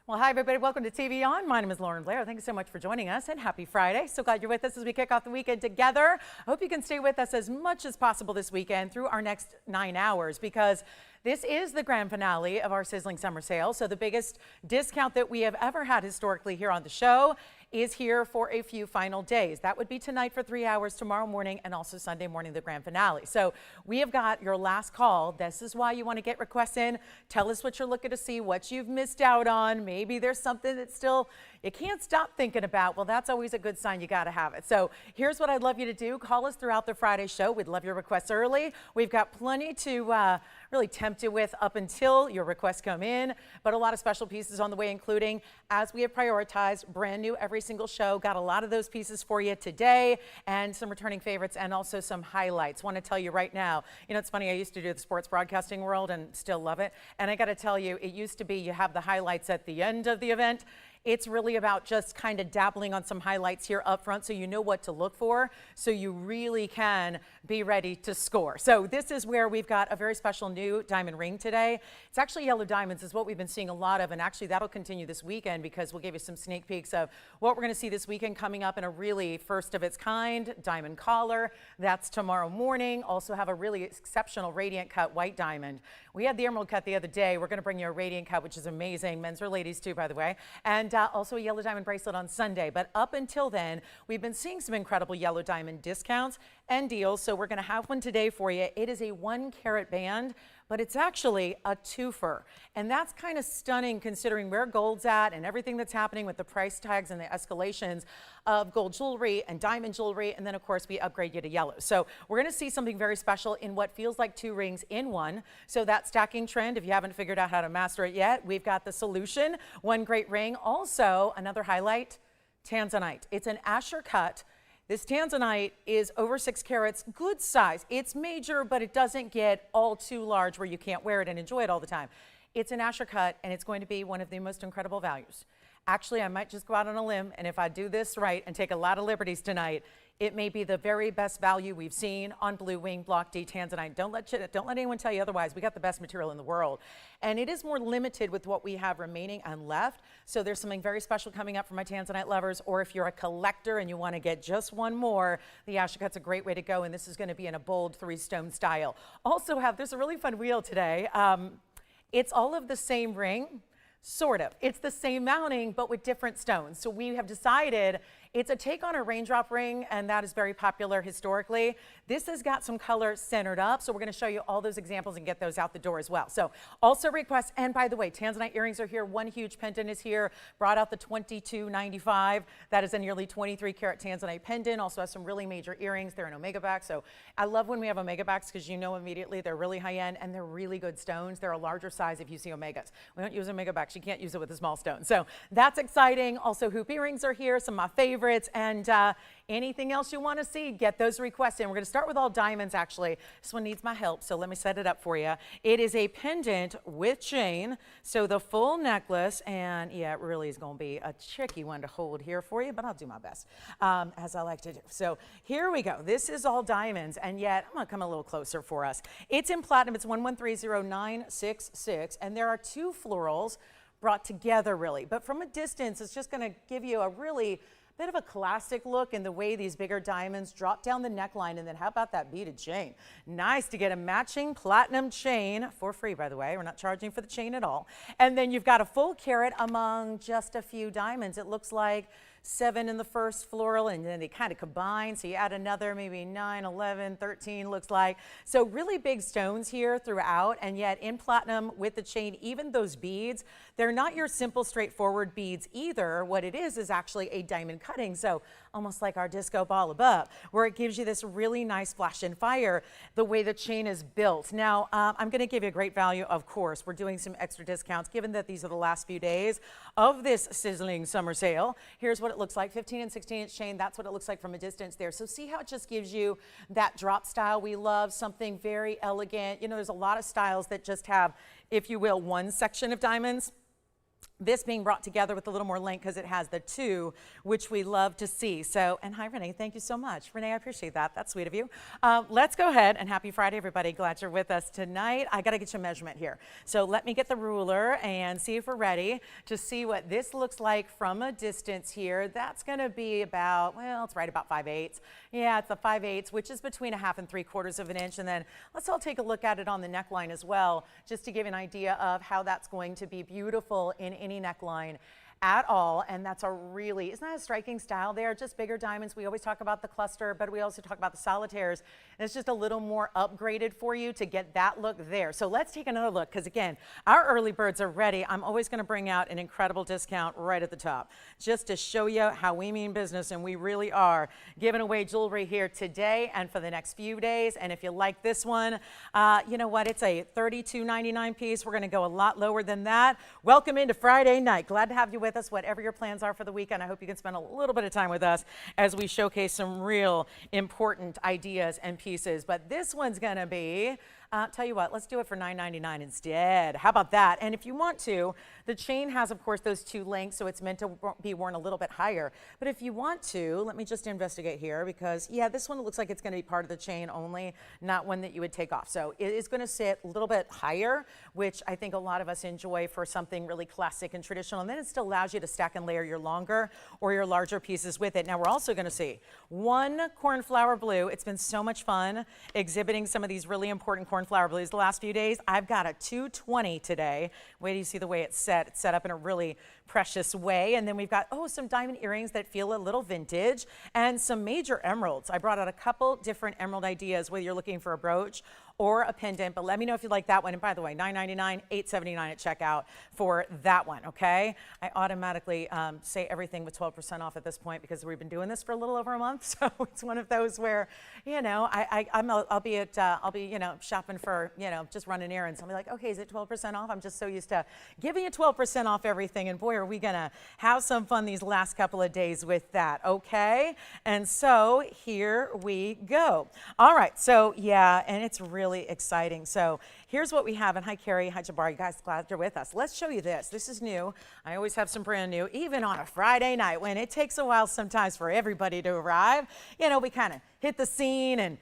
Well, hi, everybody. Welcome to TVON. My name is Blair. Thank you so much for joining us, and happy Friday. So glad you're with us as we kick off the weekend together. I hope you can stay with us as much as possible this weekend through our next 9 hours, because this is the grand finale of our sizzling summer sale. So the biggest discount that we have ever had historically here on the show is here for a few final days. That would be tonight for 3 hours, tomorrow morning, and also Sunday morning, the grand finale. So we have got your last call. This is why you want to get requests in. Tell us what you're looking to see, what you've missed out on. Maybe there's something that still you can't stop thinking about. Well, that's always a good sign. You got to have it. So here's what I'd love you to do. Call us throughout the Friday show. We'd love your requests early. We've got plenty to really tempt you with up until your requests come in, but a lot of special pieces on the way, including, as we have prioritized, brand new every single show. Got a lot of those pieces for you today, and some returning favorites, and also some highlights. Want to tell you right now, you know, it's funny, I used to do the sports broadcasting world and still love it, and I got to tell you, it used to be you have the highlights at the end of the event. It's really about just kind of dabbling on some highlights here up front so you know what to look for, so you really can be ready to score. So this is where we've got a very special new diamond ring today. It's actually yellow diamonds is what we've been seeing a lot of, and actually that'll continue this weekend because we'll give you some sneak peeks of what we're going to see this weekend coming up in a really first of its kind diamond collar. That's tomorrow morning. Also have a really exceptional radiant cut white diamond. We had the emerald cut the other day. We're going to bring you a radiant cut, which is amazing. Men's or ladies too, by the way. And also a yellow diamond bracelet on Sunday. But up until then, we've been seeing some incredible yellow diamond discounts and deals. So we're going to have one today for you. It is a 1 carat band, but it's actually a twofer. And that's kind of stunning considering where gold's at and everything that's happening with the price tags and the escalations of gold jewelry and diamond jewelry. And then of course we upgrade you to yellow. So we're going to see something very special in what feels like 2 rings in one. So that stacking trend, if you haven't figured out how to master it yet, we've got the solution. 1 great ring. Also another highlight, tanzanite. It's an Asher cut. This tanzanite is over 6 carats, good size. It's major, but it doesn't get all too large where you can't wear it and enjoy it all the time. It's an Asher cut, and it's going to be one of the most incredible values. Actually, I might just go out on a limb, and if I do this right and take a lot of liberties tonight, it may be the very best value we've seen on Blue Wing Block D Tanzanite. Don't let anyone tell you otherwise. We got the best material in the world. And it is more limited with what we have remaining and left. So there's something very special coming up for my Tanzanite lovers, or if you're a collector and you want to get just one more, the Asher Cut's a great way to go, and this is going to be in a bold 3-stone style. Also there's a really fun wheel today. It's all of the same ring. Sort of. It's the same mounting, but with different stones. So we have decided it's a take on a raindrop ring, and that is very popular historically. This has got some color centered up, so we're going to show you all those examples and get those out the door as well. So also requests, and by the way, Tanzanite earrings are here. One huge pendant is here. Brought out the $22.95. That is a nearly 23 karat Tanzanite pendant. Also has some really major earrings. They're in omega backs. So I love when we have omega backs because you know immediately they're really high end and they're really good stones. They're a larger size if you see omegas. We don't use omega backs. You can't use it with a small stone. So that's exciting. Also hoop earrings are here. Some of my favorites. And anything else you want to see, get those requests in. We're going to start with all diamonds, actually. This one needs my help, so let me set it up for you. It is a pendant with chain, so the full necklace, and yeah, it really is going to be a tricky one to hold here for you, but I'll do my best, as I like to do. So here we go. This is all diamonds, and yet I'm going to come a little closer for us. It's in platinum. It's 1130-966, and there are 2 florals brought together, really. But from a distance, it's just going to give you a really bit of a classic look in the way these bigger diamonds drop down the neckline, and then how about that beaded chain? Nice to get a matching platinum chain for free, by the way. We're not charging for the chain at all. And then you've got a full carat among just a few diamonds. It looks like 7 in the first floral, and then they kind of combine, so you add another maybe 9, 11, 13 looks like. So really big stones here throughout, and yet in platinum with the chain, even those beads, they're not your simple straightforward beads either. What it is actually a diamond cutting, so almost like our disco ball above, where it gives you this really nice flash and fire the way the chain is built. Now I'm going to give you a great value. Of course, we're doing some extra discounts given that these are the last few days of this sizzling summer sale. Here's what it looks like. 15 and 16-inch chain. That's what it looks like from a distance there. So see how it just gives you that drop style we love, something very elegant. You know, there's a lot of styles that just have, if you will, one section of diamonds. This being brought together with a little more length because it has the two, which we love to see. So, and hi, Renee, thank you so much. Renee, I appreciate that. That's sweet of you. Let's go ahead and happy Friday, everybody. Glad you're with us tonight. I got to get you a measurement here. So let me get the ruler and see if we're ready to see what this looks like from a distance here. That's going to be about, well, it's right about 5/8. Yeah, it's a 5/8, which is between 1/2 and 3/4 of an inch. And then let's all take a look at it on the neckline as well, just to give you an idea of how that's going to be beautiful in any neckline at all. And that's a really, isn't that a striking style there? Just bigger diamonds. We always talk about the cluster, but we also talk about the solitaires. And it's just a little more upgraded for you to get that look there. So let's take another look, because again, our early birds are ready. I'm always going to bring out an incredible discount right at the top, just to show you how we mean business, and we really are giving away jewelry here today and for the next few days. And if you like this one, you know what? It's a $32.99 piece. We're going to go a lot lower than that. Welcome into Friday night. Glad to have you with us, whatever your plans are for the weekend. I hope you can spend a little bit of time with us as we showcase some real important ideas and pieces. But this one's going to be, tell you what, let's do it for $9.99 instead. How about that? And if you want to, the chain has, of course, those two lengths, so it's meant to be worn a little bit higher. But if you want to, let me just investigate here, because, yeah, this one looks like it's going to be part of the chain only, not one that you would take off. So it is going to sit a little bit higher, which I think a lot of us enjoy for something really classic and traditional. And then it still allows you to stack and layer your longer or your larger pieces with it. Now, we're also going to see one cornflower blue. It's been so much fun exhibiting some of these really important cornflower blues the last few days. I've got a 220 today. Wait till you see the way it's set. It's set up in a really precious way. And then we've got, some diamond earrings that feel a little vintage, and some major emeralds. I brought out a couple different emerald ideas, whether you're looking for a brooch or a pendant, but let me know if you like that one. And by the way, $9.99, $8.79 at checkout for that one, okay? I automatically say everything with 12% off at this point, because we've been doing this for a little over a month. So it's one of those where, I'll be shopping for, just running errands. I'll be like, okay, is it 12% off? I'm just so used to giving you 12% off everything. And boy, are we gonna have some fun these last couple of days with that, okay? And so here we go. All right, so yeah, and it's really exciting. So here's what we have. And hi, Carrie. Hi, Jabari. Guys, glad you're with us. Let's show you this. This is new. I always have some brand new, even on a Friday night when it takes a while sometimes for everybody to arrive. We kind of hit the scene and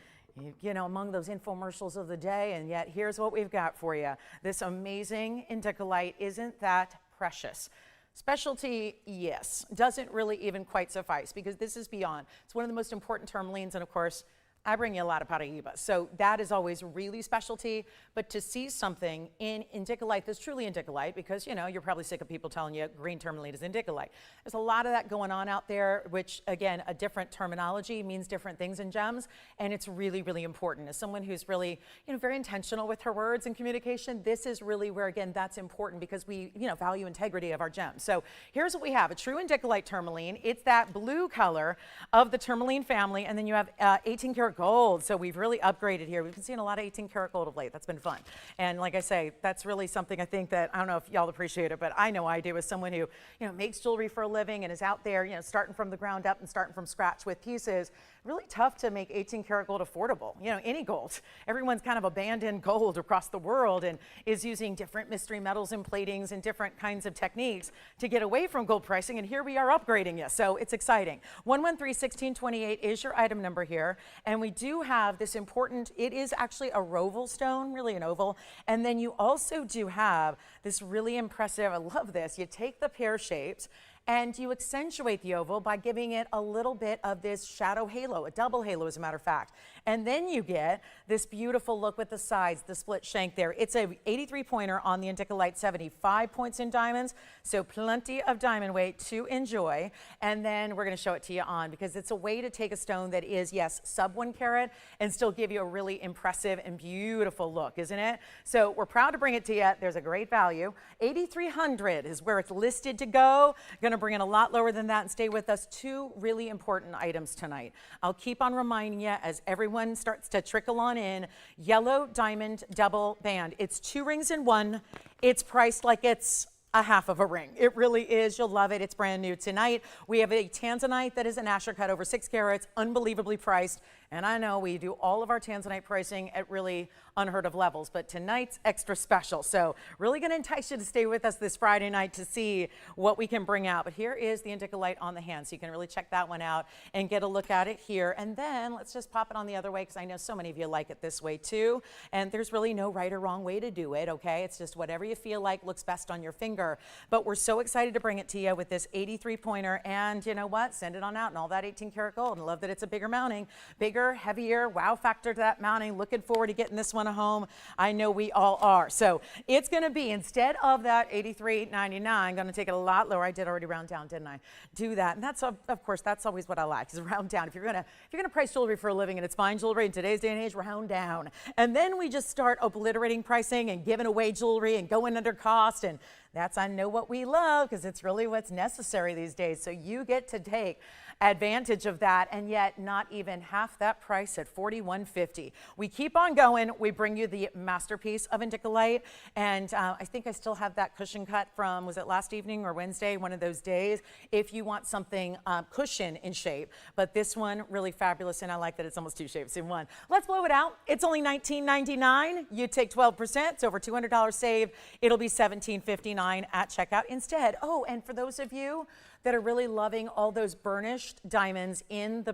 among those infomercials of the day, and yet here's what we've got for you. This amazing indicolite. Isn't that precious? Specialty, yes, doesn't really even quite suffice, because this is beyond. It's one of the most important tourmalines, and of course, I bring you a lot of Paraíba, so that is always really specialty. But to see something in indicolite that's truly indicolite, because you're probably sick of people telling you green tourmaline is indicolite. There's a lot of that going on out there, which again, a different terminology means different things in gems, and it's really, really important. As someone who's really, very intentional with her words and communication, this is really where, again, that's important, because we, value integrity of our gems. So here's what we have: a true indicolite tourmaline. It's that blue color of the tourmaline family, and then you have 18 karat gold. So we've really upgraded here. We've been seeing a lot of 18 karat gold of late. That's been fun. And like I say, that's really something I think that, I don't know if y'all appreciate it, but I know I do, as someone who, makes jewelry for a living and is out there, starting from the ground up and starting from scratch with pieces. Really tough to make 18 karat gold affordable. Any gold. Everyone's kind of abandoned gold across the world and is using different mystery metals and platings and different kinds of techniques to get away from gold pricing. And here we are upgrading you. So it's exciting. 113-1628 is your item number here. And we do have this important, it is actually a roval stone, really an oval. And then you also do have this really impressive, I love this, you take the pear shapes and you accentuate the oval by giving it a little bit of this shadow halo, a double halo as a matter of fact. And then you get this beautiful look with the sides, the split shank there. It's a 83 pointer on the indicolite, 75 points in diamonds, so plenty of diamond weight to enjoy. And then we're gonna show it to you on, because it's a way to take a stone that is, yes, sub 1 carat and still give you a really impressive and beautiful look, isn't it? So we're proud to bring it to you. There's a great value. 8,300 is where it's listed to go. Gonna bring it a lot lower than that, and stay with us. Two really important items tonight. I'll keep on reminding you as everyone starts to trickle on in. Yellow diamond double band. It's 2 rings in one. It's priced like it's a half of a ring. It really is. You'll love it. It's brand new tonight. We have a tanzanite that is an Asher cut over 6 carats, unbelievably priced, And I know we do all of our tanzanite pricing at really unheard of levels, but tonight's extra special. So really going to entice you to stay with us this Friday night to see what we can bring out. But here is the indica light on the hand, so you can really check that one out and get a look at it here. And then let's just pop it on the other way, because I know so many of you like it this way too. And there's really no right or wrong way to do it, okay? It's just whatever you feel like looks best on your finger. But we're so excited to bring it to you with this 83 pointer. And you know what? Send it on out in all that 18 karat gold. And love that it's a bigger mounting, bigger, heavier, wow factor to that mounting. Looking forward to getting this one home. I know we all are. So it's going to be, instead of that $83.99, going to take it a lot lower. I did already round down, didn't I? Do that. And that's, of course, that's always what I like, is round down. If you're going to price jewelry for a living, and it's fine jewelry in today's day and age, round down. And then we just start obliterating pricing and giving away jewelry and going under cost. And that's, I know, what we love, because it's really what's necessary these days. So you get to take advantage of that, and yet not even half that price at $41.50. We keep on going. We bring you the masterpiece of indica light, and I think I still have that cushion cut from, was it last evening or Wednesday, one of those days, if you want something cushion in shape. But this one, really fabulous, and I like that it's almost two shapes in one. Let's blow it out. It's only $19.99. You take 12%, it's over $200 saved. It'll be $17.59 at checkout instead. Oh, and for those of you that are really loving all those burnished diamonds in the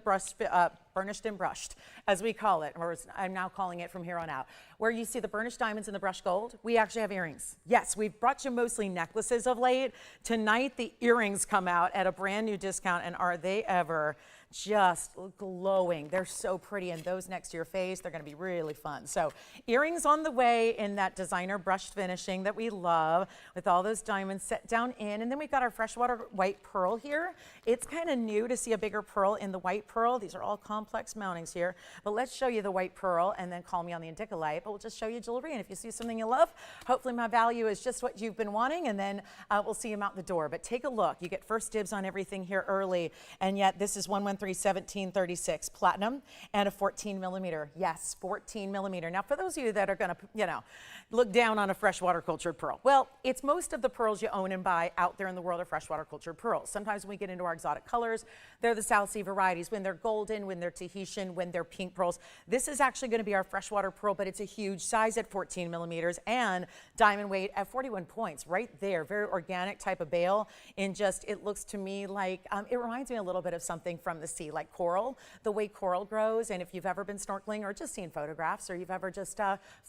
burnished and brushed, as we call it, or I'm now calling it from here on out, where you see the burnished diamonds and the brushed gold, we actually have earrings. Yes, we've brought you mostly necklaces of late. Tonight, the earrings come out at a brand new discount, and are they ever just glowing. They're so pretty, and those next to your face, they're going to be really fun. So earrings on the way in that designer brushed finishing that we love, with all those diamonds set down in. And then we've got our freshwater white pearl here. It's kind of new to see a bigger pearl in the white pearl. These are all complex mountings here, but let's show you the white pearl and then call me on the indica light. But we'll just show you jewelry, and if you see something you love, hopefully my value is just what you've been wanting, and then we'll see them out the door. But take a look. You get first dibs on everything here early, and yet this is 113-1736 platinum and a 14 millimeter. Yes, 14 millimeter. Now, for those of you that are going to, look down on a freshwater cultured pearl, well, it's most of the pearls you own and buy out there in the world of freshwater cultured pearls. Sometimes when we get into our exotic colors, they're the South Sea varieties, when they're golden, when they're Tahitian, when they're pink pearls. This is actually going to be our freshwater pearl, but it's a huge size at 14 millimeters and diamond weight at 41 points right there. Very organic type of bale. And just, it looks to me like, it reminds me a little bit of something from the sea, like coral, the way coral grows. And if you've ever been snorkeling or just seen photographs, or you've ever just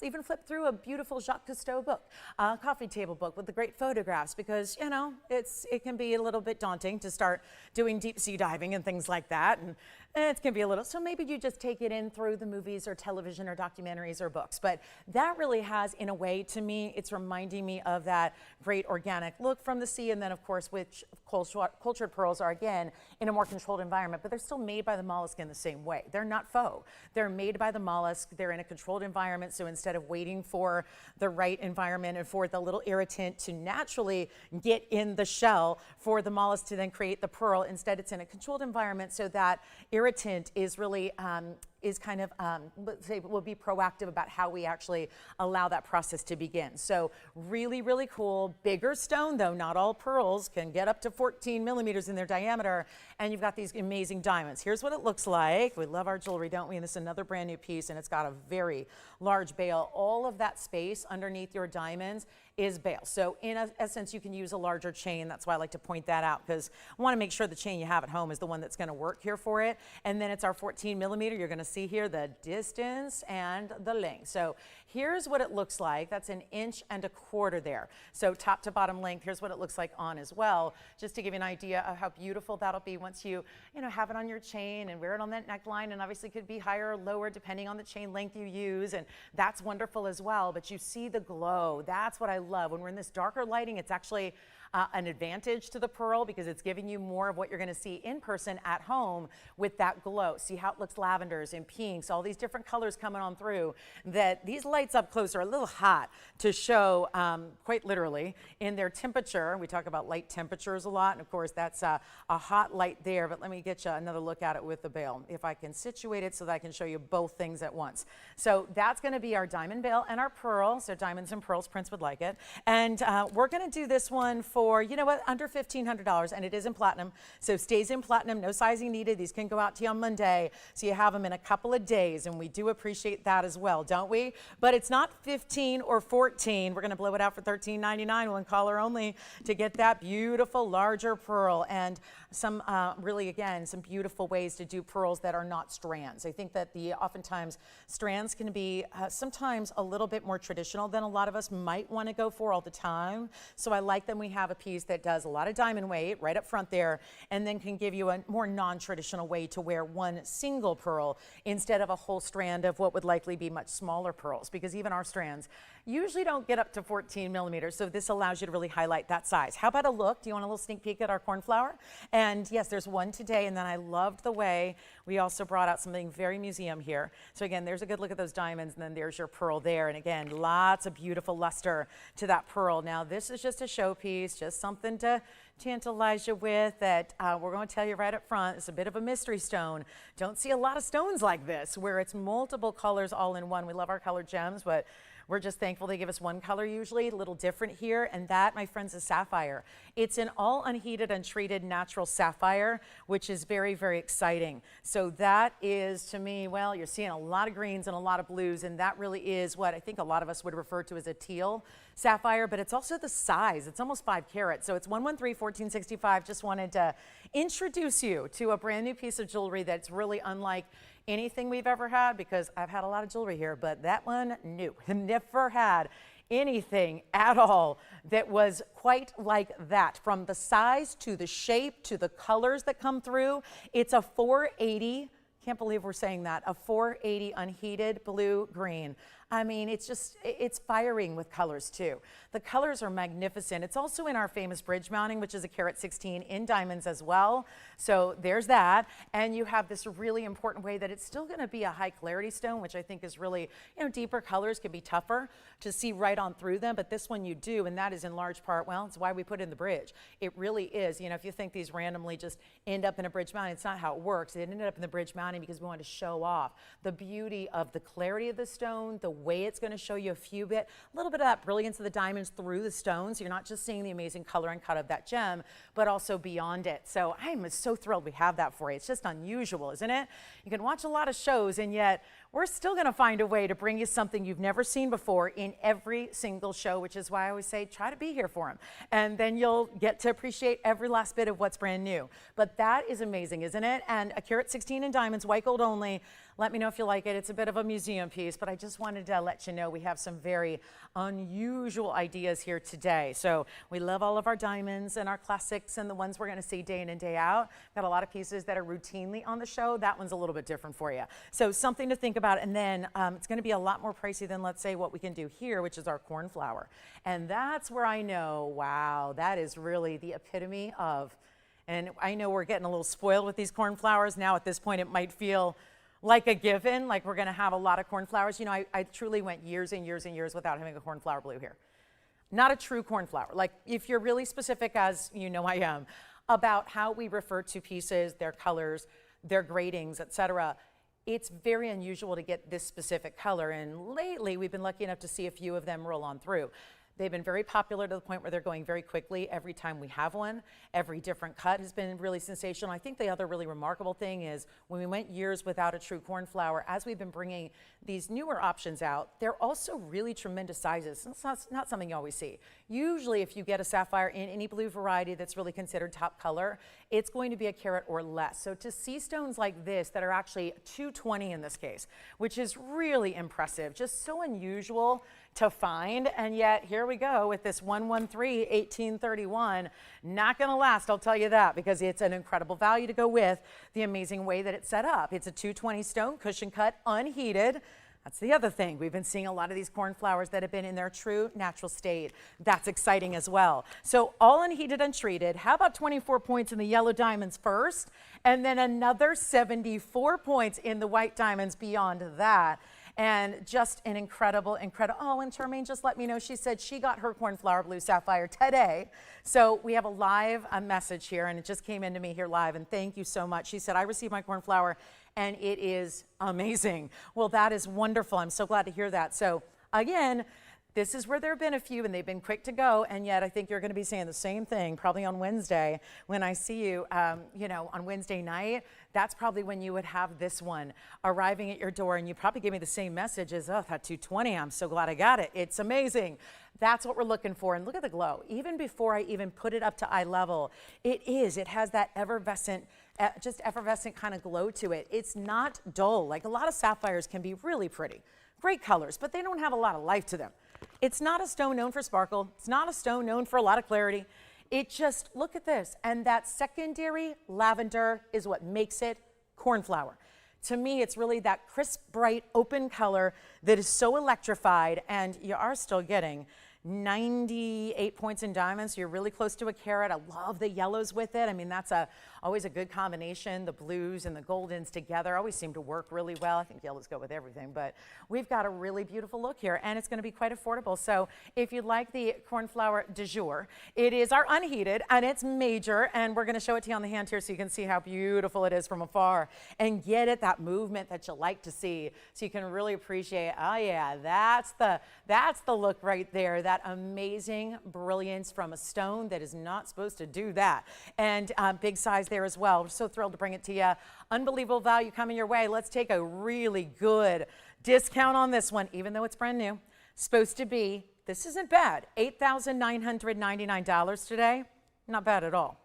even flipped through a beautiful Jacques Cousteau book, coffee table book with the great photographs, because, it can be a little bit daunting to start doing deep sea diving and things like that. And it can be a little, so maybe you just take it in through the movies or television or documentaries or books. But that really has, in a way, to me, it's reminding me of that great organic look from the sea. And then, of course, which cultured pearls are, again, in a more controlled environment, but they're still made by the mollusk in the same way. They're not faux. They're made by the mollusk. They're in a controlled environment. So instead of waiting for the right environment and for the little irritant to naturally get in the shell for the mollusk to then create the pearl, instead it's in a controlled environment, so that irritant is really we'll be proactive about how we actually allow that process to begin. So really, really cool. Bigger stone, though. Not all pearls can get up to 14 millimeters in their diameter. And you've got these amazing diamonds. Here's what it looks like. We love our jewelry, don't we? And this is another brand new piece, and it's got a very large bale. All of that space underneath your diamonds is bale. So in essence, you can use a larger chain. That's why I like to point that out, because I want to make sure the chain you have at home is the one that's going to work here for it. And then it's our 14 millimeter. You're going to see here the distance and the length. So here's what it looks like. That's 1.25 inches there. So top to bottom length. Here's what it looks like on as well, just to give you an idea of how beautiful that'll be once you have it on your chain and wear it on that neckline. And obviously could be higher or lower depending on the chain length you use, and that's wonderful as well. But you see the glow. That's what I love. When we're in this darker lighting, it's actually an advantage to the pearl, because it's giving you more of what you're going to see in person at home with that glow. See how it looks, lavenders and pinks, all these different colors coming on through. That these lights lights up close are a little hot to show, quite literally, in their temperature. We talk about light temperatures a lot, and of course that's a hot light there, but let me get you another look at it with the bail, if I can situate it so that I can show you both things at once. So that's going to be our diamond bail and our pearl, so diamonds and pearls, Prince would like it. And we're going to do this one for, you know what, under $1,500, and it is in platinum, so stays in platinum, no sizing needed. These can go out to you on Monday, so you have them in a couple of days, and we do appreciate that as well, don't we? But it's not 15 or 14. We're going to blow it out for $13.99, one caller only, to get that beautiful larger pearl. And some really, again, some beautiful ways to do pearls that are not strands. I think that oftentimes strands can be sometimes a little bit more traditional than a lot of us might want to go for all the time. So I like that we have a piece that does a lot of diamond weight right up front there, and then can give you a more non-traditional way to wear one single pearl instead of a whole strand of what would likely be much smaller pearls, because even our strands usually don't get up to 14 millimeters. So this allows you to really highlight that size. How about a look? Do you want a little sneak peek at our cornflower? And yes, there's one today. And then I loved the way we also brought out something very museum here. So again, there's a good look at those diamonds, and then there's your pearl there. And again, lots of beautiful luster to that pearl. Now this is just a showpiece, just something to tantalize you with, that we're going to tell you right up front. It's a bit of a mystery stone. Don't see a lot of stones like this where it's multiple colors all in one. We love our colored gems, but we're just thankful they give us one color usually, a little different here. And that, my friends, is sapphire. It's an all unheated, untreated natural sapphire, which is very, very exciting. So that is, to me, well, you're seeing a lot of greens and a lot of blues, and that really is what I think a lot of us would refer to as a teal sapphire, but it's also the size. It's almost 5 carats. So it's 113-1465. Just wanted to introduce you to a brand new piece of jewelry that's really unlike anything we've ever had, because I've had a lot of jewelry here, but that one, new. Never had anything at all that was quite like that. From the size to the shape to the colors that come through. It's a 480, can't believe we're saying that, a 480 unheated blue green. I mean, it's firing with colors too. The colors are magnificent. It's also in our famous bridge mounting, which is a carat 16 in diamonds as well. So there's that. And you have this really important way that it's still going to be a high clarity stone, which I think is really, you know, deeper colors can be tougher to see right on through them. But this one you do, and that is in large part, well, it's why we put in the bridge. It really is. You know, if you think these randomly just end up in a bridge mounting, it's not how it works. It ended up in the bridge mounting because we wanted to show off the beauty of the clarity of the stone, the way it's going to show you a little bit of that brilliance of the diamonds through the stones. You're not just seeing the amazing color and cut of that gem, but also beyond it. So I'm so thrilled we have that for you. It's just unusual, isn't it? You can watch a lot of shows, and yet we're still going to find a way to bring you something you've never seen before in every single show, which is why I always say try to be here for them. And then you'll get to appreciate every last bit of what's brand new. But that is amazing, isn't it? And a carat 16 in diamonds, white gold only. Let me know if you like it. It's a bit of a museum piece, but I just wanted to let you know we have some very unusual ideas here today. So we love all of our diamonds and our classics and the ones we're going to see day in and day out. Got a lot of pieces that are routinely on the show. That one's a little bit different for you. So something to think about. And then it's going to be a lot more pricey than, let's say, what we can do here, which is our cornflower. And that's where I know, wow, that is really the epitome of, and I know we're getting a little spoiled with these cornflowers. Now at this point, it might feel like a given, like we're going to have a lot of cornflowers. You know, I truly went years and years and years without having a cornflower blue here. Not a true cornflower. Like, if you're really specific, as you know I am, about how we refer to pieces, their colors, their gradings, etc., it's very unusual to get this specific color. And lately, we've been lucky enough to see a few of them roll on through. They've been very popular to the point where they're going very quickly every time we have one. Every different cut has been really sensational. I think the other really remarkable thing is when we went years without a true cornflower, as we've been bringing these newer options out, they're also really tremendous sizes. It's not something you always see. Usually if you get a sapphire in any blue variety that's really considered top color, it's going to be a carat or less. So to see stones like this that are actually 220 in this case, which is really impressive, just so unusual to find, and yet here we go with this 113-1831. Not going to last, I'll tell you that, because it's an incredible value to go with the amazing way that it's set up. It's a 220 stone, cushion cut, unheated. That's the other thing. We've been seeing a lot of these cornflowers that have been in their true natural state. That's exciting as well. So all unheated, untreated. How about 24 points in the yellow diamonds first, and then another 74 points in the white diamonds beyond that. And just an incredible. Oh, and Charmaine just let me know, she said she got her cornflower blue sapphire today. So we have a live message here, and it just came into me here live, and thank you so much. She said, I received my cornflower, and it is amazing. Well, that is wonderful. I'm so glad to hear that. So again, this is where there have been a few, and they've been quick to go, and yet I think you're going to be saying the same thing probably on Wednesday when I see you, on Wednesday night. That's probably when you would have this one arriving at your door, and you probably give me the same message as, oh, that 220, I'm so glad I got it. It's amazing. That's what we're looking for, and look at the glow. Even before I even put it up to eye level, it has that effervescent kind of glow to it. It's not dull. Like a lot of sapphires can be really pretty, great colors, but they don't have a lot of life to them. It's not a stone known for sparkle. It's not a stone known for a lot of clarity. It just, look at this. And that secondary lavender is what makes it cornflower. To me, it's really that crisp, bright, open color that is so electrified, and you are still getting 98 points in diamonds, so you're really close to a carat. I love the yellows with it. I mean, that's always a good combination. The blues and the goldens together always seem to work really well. I think yellows go with everything, but we've got a really beautiful look here, and it's going to be quite affordable. So if you'd like the cornflower du jour, it is our unheated, and it's major, and we're going to show it to you on the hand here so you can see how beautiful it is from afar and get it that movement that you like to see, so you can really appreciate, oh yeah, that's the look right there. That amazing brilliance from a stone that is not supposed to do that. And big size there as well. We're so thrilled to bring it to you. Unbelievable value coming your way. Let's take a really good discount on this one, even though it's brand new. Supposed to be, this isn't bad, $8,999 today. Not bad at all.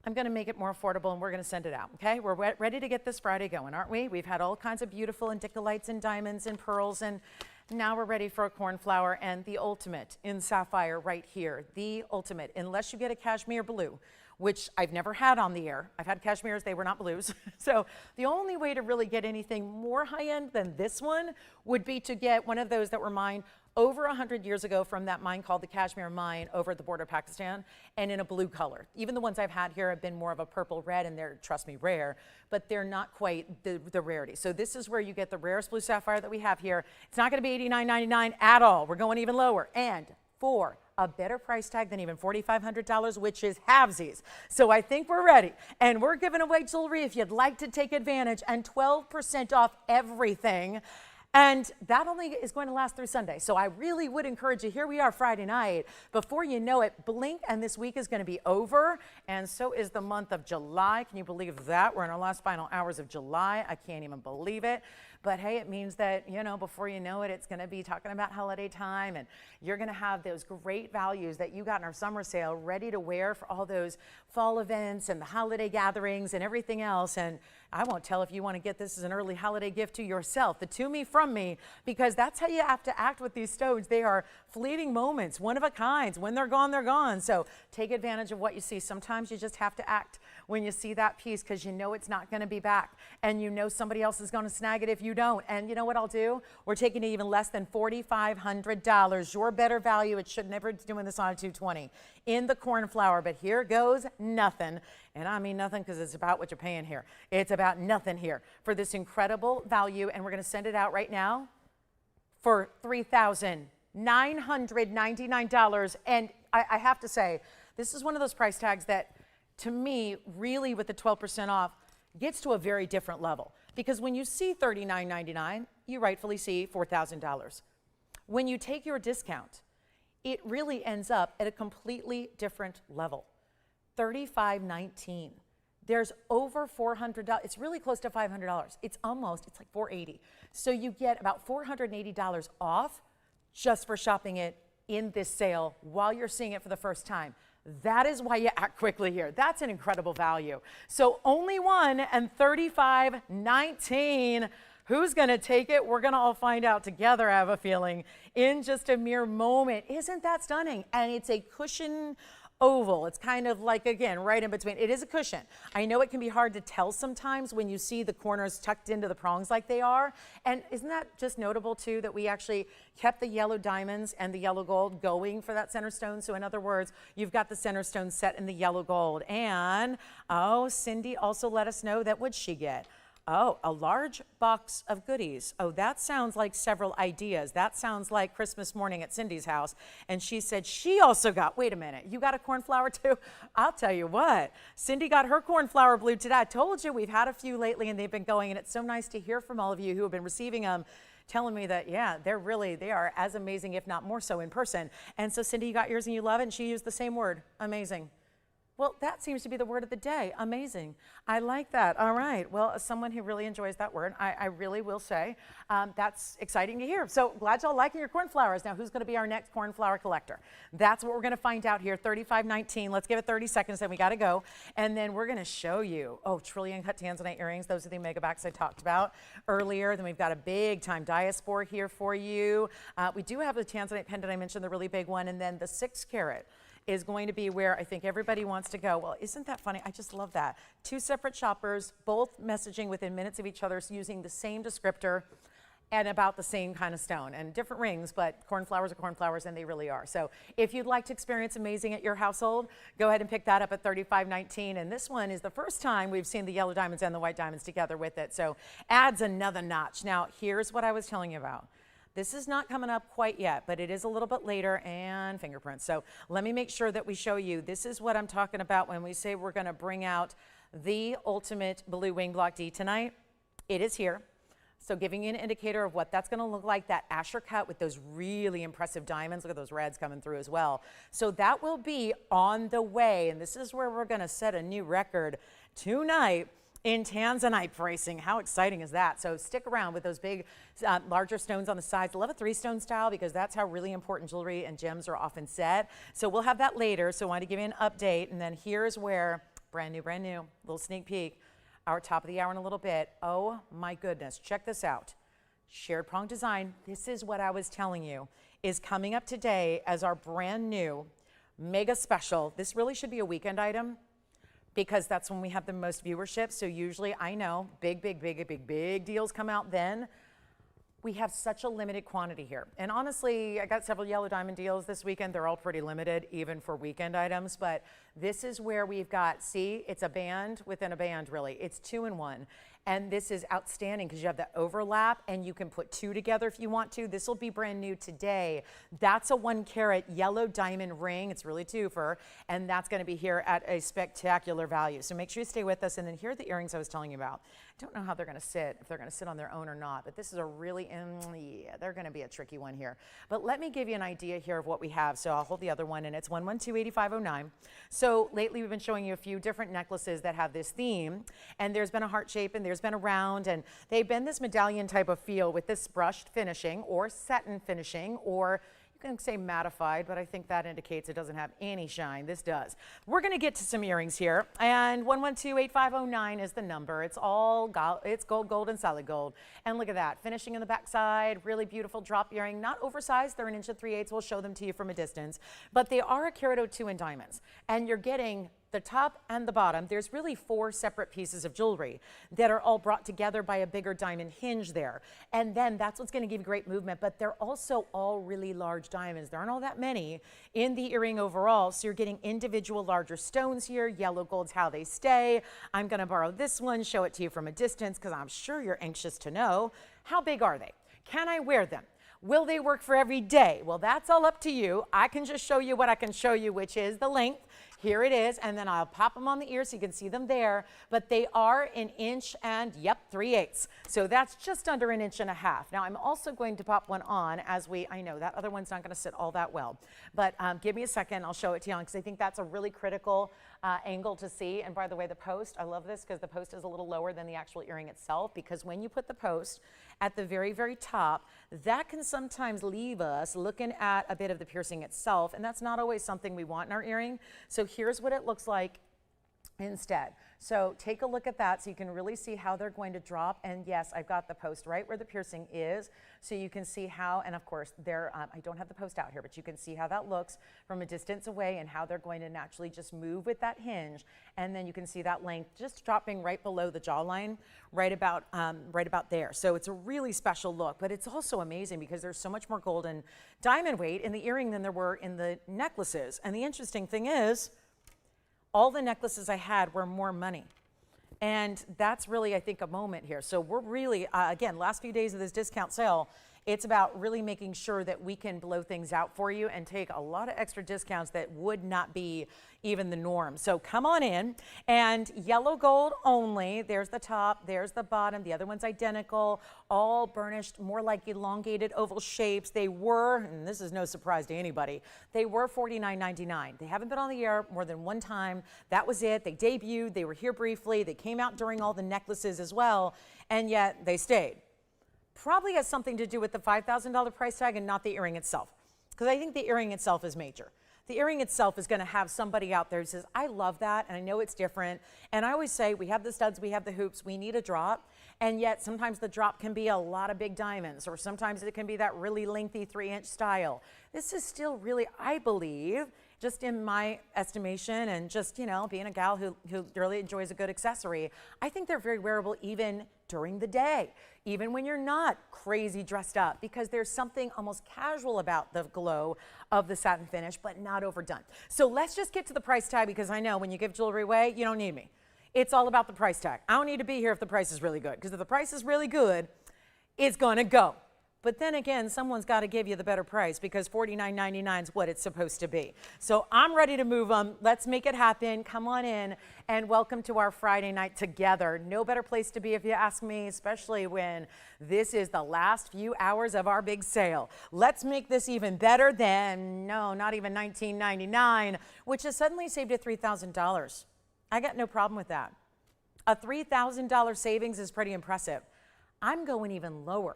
I'm going to make it more affordable, and we're going to send it out, okay? We're ready to get this Friday going, aren't we? We've had all kinds of beautiful indicolites and diamonds and pearls, and now we're ready for a cornflower and the ultimate in sapphire right here. The ultimate, unless you get a cashmere blue, which I've never had on the air. I've had cashmeres, they were not blues. So the only way to really get anything more high-end than this one would be to get one of those that were mined over 100 years ago from that mine called the Kashmir Mine over at the border of Pakistan, and in a blue color. Even the ones I've had here have been more of a purple red, and they're, trust me, rare, but they're not quite the rarity. So this is where you get the rarest blue sapphire that we have here. It's not going to be $89.99 at all. We're going even lower, and for a better price tag than even $4,500, which is halvesies. So I think we're ready, and we're giving away jewelry if you'd like to take advantage, and 12% off everything. And that only is going to last through Sunday. So I really would encourage you, here we are Friday night. Before you know it, blink, and this week is going to be over. And so is the month of July. Can you believe that? We're in our last final hours of July. I can't even believe it. But hey, it means that, before you know it, it's going to be talking about holiday time, and you're going to have those great values that you got in our summer sale ready to wear for all those fall events and the holiday gatherings and everything else. And I won't tell if you want to get this as an early holiday gift to yourself, the to me from me, because that's how you have to act with these stones. They are fleeting moments, one of a kind. When they're gone, they're gone. So take advantage of what you see. Sometimes you just have to act when you see that piece, because you know it's not going to be back, and you know somebody else is going to snag it if you don't. And you know what I'll do? We're taking it even less than $4,500. Your better value. It should never be doing this on a 220 in the cornflower, but here goes nothing. And I mean nothing, because it's about what you're paying here. It's about nothing here for this incredible value, and we're going to send it out right now for $3,999. And I have to say, this is one of those price tags that, to me, really with the 12% off, gets to a very different level. Because when you see $39.99, you rightfully see $4,000. When you take your discount, it really ends up at a completely different level. $35.19. There's over $400. It's really close to $500. It's like $480. So you get about $480 off just for shopping it in this sale while you're seeing it for the first time. That is why you act quickly here. That's an incredible value. So only one, and $35.19. Who's going to take it? We're going to all find out together, I have a feeling, in just a mere moment. Isn't that stunning? And it's a cushion oval. It's kind of like, again, right in between. It is a cushion. I know it can be hard to tell sometimes when you see the corners tucked into the prongs like they are. And isn't that just notable too, that we actually kept the yellow diamonds and the yellow gold going for that center stone? So in other words, you've got the center stone set in the yellow gold. And, oh, Cindy also let us know that, what'd she get? Oh, a large box of goodies. Oh, that sounds like several ideas. That sounds like Christmas morning at Cindy's house. And she said she also got, wait a minute, you got a cornflower too? I'll tell you what, Cindy got her cornflower blue today. I told you we've had a few lately and they've been going, and it's so nice to hear from all of you who have been receiving them, telling me that, yeah, they are as amazing, if not more so in person. And so Cindy, you got yours and you love it, and she used the same word, amazing. Well, that seems to be the word of the day, amazing. I like that. All right. Well, as someone who really enjoys that word, I really will say that's exciting to hear. So glad y'all liking your cornflowers. Now, who's going to be our next cornflower collector? That's what we're going to find out here, 3519. Let's give it 30 seconds, then we got to go. And then we're going to show you, trillion cut tanzanite earrings. Those are the mega backs I talked about earlier. Then we've got a big time diaspora here for you. We do have the tanzanite pendant I mentioned, the really big one, and then the 6 carat is going to be where I think everybody wants to go. Well, isn't that funny? I just love that. 2 separate shoppers, both messaging within minutes of each other, using the same descriptor and about the same kind of stone, and different rings, but cornflowers are cornflowers, and they really are. So if you'd like to experience amazing at your household, go ahead and pick that up at 3519. And this one is the first time we've seen the yellow diamonds and the white diamonds together with it. So adds another notch. Now, here's what I was telling you about. This is not coming up quite yet, but it is a little bit later, and fingerprints. So let me make sure that we show you. This is what I'm talking about when we say we're going to bring out the ultimate blue wing block D tonight. It is here. So giving you an indicator of what that's going to look like, that Asher cut with those really impressive diamonds. Look at those reds coming through as well. So that will be on the way, and this is where we're going to set a new record tonight in tanzanite pricing. How exciting is that? So stick around with those big, larger stones on the sides. I love a 3-stone style because that's how really important jewelry and gems are often set. So we'll have that later. So I wanted to give you an update. And then here's where, brand new, little sneak peek, our top of the hour in a little bit. Oh my goodness, check this out. Shared prong design. This is what I was telling you is coming up today as our brand new mega special. This really should be a weekend item, because that's when we have the most viewership. So usually, I know, big deals come out then. We have such a limited quantity here. And honestly, I got several yellow diamond deals this weekend. They're all pretty limited, even for weekend items. But this is where we've got, see, it's a band within a band, really. It's 2-in-1. And this is outstanding because you have the overlap, and you can put 2 together if you want to. This will be brand new today. That's a 1-carat yellow diamond ring. It's really twofer, and that's going to be here at a spectacular value. So make sure you stay with us. And then here are the earrings I was telling you about. I don't know how they're going to sit, if they're going to sit on their own or not, but this is a really, yeah, they're going to be a tricky one here. But let me give you an idea here of what we have. So I'll hold the other one, and it's 112-8509. So lately we've been showing you a few different necklaces that have this theme, and there's been a heart shape, and there's been a round, and they've been this medallion type of feel with this brushed finishing or satin finishing, or you can say mattified, but I think that indicates it doesn't have any shine. This does. We're going to get to some earrings here, and 112-8509 is the number. It's all gold, it's gold, and solid gold. And look at that, finishing in the backside, really beautiful drop earring, not oversized. They're 1 3/8. We'll show them to you from a distance, but they are a carat 02 in diamonds, and you're getting the top and the bottom. There's really 4 separate pieces of jewelry that are all brought together by a bigger diamond hinge there. And then that's what's going to give you great movement, but they're also all really large diamonds. There aren't all that many in the earring overall, so you're getting individual larger stones here. Yellow gold's how they stay. I'm going to borrow this one, show it to you from a distance, because I'm sure you're anxious to know, how big are they? Can I wear them? Will they work for every day? Well, that's all up to you. I can just show you what I can show you, which is the length. Here it is, and then I'll pop them on the ear so you can see them there, but they are 1 inch and, yep, 3/8. So that's just under 1.5 inches. Now, I'm also going to pop one on as I know that other one's not going to sit all that well, but give me a second, I'll show it to you because I think that's a really critical angle to see. And by the way, the post, I love this because the post is a little lower than the actual earring itself, because when you put the post at the very, very top, that can sometimes leave us looking at a bit of the piercing itself, and that's not always something we want in our earring. So here's what it looks like instead. So take a look at that so you can really see how they're going to drop. And yes, I've got the post right where the piercing is, so you can see how, and of course I don't have the post out here, but you can see how that looks from a distance away and how they're going to naturally just move with that hinge. And then you can see that length just dropping right below the jawline, right about there. So it's a really special look, but it's also amazing because there's so much more gold and diamond weight in the earring than there were in the necklaces. And the interesting thing is, all the necklaces I had were more money. And that's really, I think, a moment here. So we're really, again, last few days of this discount sale, it's about really making sure that we can blow things out for you and take a lot of extra discounts that would not be even the norm. So come on in, and yellow gold only. There's the top, there's the bottom. The other one's identical, all burnished, more like elongated oval shapes. They were, and this is no surprise to anybody, they were $49.99. They haven't been on the air more than one time. That was it. They debuted. They were here briefly. They came out during all the necklaces as well, and yet they stayed. Probably has something to do with the $5,000 price tag and not the earring itself, because I think the earring itself is major. The earring itself is going to have somebody out there who says, I love that, and I know it's different. And I always say, we have the studs, we have the hoops, we need a drop, and yet sometimes the drop can be a lot of big diamonds, or sometimes it can be that really lengthy 3-inch style. This is still really, I believe, just in my estimation, and just, you know, being a gal who really enjoys a good accessory, I think they're very wearable even during the day, even when you're not crazy dressed up, because there's something almost casual about the glow of the satin finish, but not overdone. So let's just get to the price tag, because I know when you give jewelry away, you don't need me. It's all about the price tag. I don't need to be here if the price is really good, because if the price is really good, it's gonna go. But then again, someone's got to give you the better price, because $49.99 is what it's supposed to be. So I'm ready to move them. Let's make it happen. Come on in, and welcome to our Friday night together. No better place to be if you ask me, especially when this is the last few hours of our big sale. Let's make this even better than, no, not even $19.99, which has suddenly saved you $3,000. I got no problem with that. A $3,000 savings is pretty impressive. I'm going even lower.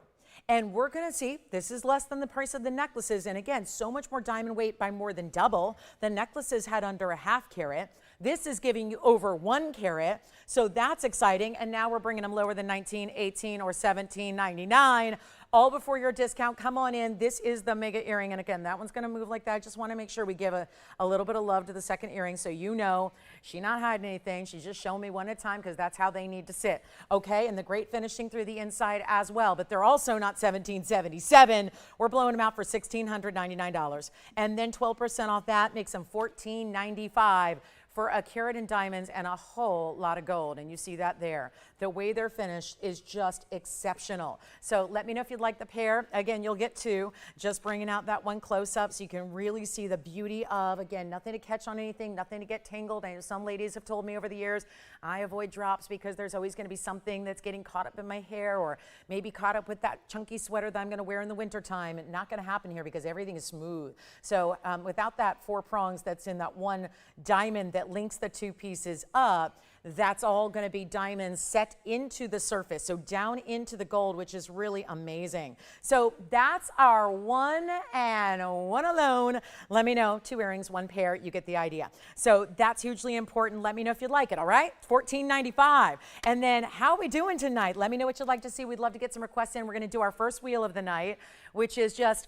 And we're going to see, this is less than the price of the necklaces. And again, so much more diamond weight by more than double. The necklaces had under a ½ carat. This is giving you over 1 carat. So that's exciting. And now we're bringing them lower than $19, $18, or $17.99. All before your discount. Come on in. This is the mega earring. And again, that one's going to move like that. I just want to make sure we give a little bit of love to the second earring, so you know she's not hiding anything. She's just showing me one at a time, because that's how they need to sit. Okay, and the great finishing through the inside as well. But they're also not $17.77. We're blowing them out for $1,699. And then 12% off that makes them $14.95. for a carat in diamonds and a whole lot of gold. And you see that there. The way they're finished is just exceptional. So let me know if you'd like the pair. Again, you'll get 2. Just bringing out that one close up so you can really see the beauty of, again, nothing to catch on anything, nothing to get tangled. I know some ladies have told me over the years, I avoid drops because there's always going to be something that's getting caught up in my hair, or maybe caught up with that chunky sweater that I'm going to wear in the wintertime. And not going to happen here, because everything is smooth. So without that 4 prongs that's in that one diamond that links the 2 pieces up, that's all going to be diamonds set into the surface, so down into the gold, which is really amazing. So that's our one and one alone. Let me know, 2 earrings, 1 pair, you get the idea. So that's hugely important. Let me know if you'd like it, all right? $14.95. And then how are we doing tonight? Let me know what you'd like to see. We'd love to get some requests in. We're going to do our first wheel of the night, which is just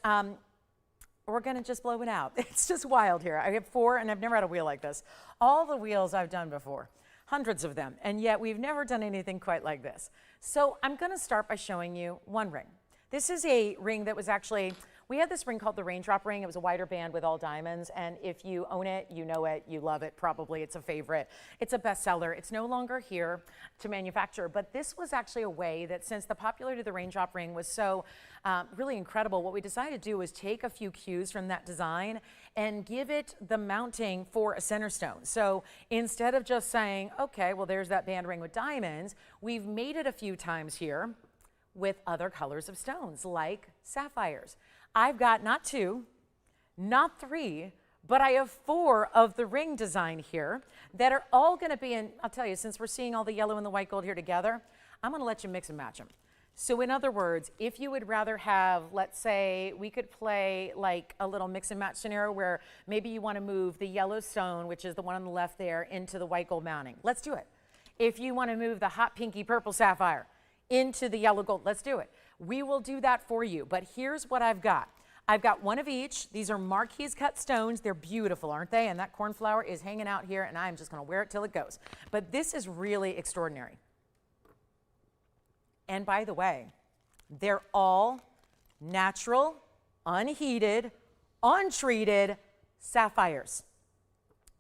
we're going to just blow it out. It's just wild here. I have 4, and I've never had a wheel like this. All the wheels I've done before, hundreds of them, and yet we've never done anything quite like this. So I'm going to start by showing you one ring. This is a ring that was actually, we had this ring called the raindrop ring. It was a wider band with all diamonds, and if you own it, you know it, you love it, probably it's a favorite. It's a bestseller. It's no longer here to manufacture, but this was actually a way that, since the popularity of the raindrop ring was so really incredible, what we decided to do was take a few cues from that design and give it the mounting for a center stone. So instead of just saying, okay, well, there's that band ring with diamonds, we've made it a few times here with other colors of stones, like sapphires. I've got not 2, not 3, but I have 4 of the ring design here that are all going to be in. I'll tell you, since we're seeing all the yellow and the white gold here together, I'm going to let you mix and match them. So in other words, if you would rather have, let's say, we could play like a little mix and match scenario where maybe you want to move the yellow stone, which is the one on the left there, into the white gold mounting. Let's do it. If you want to move the hot pinky purple sapphire into the yellow gold, let's do it. We will do that for you. But here's what I've got. I've got 1 of each. These are Marquise cut stones. They're beautiful, aren't they? And that cornflower is hanging out here, and I'm just going to wear it till it goes. But this is really extraordinary. And by the way, they're all natural, unheated, untreated sapphires.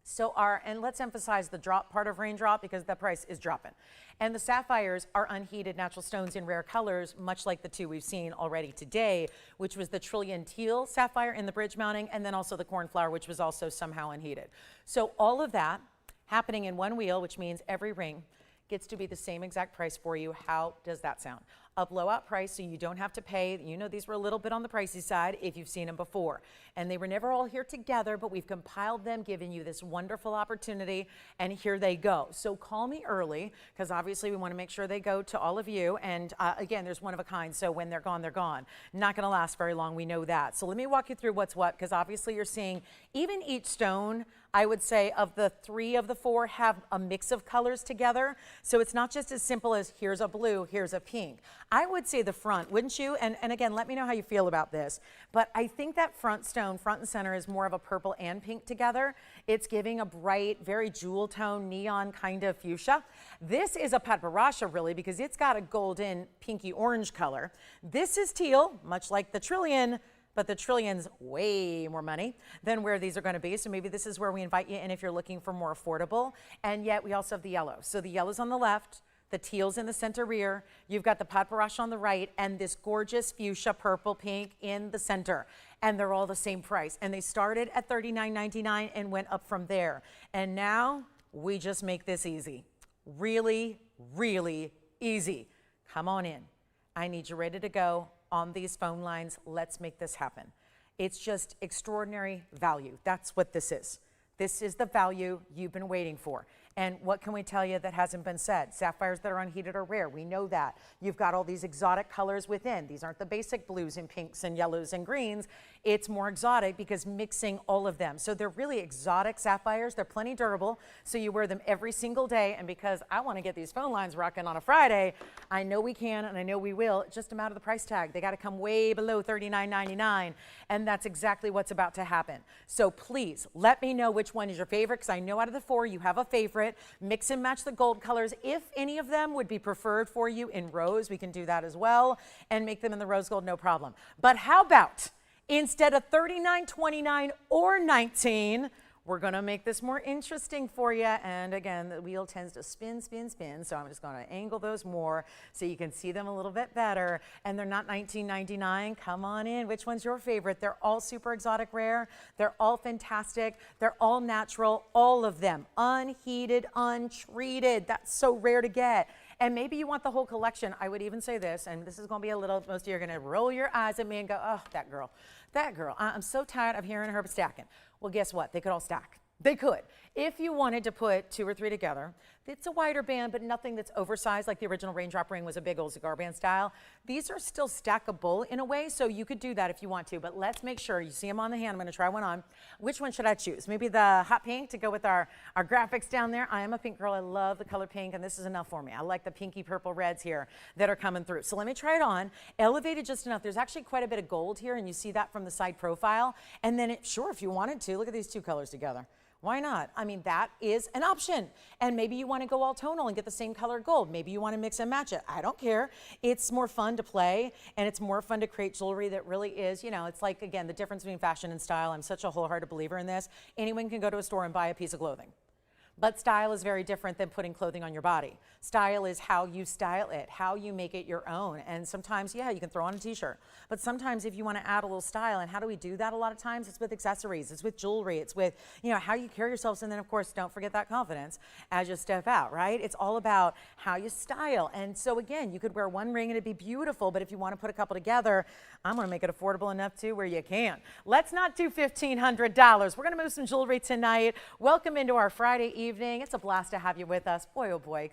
So and let's emphasize the drop part of raindrop because the price is dropping. And the sapphires are unheated natural stones in rare colors, much like the two we've seen already today, which was the Trillion Teal sapphire in the bridge mounting, and then also the cornflower, which was also somehow unheated. So all of that happening in one wheel, which means every ring gets to be the same exact price for you. How does that sound? A blowout price, so you don't have to pay. You know, these were a little bit on the pricey side if you've seen them before. And they were never all here together, but we've compiled them, giving you this wonderful opportunity, and here they go. So call me early, because obviously we want to make sure they go to all of you. And again, there's one of a kind, so when they're gone, they're gone. Not going to last very long, we know that. So let me walk you through what's what, because obviously you're seeing even each stone, I would say, of the 3 of the 4 have a mix of colors together. So it's not just as simple as here's a blue, here's a pink. I would say the front, wouldn't you? And again, let me know how you feel about this. But I think that front stone, front and center, is more of a purple and pink together. It's giving a bright, very jewel tone, neon kind of fuchsia. This is a paparasha, really, because it's got a golden, pinky orange color. This is teal, much like the Trillion, but the Trillion's way more money than where these are going to be. So maybe this is where we invite you in if you're looking for more affordable. And yet we also have the yellow. So the yellow's on the left, the teal's in the center rear, you've got the paparasha on the right, and this gorgeous fuchsia purple pink in the center. And they're all the same price. And they started at $39.99 and went up from there. And now we just make this easy. Really, really easy. Come on in. I need you ready to go on these phone lines. Let's make this happen. It's just extraordinary value. That's what this is. This is the value you've been waiting for. And what can we tell you that hasn't been said? Sapphires that are unheated are rare. We know that. You've got all these exotic colors within. These aren't the basic blues and pinks and yellows and greens. It's more exotic because mixing all of them. So they're really exotic sapphires. They're plenty durable, so you wear them every single day. And because I want to get these phone lines rocking on a Friday, I know we can and I know we will. It's just a matter of the price tag. They got to come way below $39.99, and that's exactly what's about to happen. So please let me know which one is your favorite, because I know out of the 4 you have a favorite. Mix and match the gold colors. If any of them would be preferred for you in rose, we can do that as well and make them in the rose gold, no problem. But how about instead of $39.29 or $19, we're going to make this more interesting for you. And again, the wheel tends to spin, spin, spin. So I'm just going to angle those more so you can see them a little bit better. And they're not $19.99. Come on in. Which one's your favorite? They're all super exotic rare. They're all fantastic. They're all natural. All of them. Unheated, untreated. That's so rare to get. And maybe you want the whole collection. I would even say this, and this is going to be a little, most of you are going to roll your eyes at me and go, oh, that girl. I'm so tired of hearing her stacking. Well, guess what? They could all stack. They could. If you wanted to put 2 or 3 together, it's a wider band, but nothing that's oversized like the original raindrop ring was a big old cigar band style. These are still stackable in a way, so you could do that if you want to, but let's make sure you see them on the hand. I'm going to try one on. Which one should I choose? Maybe the hot pink to go with our graphics down there. I am a pink girl. I love the color pink, and this is enough for me. I like the pinky purple reds here that are coming through. So let me try it on. Elevated just enough. There's actually quite a bit of gold here, and you see that from the side profile. And then, sure, if you wanted to, look at these 2 colors together. Why not? I mean, that is an option. And maybe you want to go all tonal and get the same color gold. Maybe you want to mix and match it. I don't care. It's more fun to play, and it's more fun to create jewelry that really is, you know, it's like, again, the difference between fashion and style. I'm such a wholehearted believer in this. Anyone can go to a store and buy a piece of clothing. But style is very different than putting clothing on your body. Style is how you style it, how you make it your own. And sometimes, yeah, you can throw on a t-shirt. But sometimes if you want to add a little style, and how do we do that a lot of times? It's with accessories, it's with jewelry, it's with, you know, how you carry yourselves. And then, of course, don't forget that confidence as you step out, right? It's all about how you style. And so, again, you could wear one ring and it'd be beautiful. But if you want to put a couple together, I'm going to make it affordable enough, too, where you can. Let's not do $1,500. We're going to move some jewelry tonight. Welcome into our Friday evening. It's a blast to have you with us. Boy, oh boy.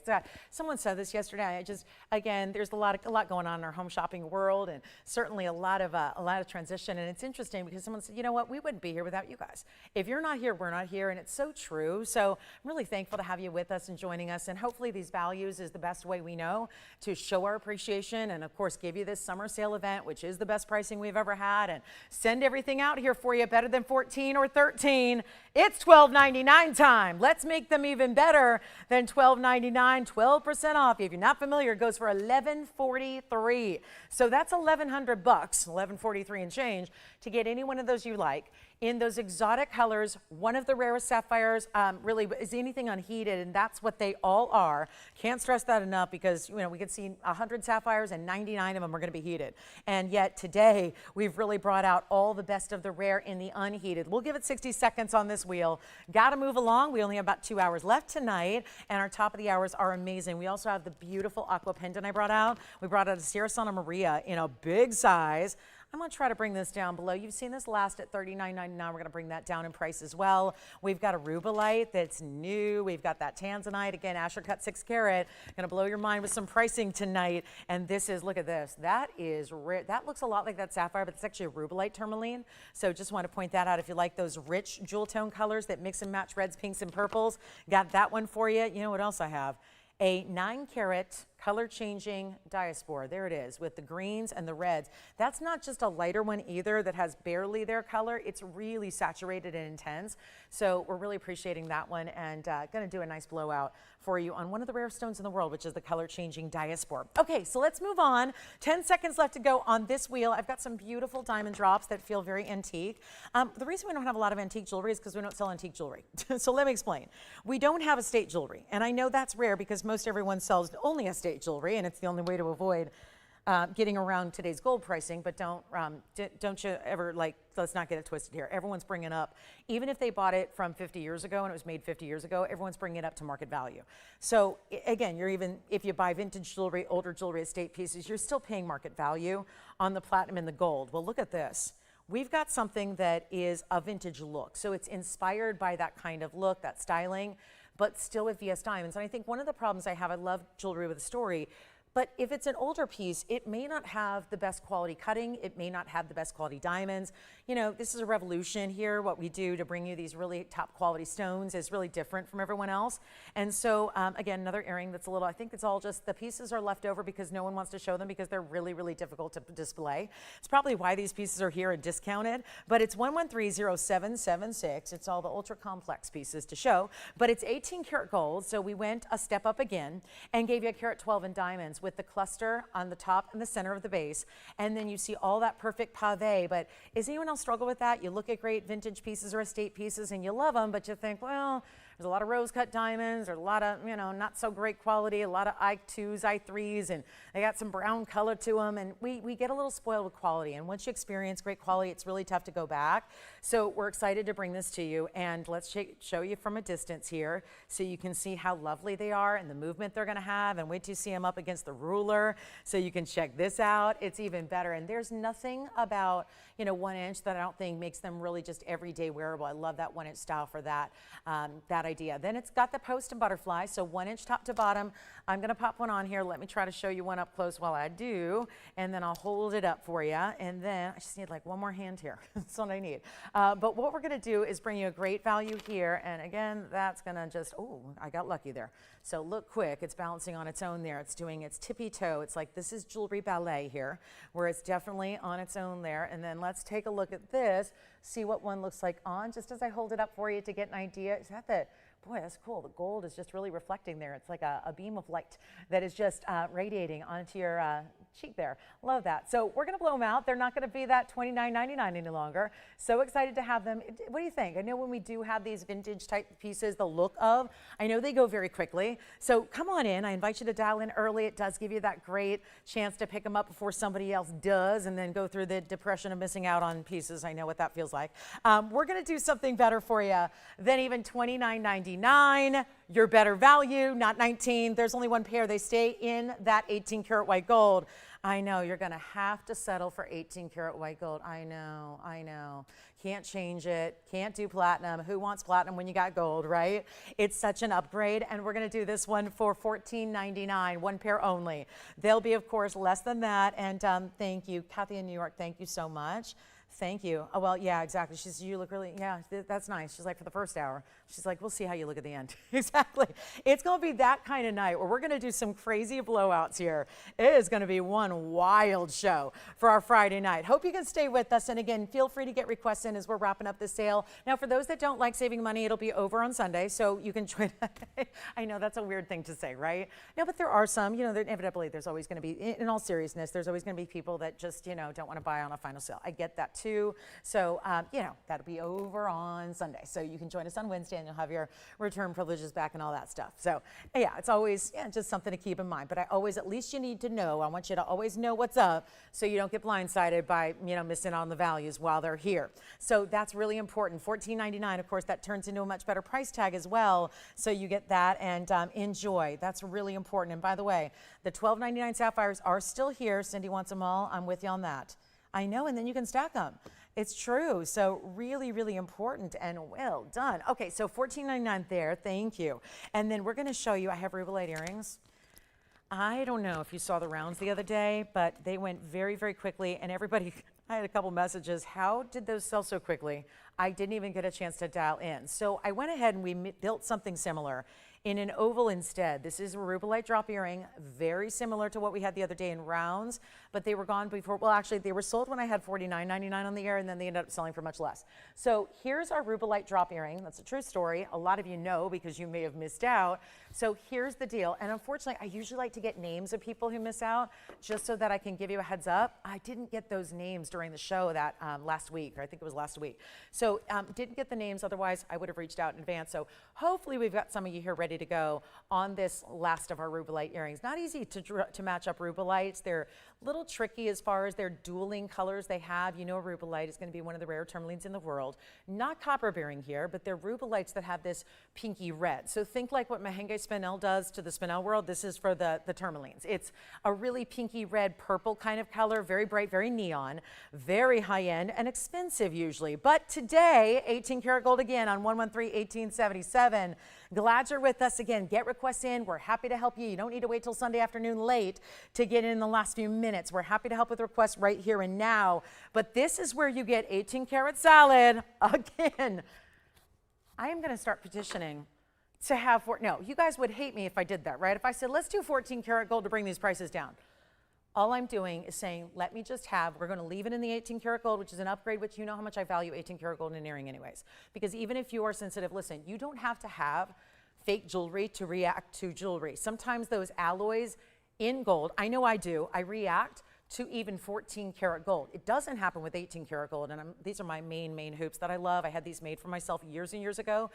Someone said this yesterday. Again, there's a lot going on in our home shopping world, and certainly a lot of transition. And it's interesting because someone said, you know what, we wouldn't be here without you guys. If you're not here, we're not here, and it's so true. So I'm really thankful to have you with us and joining us. And hopefully these values is the best way we know to show our appreciation, and of course give you this summer sale event, which is the best pricing we've ever had, and send everything out here for you better than 14 or 13. It's $12.99 time. Let's make them even better than $12.99, 12% off. If you're not familiar, it goes for $11.43. So that's $1,100, $11.43 and change, to get any one of those you like. in those exotic colors, one of the rarest sapphires. Really, is anything unheated, and that's what they all are. Can't stress that enough, because we could see 100 sapphires and 99 of them are going to be heated. And yet today we've really brought out all the best of the rare in the unheated. We'll give it 60 seconds on this wheel. Got to move along. We only have about 2 hours left tonight, and our top of the hours are amazing. We also have the beautiful aqua pendant I brought out. We brought out a Sierra Santa Maria in a big size. I'm going to try to bring this down below. You've seen this last at $39.99. We're going to bring that down in price as well. We've got a rubellite that's new. We've got that tanzanite. Again, Asher cut 6 carat. Going to blow your mind with some pricing tonight. And this is, look at this. That is rare. That looks a lot like that sapphire, but it's actually a rubellite tourmaline. So just want to point that out. If you like those rich jewel tone colors that mix and match reds, pinks, and purples, got that one for you. You know what else I have? A 9 carat color changing diaspora. There it is, with the greens and the reds. That's not just a lighter one either that has barely their color. It's really saturated and intense. So we're really appreciating that one, and going to do a nice blowout for you on one of the rare stones in the world, which is the color changing diaspora. Okay, so let's move on. 10 seconds left to go on this wheel. I've got some beautiful diamond drops that feel very antique. The reason we don't have a lot of antique jewelry is because we don't sell antique jewelry. So let me explain. We don't have estate jewelry, and I know that's rare because most everyone sells only estate jewelry, and it's the only way to avoid getting around today's gold pricing. But don't you ever, let's not get it twisted here. Everyone's bringing up, even if they bought it from 50 years ago and it was made 50 years ago, everyone's bringing it up to market value. So again, if you buy vintage jewelry, older jewelry, estate pieces, you're still paying market value on the platinum and the gold. Well, look at this. We've got something that is a vintage look. So it's inspired by that kind of look, that styling, but still with VS diamonds. And I think one of the problems I love jewelry with a story, but if it's an older piece, it may not have the best quality cutting. It may not have the best quality diamonds. This is a revolution here. What we do to bring you these really top quality stones is really different from everyone else. And so again, another earring that's I think it's all just the pieces are left over because no one wants to show them because they're really, really difficult to display. It's probably why these pieces are here and discounted, but it's 1130776. It's all the ultra complex pieces to show, but it's 18 karat gold. So we went a step up again and gave you a carat 12 in diamonds with the cluster on the top and the center of the base. And then you see all that perfect pave. But is anyone else struggle with that? You look at great vintage pieces or estate pieces and you love them, but you think, well, there's a lot of rose cut diamonds, or a lot of, not so great quality, a lot of I2s, I3s, and they got some brown color to them. And we get a little spoiled with quality. And once you experience great quality, it's really tough to go back. So we're excited to bring this to you. And let's show you from a distance here so you can see how lovely they are and the movement they're going to have. And wait till you see them up against the ruler so you can check this out. It's even better. And there's nothing about 1 inch that I don't think makes them really just everyday wearable. I love that 1 inch style for that idea. Then it's got the post and butterfly, so 1 inch top to bottom. I'm going to pop one on here. Let me try to show you one up close while I do, and then I'll hold it up for you. And then I just need one more hand here. That's what I need. But what we're going to do is bring you a great value here. And again, that's going to just, oh, I got lucky there. So look quick, it's balancing on its own there. It's doing its tippy toe. It's like this is jewelry ballet here, where it's definitely on its own there. And then let's take a look at this, see what one looks like on, just as I hold it up for you to get an idea. Is that the, boy, that's cool. The gold is just really reflecting there. It's like a beam of light that is just radiating onto your cheek there. Love that. So we're going to blow them out. They're not going to be that $29.99 any longer. So excited to have them. What do you think? I know when we do have these vintage type pieces, the look of, I know they go very quickly. So come on in. I invite you to dial in early. It does give you that great chance to pick them up before somebody else does and then go through the depression of missing out on pieces. I know what that feels like. We're going to do something better for you than even $29.99. Your better value, not 19. There's only one pair. They stay in that 18 karat white gold. I know you're going to have to settle for 18 karat white gold. I know. Can't change it. Can't do platinum. Who wants platinum when you got gold, right? It's such an upgrade. And we're going to do this one for $14.99, one pair only. They'll be, of course, less than that. And thank you. Kathy in New York, thank you so much. Thank you. Oh, well, yeah, exactly. She says, you look really, yeah, that's nice. She's like, for the first hour. She's like, we'll see how you look at the end. Exactly. It's going to be that kind of night where we're going to do some crazy blowouts here. It is going to be one wild show for our Friday night. Hope you can stay with us. And again, feel free to get requests in as we're wrapping up the sale. Now, for those that don't like saving money, it'll be over on Sunday, so you can join. I know that's a weird thing to say, right? No, but there are some, inevitably, there's always going to be, in all seriousness, there's always going to be people that just, don't want to buy on a final sale. I get that too. too. So, that'll be over on Sunday. So you can join us on Wednesday and you'll have your return privileges back and all that stuff. So yeah, it's always just something to keep in mind. But at least you need to know. I want you to always know what's up so you don't get blindsided by, missing on the values while they're here. So that's really important. $14.99, of course, that turns into a much better price tag as well. So you get that and enjoy. That's really important. And by the way, the $12.99 sapphires are still here. Cindy wants them all. I'm with you on that. I know, and then you can stack them. It's true. So really, really important and well done. Okay, so $14.99 there. Thank you. And then we're going to show you, I have rubelite earrings. I don't know if you saw the rounds the other day, but they went very, very quickly. And everybody, I had a couple messages. How did those sell so quickly? I didn't even get a chance to dial in. So I went ahead and we built something similar in an oval instead. This is a rubelite drop earring, very similar to what we had the other day in rounds, but they were gone before. Well, actually, they were sold when I had $49.99 on the air, and then they ended up selling for much less. So here's our rubelite drop earring. That's a true story. A lot of you know because you may have missed out. So here's the deal. And unfortunately, I usually like to get names of people who miss out just so that I can give you a heads up. I didn't get those names during the show that last week, or I think it was last week. So didn't get the names. Otherwise, I would have reached out in advance. So hopefully we've got some of you here ready to go on this last of our rubelite earrings. Not easy to match up rubelites. They're a little tricky as far as their dueling colors they have. You know, a rubelite is going to be one of the rare tourmalines in the world. Not copper bearing here, but they're rubelites that have this pinky red. So think like what Mahenge Spinel does to the Spinel world. This is for the tourmalines. It's a really pinky red purple kind of color, very bright, very neon, very high end and expensive usually. But today, 18 karat gold again on 113-1877. Glad you're with us again. Get requests in. We're happy to help you. You don't need to wait till Sunday afternoon late to get in the last few minutes. We're happy to help with requests right here and now. But this is where you get 18 karat salad again. I am going to start petitioning to have no, you guys would hate me if I did that, right? If I said, let's do 14 karat gold to bring these prices down. All I'm doing is saying, let me just we're going to leave it in the 18 karat gold, which is an upgrade, which you know how much I value 18 karat gold in an earring anyways. Because even if you are sensitive, listen, you don't have to have fake jewelry to react to jewelry. Sometimes those alloys in gold, I know I do, I react to even 14 karat gold. It doesn't happen with 18 karat gold, and these are my main hoops that I love. I had these made for myself years and years ago.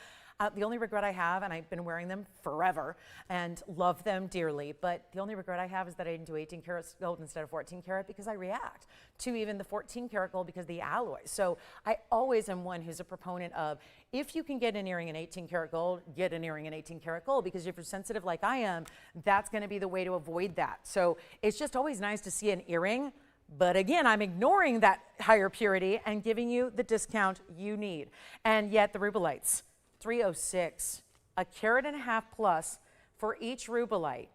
The only regret I have, and I've been wearing them forever and love them dearly, but the only regret I have is that I didn't do 18 karat gold instead of 14 karat because I react to even the 14 karat gold because of the alloys. So I always am one who's a proponent of, if you can get an earring in 18 karat gold, get an earring in 18 karat gold, because if you're sensitive like I am, that's going to be the way to avoid that. So it's just always nice to see an earring. But again, I'm ignoring that higher purity and giving you the discount you need. And yet the rubelites, 306, a carat and a half plus for each rubelite.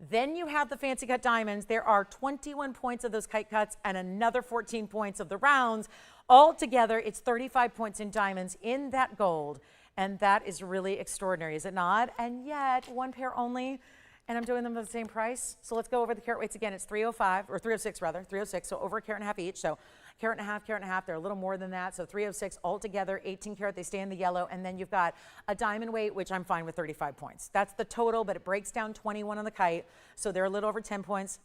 Then you have the fancy cut diamonds. There are 21 points of those kite cuts and another 14 points of the rounds. Altogether, it's 35 points in diamonds in that gold. And that is really extraordinary, is it not? And yet, one pair only. And I'm doing them at the same price. So let's go over the carat weights again. It's 305, or 306 rather, 306. So over a carat and a half each. So carat and a half. They're a little more than that. So 306 altogether, 18 karat. They stay in the yellow. And then you've got a diamond weight, which I'm fine with 35 points. That's the total, but it breaks down 21 on the kite. So they're a little over 10 points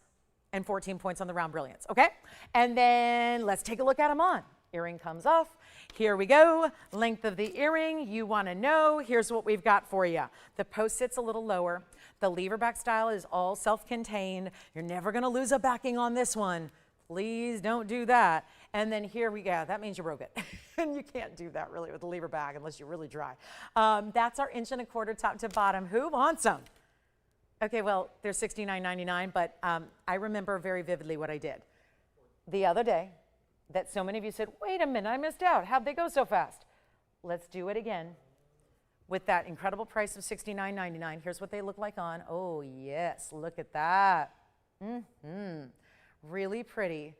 and 14 points on the round brilliance. Okay? And then let's take a look at them on. Earring comes off. Here we go. Length of the earring. You want to know. Here's what we've got for you. The post sits a little lower. The lever back style is all self-contained. You're never going to lose a backing on this one. Please don't do that. And then here we go. That means you broke it. And you can't do that really with the lever back unless you're really dry. That's our 1¼ inch top to bottom. Who wants them? Okay, well, they're $69.99, but I remember very vividly what I did the other day that so many of you said, wait a minute, I missed out. How'd they go so fast? Let's do it again. With that incredible price of $69.99, here's what they look like on. Oh, yes, look at that. Really pretty,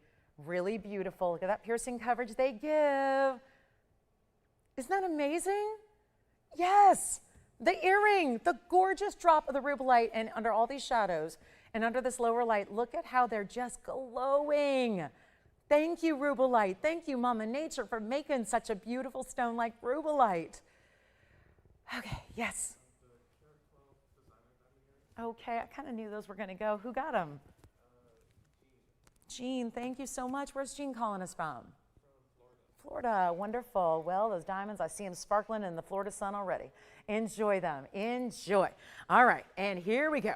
really beautiful. Look at that piercing coverage they give. Isn't that amazing? Yes, the earring, the gorgeous drop of the rubelite, and under all these shadows and under this lower light, look at how they're just glowing. Thank you, rubelite. Thank you, Mama Nature, for making such a beautiful stone like rubelite. Okay, yes. Okay, I kind of knew those were going to go. Who got them? Jean, thank you so much. Where's Jean calling us from? Florida, wonderful. Well, those diamonds, I see them sparkling in the Florida sun already. Enjoy them, enjoy. All right, and here we go.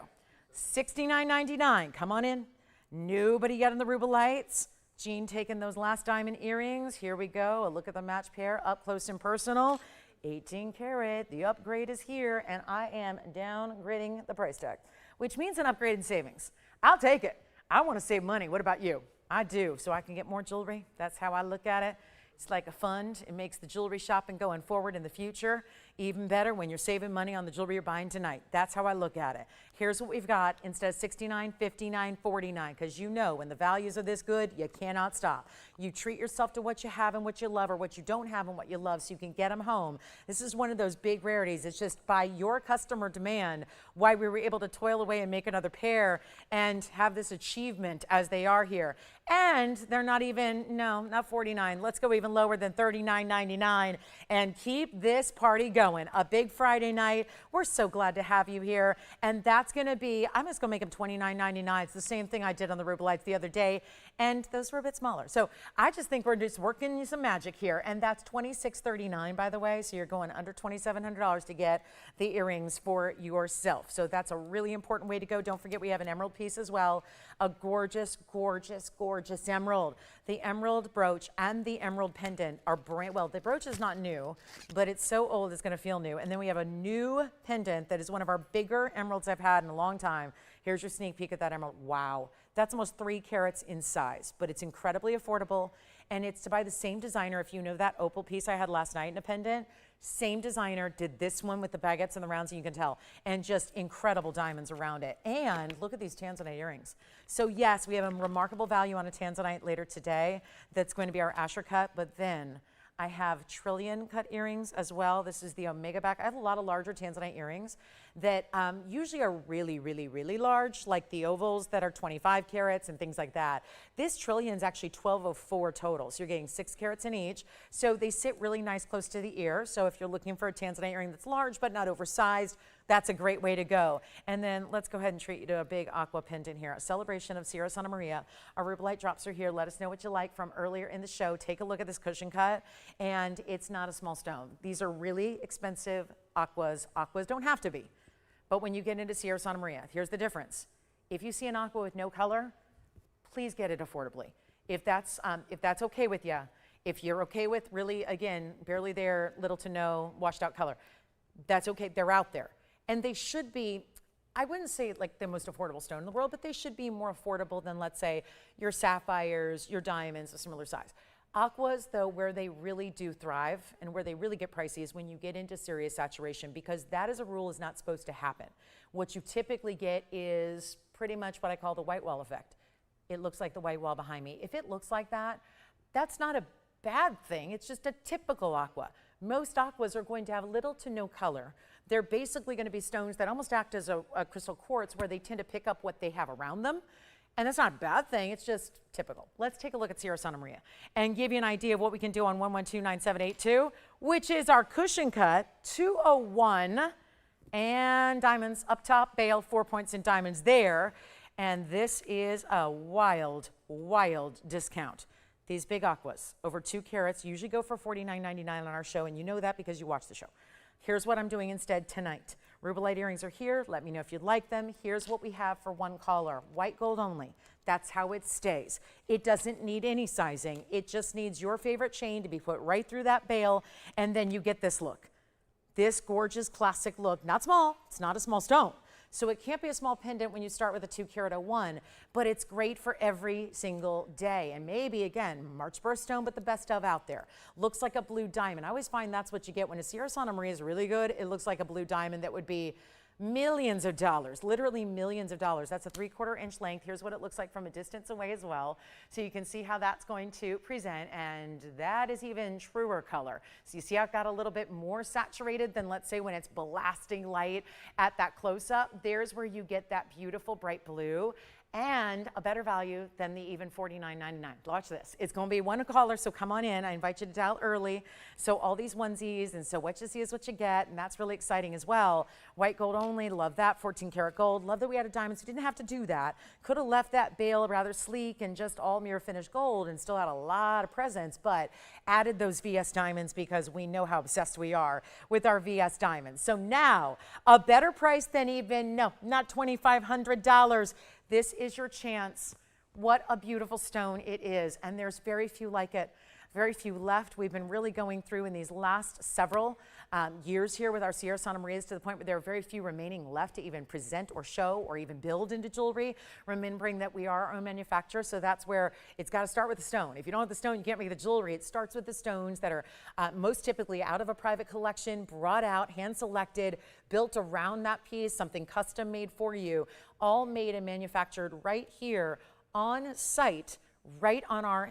$69.99, come on in. Nobody yet in the Rubelites. Jean taking those last diamond earrings. Here we go, a look at the match pair up close and personal. 18 karat, the upgrade is here, and I am downgrading the price tag, which means an upgrade in savings. I'll take it. I want to save money. What about you? I do, so I can get more jewelry. That's how I look at it. It's like a fund. It makes the jewelry shopping going forward in the future even better when you're saving money on the jewelry you're buying tonight. That's how I look at it. Here's what we've got instead of $69, $59, $49, because you know when the values are this good, you cannot stop. You treat yourself to what you have and what you love, or what you don't have and what you love, so you can get them home. This is one of those big rarities. It's just by your customer demand why we were able to toil away and make another pair and have this achievement as they are here. And they're not even, no, not 49. Let's go even lower than $39.99 and keep this party going. A big Friday night. We're so glad to have you here. And that's going to be, I'm just going to make them $29.99. It's the same thing I did on the Rubelites the other day. And those were a bit smaller. So I just think we're just working some magic here. And that's $26.39, by the way. So you're going under $2,700 to get the earrings for yourself. So that's a really important way to go. Don't forget we have an emerald piece as well. A gorgeous, gorgeous, gorgeous emerald. The emerald brooch and the emerald pendant are brand, well, the brooch is not new, but it's so old it's going to feel new. And then we have a new pendant that is one of our bigger emeralds I've had in a long time. Here's your sneak peek at that emerald. Wow. That's almost 3 carats in size, but it's incredibly affordable. And it's by the same designer. If you know that opal piece I had last night in a pendant, same designer did this one with the baguettes and the rounds, and you can tell, and just incredible diamonds around it. And look at these tanzanite earrings. So yes, we have a remarkable value on a tanzanite later today. That's going to be our Asher cut, but then I have trillion cut earrings as well. This is the Omega back. I have a lot of larger tanzanite earrings that usually are really, really, really large, like the ovals that are 25 carats and things like that. This trillion is actually 1204 total, so you're getting 6 carats in each. So they sit really nice close to the ear. So if you're looking for a tanzanite earring that's large but not oversized, that's a great way to go. And then let's go ahead and treat you to a big aqua pendant here. A celebration of Sierra Santa Maria. Our Rubelite drops are here. Let us know what you like from earlier in the show. Take a look at this cushion cut. And it's not a small stone. These are really expensive aquas. Aquas don't have to be. But when you get into Sierra Santa Maria, here's the difference. If you see an aqua with no color, please get it affordably. If that's okay with you, if you're okay with really, again, barely there, little to no washed out color, that's okay. They're out there. And they should be, I wouldn't say like the most affordable stone in the world, but they should be more affordable than, let's say, your sapphires, your diamonds, a similar size. Aquas, though, where they really do thrive and where they really get pricey is when you get into serious saturation, because that as a rule is not supposed to happen. What you typically get is pretty much what I call the white wall effect. It looks like the white wall behind me. If it looks like that, that's not a bad thing. It's just a typical aqua. Most aquas are going to have little to no color. They're basically going to be stones that almost act as a crystal quartz, where they tend to pick up what they have around them. And that's not a bad thing, it's just typical. Let's take a look at Sierra Santa Maria and give you an idea of what we can do on 1129782, which is our cushion cut, 201, and diamonds up top, bail, 4 points in diamonds there. And this is a wild, wild discount. These big aquas, over 2 carats, usually go for $49.99 on our show, and you know that because you watch the show. Here's what I'm doing instead tonight. Rubelite earrings are here. Let me know if you'd like them. Here's what we have for one caller. White gold only. That's how it stays. It doesn't need any sizing. It just needs your favorite chain to be put right through that bail, and then you get this look. This gorgeous classic look. Not small. It's not a small stone. So it can't be a small pendant when you start with a 2 carat 01, but it's great for every single day. And maybe, again, March birthstone, but the best of out there. Looks like a blue diamond. I always find that's what you get when a Sierra Santa Maria is really good. It looks like a blue diamond that would be millions of dollars, literally millions of dollars. That's a 3/4 inch length. Here's what it looks like from a distance away as well. So you can see how that's going to present, and that is even truer color. So you see how it got a little bit more saturated than, let's say, when it's blasting light at that close-up. There's where you get that beautiful bright blue. and a better value than the even $49.99. Watch this. It's going to be one caller, so come on in. I invite you to dial early. So all these onesies, and so what you see is what you get, and that's really exciting as well. White gold only, love that. 14 karat gold. Love that we added diamonds. We didn't have to do that. Could have left that bale rather sleek and just all mirror finished gold and still had a lot of presents, but added those VS diamonds because we know how obsessed we are with our VS diamonds. So now, a better price than even, no, not $2,500. This is your chance. What a beautiful stone it is. And there's very few like it, very few left. We've been really going through in these last several years here with our Sierra Santa Marias to the point where there are very few remaining left to even present or show or even build into jewelry. Remembering that we are our own manufacturer, so that's where it's got to start with the stone. If you don't have the stone, you can't make the jewelry. It starts with the stones that are most typically out of a private collection, brought out, hand-selected, built around that piece, something custom made for you, all made and manufactured right here on site, right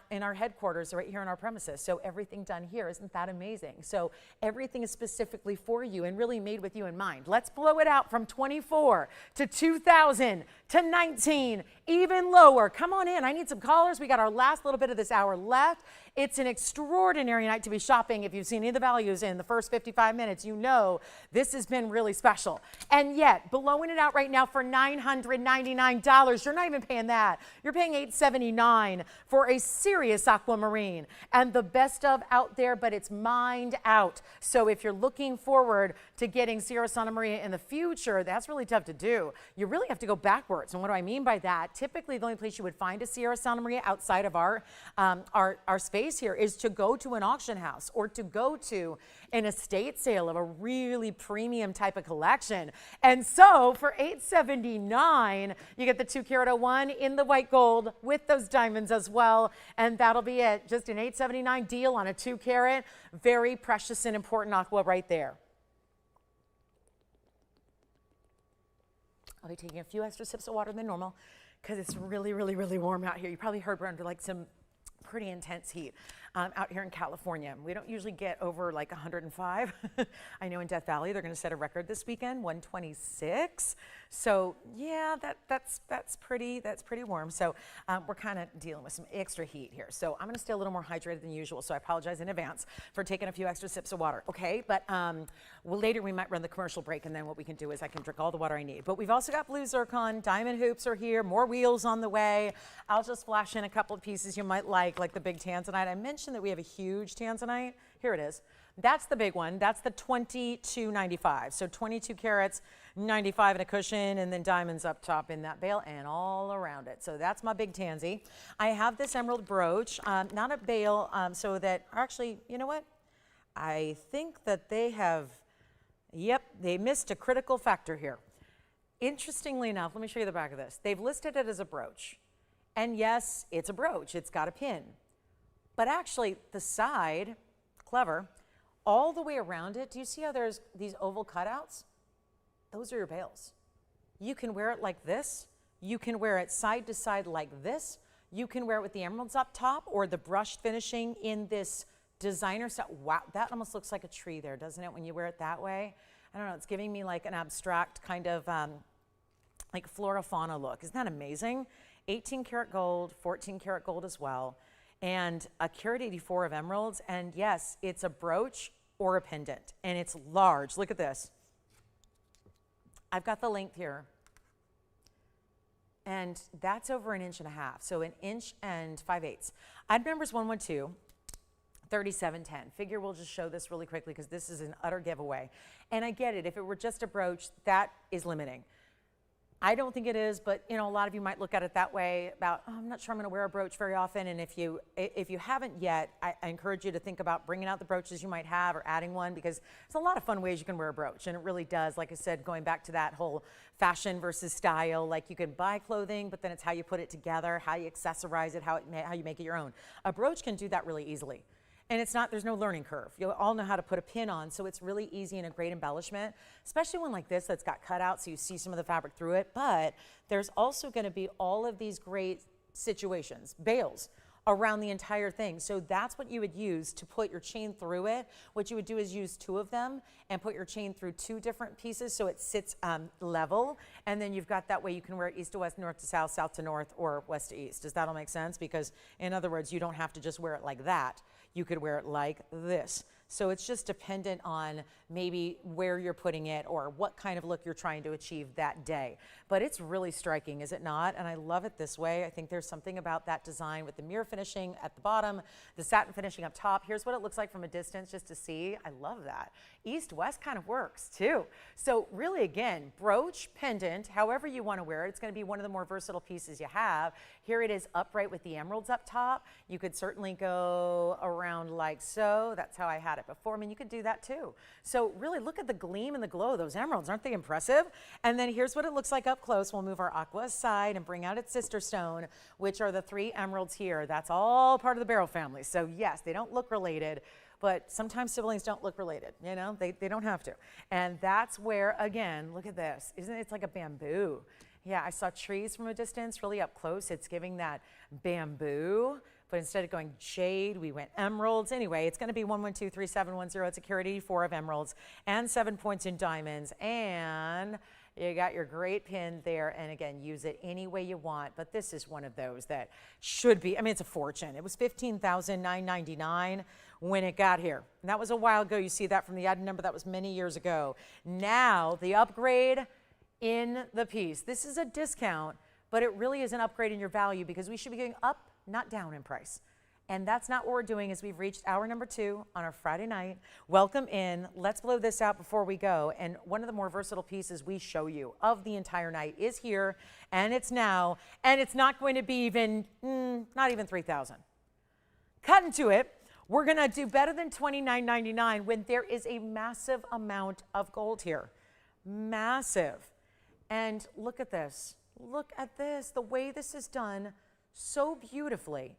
in our headquarters, right here on our premises. So everything done here, isn't that amazing? So everything is specifically for you and really made with you in mind. Let's blow it out from 24 to 2,000 to 19, even lower. Come on in. I need some callers. We got our last little bit of this hour left. It's an extraordinary night to be shopping. If you've seen any of the values in the first 55 minutes, you know this has been really special. And yet, blowing it out right now for $999. You're not even paying that. You're paying $879 for a serious aquamarine. And the best of out there, but it's mined out. So if you're looking forward to getting Sierra Santa Maria in the future, that's really tough to do. You really have to go backwards. And what do I mean by that? Typically, the only place you would find a Sierra Santa Maria outside of our space here is to go to an auction house or to go to an estate sale of a really premium type of collection. And so for $879, you get the 2 karat 01 in the white gold with those diamonds as well. And that'll be it. Just an $879 deal on a 2 karat. Very precious and important aqua right there. I'll be taking a few extra sips of water than normal because it's really, really, really warm out here. You probably heard we're under like some pretty intense heat out here in California. We don't usually get over like 105. I know in Death Valley they're going to set a record this weekend, 126. So yeah, that's pretty warm. So we're kind of dealing with some extra heat here. So I'm going to stay a little more hydrated than usual. So I apologize in advance for taking a few extra sips of water. Okay, but well, later we might run the commercial break, and then what we can do is I can drink all the water I need. But we've also got blue zircon, diamond hoops are here, more wheels on the way. I'll just flash in a couple of pieces you might like the big tanzanite. I mentioned that we have a huge tanzanite. Here it is. That's the big one. That's the 2295. So 22 carats, 95 and a cushion, and then diamonds up top in that bale and all around it. So that's my big tansy. I have this emerald brooch, not a bale, so that actually, you know what? I think that they have, yep, they missed a critical factor here. Interestingly enough, let me show you the back of this. They've listed it as a brooch. And yes, it's a brooch. It's got a pin. But actually, the side, clever, all the way around it, do you see how there's these oval cutouts? Those are your bales. You can wear it like this. You can wear it side to side like this. You can wear it with the emeralds up top or the brushed finishing in this designer stuff. Wow, that almost looks like a tree there, doesn't it, when you wear it that way? I don't know, it's giving me like an abstract kind of like flora fauna look. Isn't that amazing? 18 karat gold, 14 karat gold as well, and a carat 84 of emeralds. And yes, it's a brooch or a pendant, and it's large. Look at this. I've got the length here, and that's over 1.5 inches. So 1 inch and 5/8. Odd numbers 112. 3710. Figure we'll just show this really quickly because this is an utter giveaway. And I get it. If it were just a brooch, that is limiting. I don't think it is, but you know, a lot of you might look at it that way about, oh, I'm not sure I'm going to wear a brooch very often. And if you haven't yet, I encourage you to think about bringing out the brooches you might have or adding one, because there's a lot of fun ways you can wear a brooch. And it really does, like I said, going back to that whole fashion versus style, like you can buy clothing, but then it's how you put it together, how you accessorize it, how you make it your own. A brooch can do that really easily. And it's not, there's no learning curve. You'll all know how to put a pin on, so it's really easy and a great embellishment, especially one like this that's got cutouts so you see some of the fabric through it. But there's also going to be all of these great situations, bales, around the entire thing. So that's what you would use to put your chain through it. What you would do is use 2 of them and put your chain through 2 different pieces so it sits level. And then you've got that way you can wear it east to west, north to south, south to north, or west to east. Does that all make sense? Because in other words, you don't have to just wear it like that. You could wear it like this. So it's just dependent on maybe where you're putting it or what kind of look you're trying to achieve that day. But it's really striking, is it not? And I love it this way. I think there's something about that design with the mirror finishing at the bottom, the satin finishing up top. Here's what it looks like from a distance just to see. I love that. East-west kind of works too. So really, again, brooch, pendant, however you want to wear it. It's going to be one of the more versatile pieces you have. Here it is upright with the emeralds up top. You could certainly go around like so. That's how I had it before. I mean, you could do that too. So really look at the gleam and the glow of those emeralds. Aren't they impressive? And then here's what it looks like up close. We'll move our aqua aside and bring out its sister stone, which are the 3 emeralds here. That's all part of the beryl family. So yes, they don't look related, but sometimes siblings don't look related. You know, they don't have to. And that's where, again, look at this. Isn't it? It's like a bamboo. Yeah, I saw trees from a distance, really up close. It's giving that bamboo. But instead of going jade, we went emeralds. Anyway, it's going to be 1123710. It's a carat 84 of emeralds and 7 points in diamonds. And you got your great pin there. And again, use it any way you want. But this is one of those that should be, I mean, it's a fortune. It was $15,999 when it got here. And that was a while ago. You see that from the item number. That was many years ago. Now, the upgrade in the piece. This is a discount, but it really is an upgrade in your value because we should be going up, not down in price. And that's not what we're doing as we've reached hour number 2 on our Friday night. Welcome in. Let's blow this out before we go. And one of the more versatile pieces we show you of the entire night is here, and it's now, and it's not going to be even, not even $3,000. Cut into it. We're going to do better than $29.99 when there is a massive amount of gold here. Massive. And look at this. Look at this. The way this is done so beautifully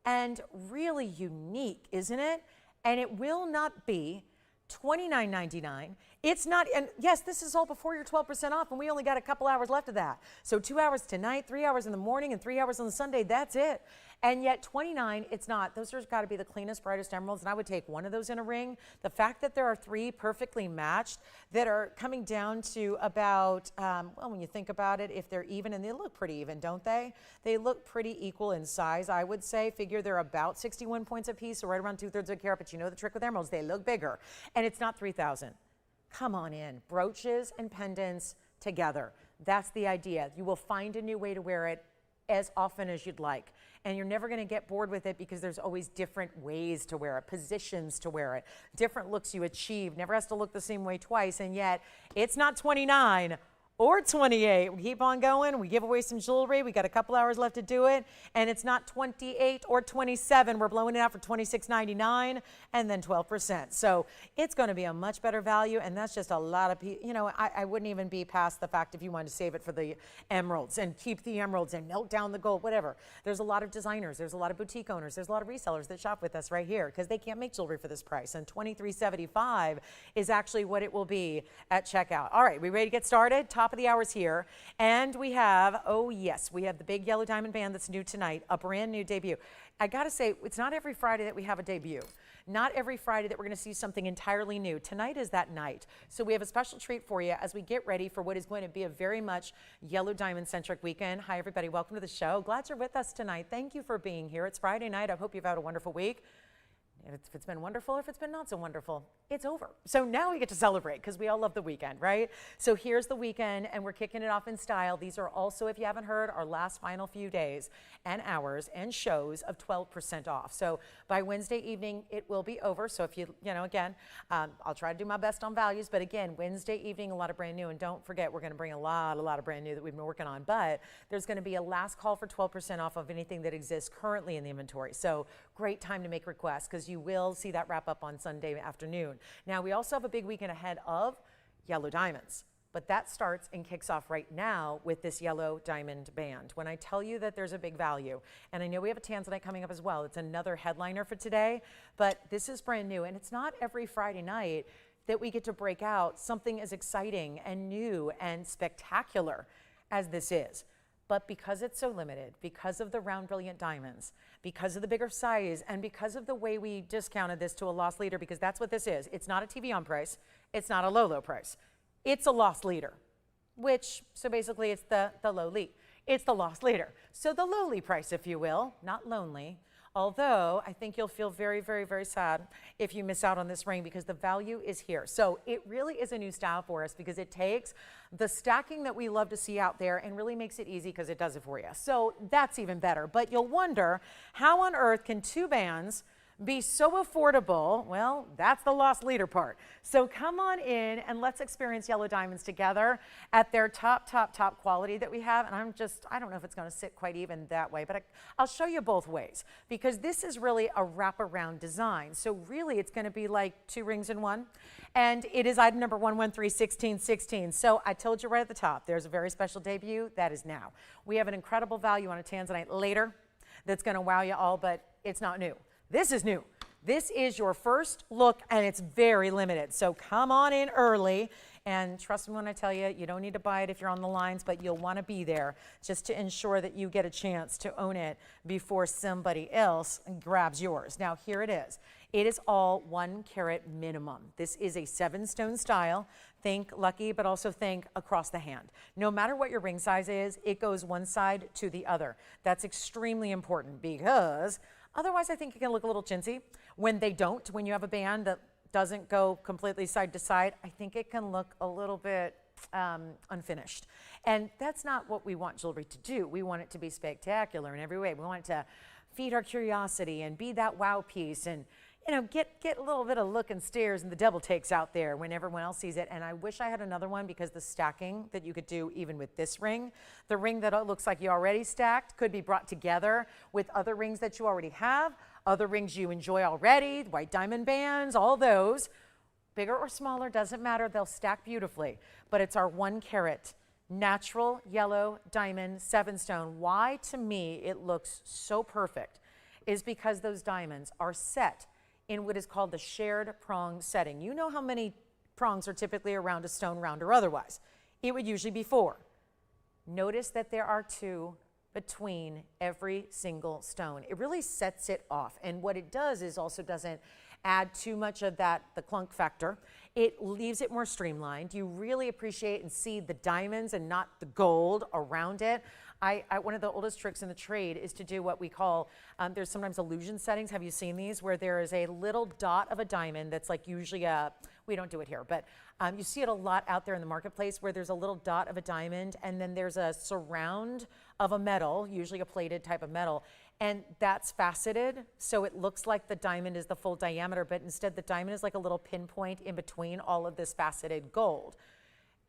and really unique, isn't it? And it will not be $29.99. It's not, and yes, this is all before your 12% off, and we only got a couple hours left of that. So 2 hours tonight, 3 hours in the morning, and 3 hours on the Sunday, that's it. And yet 29, it's not. Those are got to be the cleanest, brightest emeralds, and I would take one of those in a ring. The fact that there are 3 perfectly matched that are coming down to about, well, when you think about it, if they're even, and they look pretty even, don't they? They look pretty equal in size, I would say. Figure they're about 61 points a piece, so right around 2/3 of a carat, but you know the trick with emeralds, they look bigger. And it's not $3,000. Come on in. Brooches and pendants together. That's the idea. You will find a new way to wear it as often as you'd like. And you're never going to get bored with it because there's always different ways to wear it, positions to wear it, different looks you achieve. Never has to look the same way twice. And yet it's not 29 or 28. We keep on going. We give away some jewelry. We got a couple hours left to do it. And it's not 28 or 27. We're blowing it out for $26.99 and then 12%. So it's going to be a much better value. And that's just a lot of, you know, I wouldn't even be past the fact if you wanted to save it for the emeralds and keep the emeralds and melt down the gold, whatever. There's a lot of designers. There's a lot of boutique owners. There's a lot of resellers that shop with us right here because they can't make jewelry for this price. And $23.75 is actually what it will be at checkout. All right, we ready to get started? Top of the hours here, and we have, oh yes, we have the big yellow diamond band that's new tonight, a brand new debut. I gotta say, it's not every Friday that we have a debut. Not every Friday that we're gonna see something entirely new. Tonight is that night. So we have a special treat for you as we get ready for what is going to be a very much yellow diamond centric weekend. Hi everybody, welcome to the show. Glad you're with us tonight. Thank you for being here. It's Friday night. I hope you've had a wonderful week. If it's been wonderful or if it's been not so wonderful, it's over. So now we get to celebrate because we all love the weekend, right? So here's the weekend and we're kicking it off in style. These are also, if you haven't heard, our last final few days and hours and shows of 12% off. So by Wednesday evening, it will be over. So if you know, again, I'll try to do my best on values, but again, Wednesday evening, a lot of brand new. And don't forget, we're going to bring a lot of brand new that we've been working on, but there's going to be a last call for 12% off of anything that exists currently in the inventory. So great time to make requests because you will see that wrap up on Sunday afternoon. Now, we also have a big weekend ahead of yellow diamonds, but that starts and kicks off right now with this yellow diamond band. When I tell you that there's a big value, and I know we have a Tanzanite coming up as well. It's another headliner for today, but this is brand new, and it's not every Friday night that we get to break out something as exciting and new and spectacular as this is. But because it's so limited, because of the round brilliant diamonds, because of the bigger size, and because of the way we discounted this to a loss leader, because that's what this is. It's not a TVON price. It's not a low price. It's a loss leader, so basically it's the lowly. It's the loss leader. So the lowly price, if you will, not lonely. Although I think you'll feel very, very, very sad if you miss out on this ring because the value is here. So it really is a new style for us because it takes the stacking that we love to see out there and really makes it easy because it does it for you. So that's even better. But you'll wonder, how on earth can two bands be so affordable? Well, that's the loss leader part. So come on in and let's experience yellow diamonds together at their top quality that we have. And I don't know if it's going to sit quite even that way, but I'll show you both ways because this is really a wraparound design. So really it's going to be like two rings in one. And it is item number 1131616. So I told you right at the top, there's a very special debut. That is now. We have an incredible value on a tanzanite later that's going to wow you all, but it's not new. This is new. This is your first look, and it's very limited. So come on in early, and trust me when I tell you, you don't need to buy it if you're on the lines, but you'll want to be there just to ensure that you get a chance to own it before somebody else grabs yours. Now, here it is. It is all 1 carat minimum. This is a 7-stone style. Think lucky, but also think across the hand. No matter what your ring size is, it goes one side to the other. That's extremely important because otherwise, I think it can look a little chintzy. When you have a band that doesn't go completely side to side, I think it can look a little bit unfinished. And that's not what we want jewelry to do. We want it to be spectacular in every way. We want it to feed our curiosity and be that wow piece and get a little bit of look and stares and the devil takes out there when everyone else sees it. And I wish I had another one because the stacking that you could do even with this ring, the ring that looks like you already stacked could be brought together with other rings that you already have, other rings you enjoy already, white diamond bands, all those. Bigger or smaller, doesn't matter, they'll stack beautifully. But it's our 1 carat natural yellow diamond 7-stone. Why to me it looks so perfect is because those diamonds are set in what is called the shared prong setting. You know how many prongs are typically around a stone, round or otherwise. It would usually be 4. Notice that there are 2 between every single stone. It really sets it off. And what it does is also doesn't add too much of the clunk factor. It leaves it more streamlined. You really appreciate and see the diamonds and not the gold around it. One of the oldest tricks in the trade is to do what we call, there's sometimes illusion settings. Have you seen these? Where there is a little dot of a diamond that's like usually we don't do it here, but you see it a lot out there in the marketplace where there's a little dot of a diamond and then there's a surround of a metal, usually a plated type of metal, and that's faceted. So it looks like the diamond is the full diameter, but instead the diamond is like a little pinpoint in between all of this faceted gold.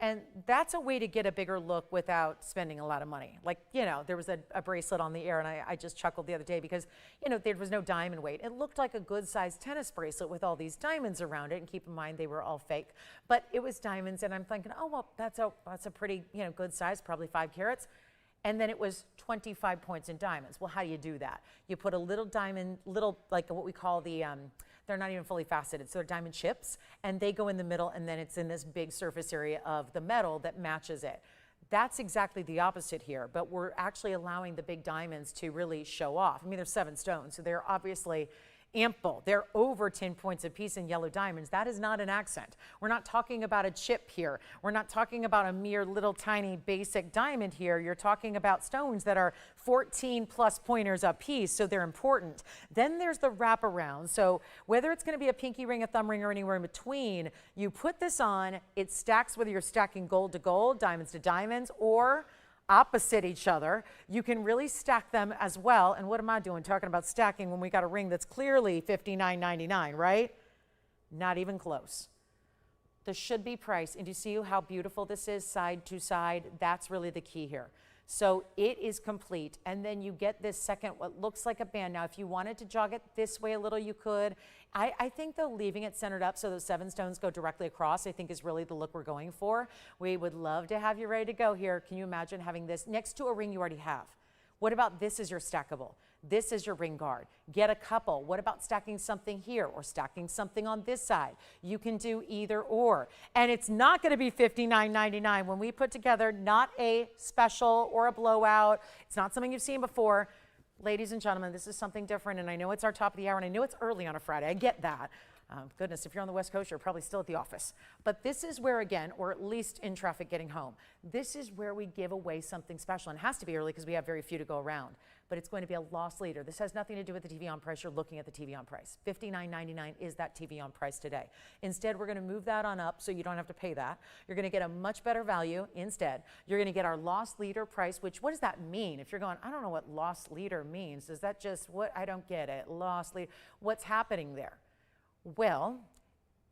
And that's a way to get a bigger look without spending a lot of money. Like, there was a bracelet on the air, and I just chuckled the other day because, there was no diamond weight. It looked like a good-sized tennis bracelet with all these diamonds around it, and keep in mind they were all fake. But it was diamonds, and I'm thinking, oh, well, that's a pretty, good size, probably 5 carats. And then it was 25 points in diamonds. Well, how do you do that? You put a little diamond, like what we call they're not even fully faceted, so they're diamond chips, and they go in the middle, and then it's in this big surface area of the metal that matches it. That's exactly the opposite here, but we're actually allowing the big diamonds to really show off. I mean, they're 7 stones, so they're obviously ample. They're over 10 points a piece in yellow diamonds. That is not an accent. We're not talking about a chip here. We're not talking about a mere little tiny basic diamond here. You're talking about stones that are 14 plus pointers a piece, so they're important. Then there's the wraparound. So whether it's going to be a pinky ring, a thumb ring, or anywhere in between, you put this on, it stacks whether you're stacking gold to gold, diamonds to diamonds, or opposite each other. You can really stack them as well. And what am I doing talking about stacking when we got a ring that's clearly $59.99, right? Not even close. The should be price. And do you see how beautiful this is side to side? That's really the key here. So it is complete. And then you get this second, what looks like a band. Now, if you wanted to jog it this way a little, you could. I think though leaving it centered up so those 7 stones go directly across, I think is really the look we're going for. We would love to have you ready to go here. Can you imagine having this next to a ring you already have? What about this is your stackable? This is your ring guard. Get a couple. What about stacking something here or stacking something on this side? You can do either or. And it's not going to be $59.99 when we put together not a special or a blowout. It's not something you've seen before. Ladies and gentlemen, this is something different, and I know it's our top of the hour, and I know it's early on a Friday. I get that. Goodness, if you're on the West Coast, you're probably still at the office. But this is where, again, or at least in traffic getting home, this is where we give away something special. And it has to be early because we have very few to go around. But it's going to be a loss leader. This has nothing to do with the TVON price. You're looking at the TVON price. $59.99 is that TVON price today. Instead, we're going to move that on up so you don't have to pay that. You're going to get a much better value instead. You're going to get our loss leader price, which, what does that mean? If you're going, I don't know what loss leader means. Is that just what? I don't get it. Loss leader. What's happening there? Well,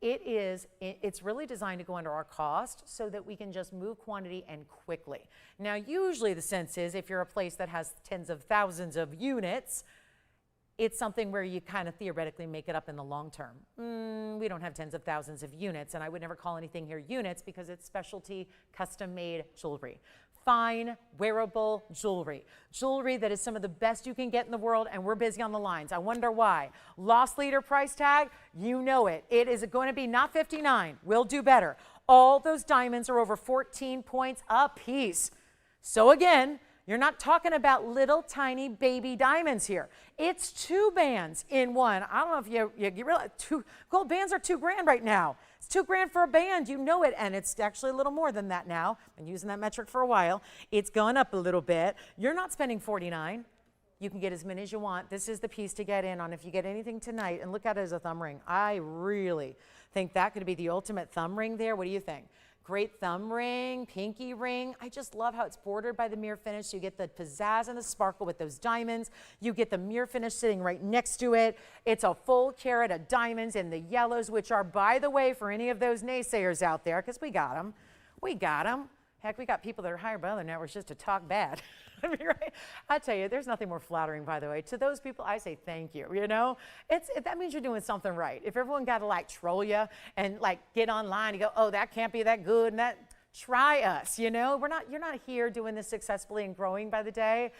it's really designed to go under our cost so that we can just move quantity and quickly. Now, usually the sense is if you're a place that has tens of thousands of units, it's something where you kind of theoretically make it up in the long term. We don't have tens of thousands of units, and I would never call anything here units because it's specialty, custom-made jewelry. Fine, wearable jewelry. Jewelry that is some of the best you can get in the world, and we're busy on the lines. I wonder why. Loss leader price tag, you know it. It is going to be not 59. We'll do better. All those diamonds are over 14 points a piece. So again, you're not talking about little tiny baby diamonds here. It's 2 bands in one. I don't know if you realize, gold bands are $2,000 right now. It's $2,000 for a band, you know it, and it's actually a little more than that now. I've been using that metric for a while. It's gone up a little bit. You're not spending $49. You can get as many as you want. This is the piece to get in on if you get anything tonight, and look at it as a thumb ring. I really think that could be the ultimate thumb ring there. What do you think? Great thumb ring, pinky ring. I just love how it's bordered by the mirror finish. So you get the pizzazz and the sparkle with those diamonds. You get the mirror finish sitting right next to it. It's a full carat of diamonds in the yellows, which are, by the way, for any of those naysayers out there, because we got them. We got them. Heck, we got people that are hired by other networks just to talk bad. I mean, right? I tell you, there's nothing more flattering, by the way. To those people, I say thank you, you know? That means you're doing something right. If everyone got to, like, troll you and, like, get online and go, oh, that can't be that good, and that, try us, you know? You're not here doing this successfully and growing by the day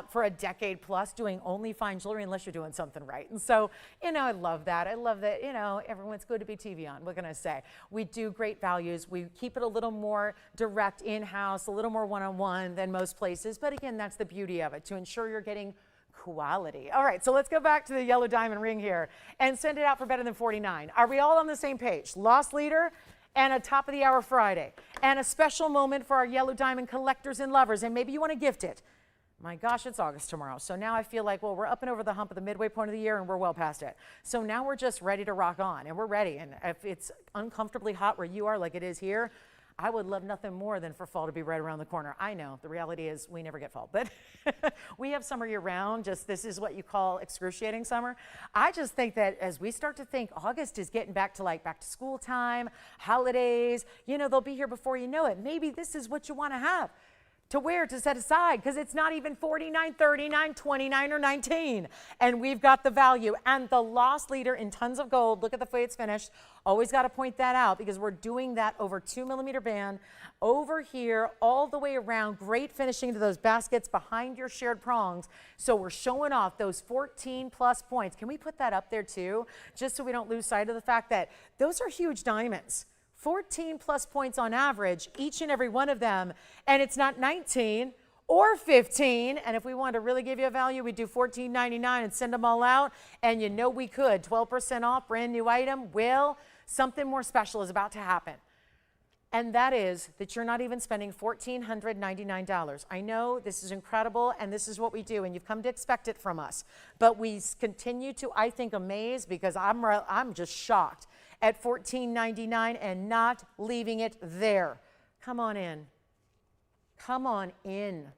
for a decade plus doing only fine jewelry unless you're doing something right. And so, you know, I love that. I love that, you know, everyone's good to be TVON. What can I say? We do great values. We keep it a little more direct in-house, a little more one-on-one than most places. But again, that's the beauty of it, to ensure you're getting quality. All right, so let's go back to the yellow diamond ring here and send it out for better than 49. Are we all on the same page? Loss leader and a top of the hour Friday and a special moment for our yellow diamond collectors and lovers, and maybe you want to gift it. My gosh, it's August tomorrow. So now I feel like, well, we're up and over the hump of the midway point of the year and we're well past it. So now we're just ready to rock on, and we're ready. And if it's uncomfortably hot where you are like it is here, I would love nothing more than for fall to be right around the corner. I know the reality is we never get fall, but we have summer year round. Just this is what you call excruciating summer. I just think that as we start to think August is getting back to like back to school time, holidays, you know, they'll be here before you know it. Maybe this is what you want to have to wear, to set aside, because it's not even 49, 39, 29, or 19. And we've got the value. And the loss leader in tons of gold, look at the way it's finished. Always got to point that out because we're doing that over 2mm band over here all the way around. Great finishing to those baskets behind your shared prongs. So we're showing off those 14 plus points. Can we put that up there too? Just so we don't lose sight of the fact that those are huge diamonds. 14 plus points on average, each and every one of them, and it's not 19 or 15, and if we wanted to really give you a value, we'd do $14.99 and send them all out, and you know we could. 12% off, brand new item. Well, something more special is about to happen, and that is that you're not even spending $1,499. I know this is incredible, and this is what we do, and you've come to expect it from us, but we continue to, I think, amaze because I'm just shocked at $14.99 and not leaving it there. Come on in. Come on in.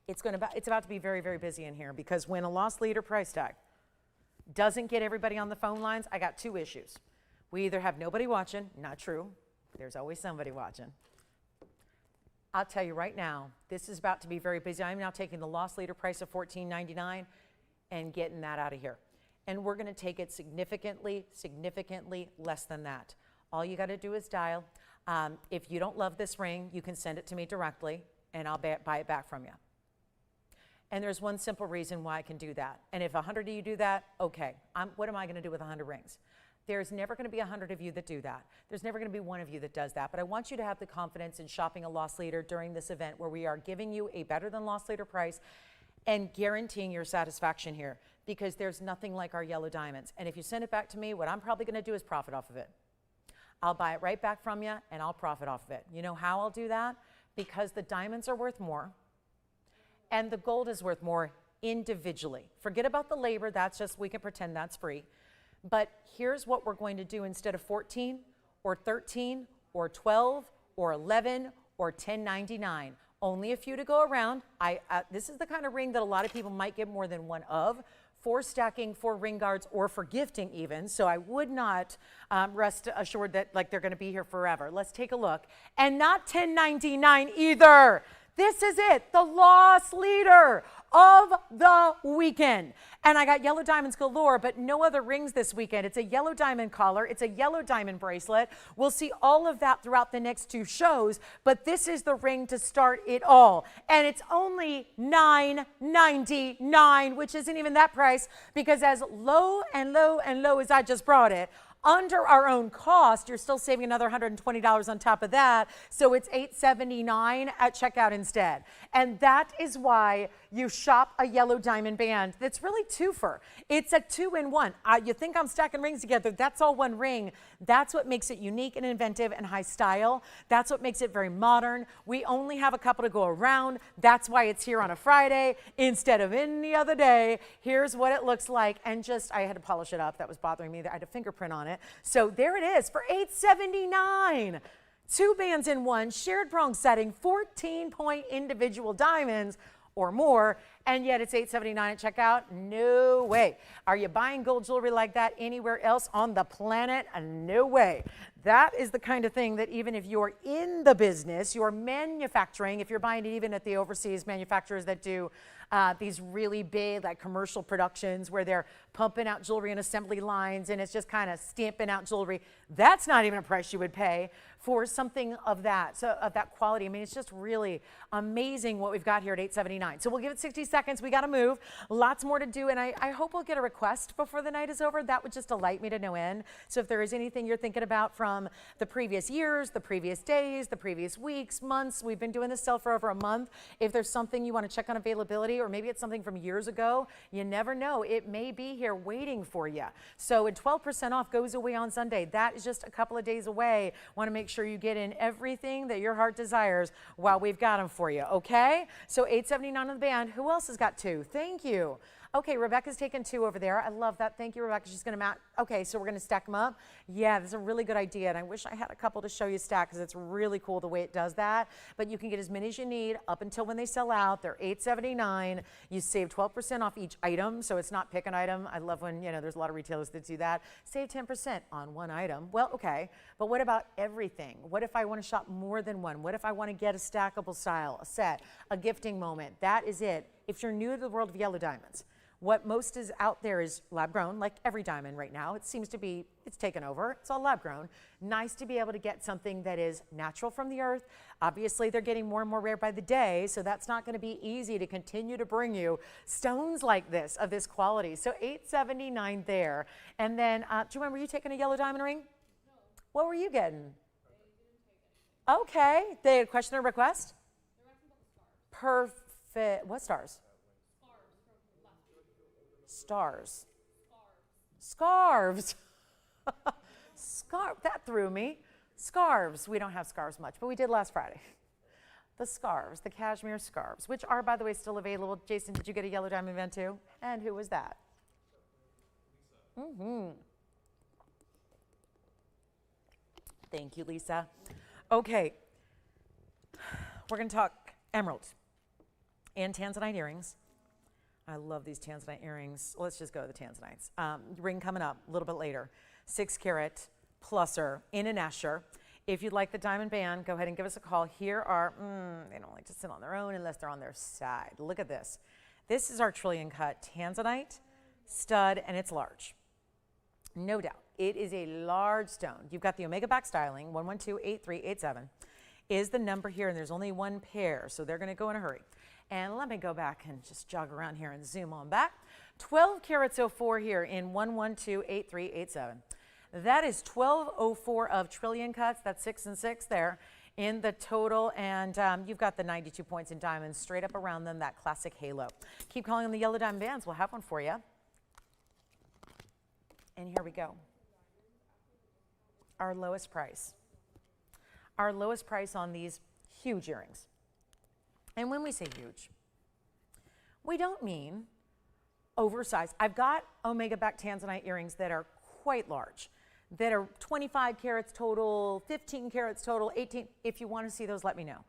It's about to be very, very busy in here because when a loss leader price tag doesn't get everybody on the phone lines, I got 2 issues. We either have nobody watching, not true. There's always somebody watching. I'll tell you right now, this is about to be very busy. I'm now taking the loss leader price of $14.99 and getting that out of here. And we're going to take it significantly, significantly less than that. All you got to do is dial. If you don't love this ring, you can send it to me directly, and I'll buy it back from you. And there's one simple reason why I can do that. And if 100 of you do that, okay, what am I going to do with 100 rings? There's never going to be 100 of you that do that. There's never going to be one of you that does that. But I want you to have the confidence in shopping a loss leader during this event where we are giving you a better than loss leader price and guaranteeing your satisfaction here, because there's nothing like our yellow diamonds. And if you send it back to me, what I'm probably going to do is profit off of it. I'll buy it right back from you and I'll profit off of it. You know how I'll do that? Because the diamonds are worth more and the gold is worth more individually. Forget about the labor. That's just, we can pretend that's free. But here's what we're going to do instead of 14 or 13 or 12 or 11 or 10.99. Only a few to go around. This is the kind of ring that a lot of people might get more than one of, for stacking, for ring guards, or for gifting even. So I would not rest assured that like they're going to be here forever. Let's take a look. And not 10.99 either. This is it, the loss leader of the weekend. And I got yellow diamonds galore, but no other rings this weekend. It's a yellow diamond collar. It's a yellow diamond bracelet. We'll see all of that throughout the next two shows, but this is the ring to start it all. And it's only $9.99, which isn't even that price, because as low and low and low as I just brought it, under our own cost, you're still saving another $120 on top of that. So it's $879 at checkout instead. And that is why you shop a yellow diamond band. That's really twofer. It's a 2-in-1. You think I'm stacking rings together. That's all one ring. That's what makes it unique and inventive and high style. That's what makes it very modern. We only have a couple to go around. That's why it's here on a Friday instead of any other day. Here's what it looks like. And just, I had to polish it up. That was bothering me. I had a fingerprint on it. So there it is for $879. 2 bands in one, shared prong setting, 14-point individual diamonds or more, and yet it's $879 at checkout? No way. Are you buying gold jewelry like that anywhere else on the planet? No way. That is the kind of thing that even if you're in the business, you're manufacturing, if you're buying it even at the overseas manufacturers that do these really big like commercial productions where they're pumping out jewelry in assembly lines and it's just kind of stamping out jewelry, that's not even a price you would pay for something of that, so of that quality. I mean, it's just really amazing what we've got here at $879. So we'll give it 60 seconds. We got to move. Lots more to do, and I hope we'll get a request before the night is over. That would just delight me to no end. So if there is anything you're thinking about from the previous years, the previous days, the previous weeks, months, we've been doing this sale for over a month. If there's something you want to check on availability, or maybe it's something from years ago, you never know. It may be here waiting for you. So at 12% off goes away on Sunday. That is just a couple of days away. Want to make sure you get in everything that your heart desires while we've got them for you, okay? So $879 on the band. Who else has got 2? Thank you. Okay, Rebecca's taken 2 over there. I love that. Thank you, Rebecca. She's going to match. Okay, so we're going to stack them up. Yeah, that's a really good idea, and I wish I had a couple to show you stack because it's really cool the way it does that. But you can get as many as you need up until when they sell out. They're $879. You save 12% off each item, so it's not pick an item. I love when, you know, there's a lot of retailers that do that. Save 10% on one item. Well, okay, but what about everything? What if I want to shop more than one? What if I want to get a stackable style, a set, a gifting moment? That is it. If you're new to the world of yellow diamonds, what most is out there is lab grown, like every diamond right now. It seems to be, it's taken over. It's all lab grown. Nice to be able to get something that is natural from the earth. Obviously, they're getting more and more rare by the day, so that's not going to be easy to continue to bring you stones like this, of this quality. So $879 there. And then, do you remember you taking a yellow diamond ring? No. What were you getting? Okay. They had a question or request? Perfect. What stars? Stars. Scarves. That threw me. Scarves. We don't have scarves much, but we did last Friday. The scarves, the cashmere scarves, which are, by the way, still available. Jason, did you get a yellow diamond band too? And who was that? Thank you, Lisa. Okay. We're going to talk emerald and tanzanite earrings. I love these tanzanite earrings. Let's just go to the tanzanites. Ring coming up a little bit later. 6 carat pluser in an Escher. If you'd like the diamond band, go ahead and give us a call. Here are, they don't like to sit on their own unless they're on their side. Look at this. This is our trillion cut tanzanite stud, and it's large. No doubt. It is a large stone. You've got the Omega back styling, 1128387 is the number here, and there's only one pair, so they're going to go in a hurry. And let me go back and just jog around here and zoom on back. 12 carats 04 here in 1128387. That is 1204 of trillion cuts. That's 6 and 6 there in the total, and you've got the 92 points in diamonds straight up around them, that classic halo. Keep calling them the yellow diamond bands. We'll have one for you. And here we go. Our lowest price. Our lowest price on these huge earrings. And when we say huge, we don't mean oversized. I've got Omega back tanzanite earrings that are quite large, that are 25 carats total, 15 carats total, 18. If you want to see those, let me know.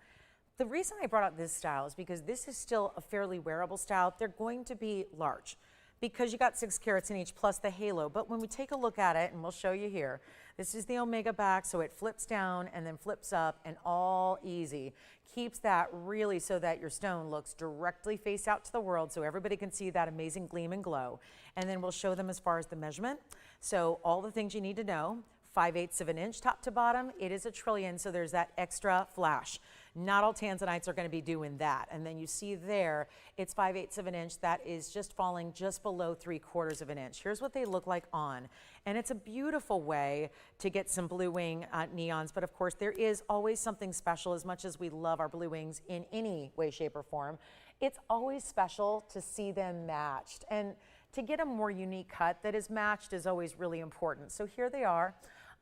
The reason I brought up this style is because this is still a fairly wearable style. They're going to be large because you got 6 carats in each plus the halo. But when we take a look at it, and we'll show you here, this is the Omega back, so it flips down and then flips up, and all easy. Keeps that really so that your stone looks directly face out to the world so everybody can see that amazing gleam and glow. And then we'll show them as far as the measurement. So all the things you need to know. 5/8 of an inch top to bottom. It is a trillion, so there's that extra flash. Not all tanzanites are going to be doing that. And then you see there, it's 5/8 of an inch. That is just falling just below 3/4 of an inch. Here's what they look like on. And it's a beautiful way to get some blue wing neons. But of course, there is always something special. As much as we love our blue wings in any way, shape, or form, it's always special to see them matched. And to get a more unique cut that is matched is always really important. So here they are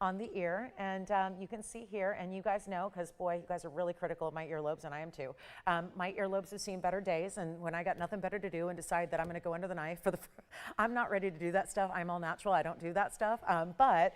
on the ear, and you can see here, and you guys know, because boy, you guys are really critical of my earlobes, and I am too. My earlobes have seen better days, and when I got nothing better to do and decide that I'm going to go under the knife for the, I'm not ready to do that stuff. I'm all natural. I don't do that stuff. But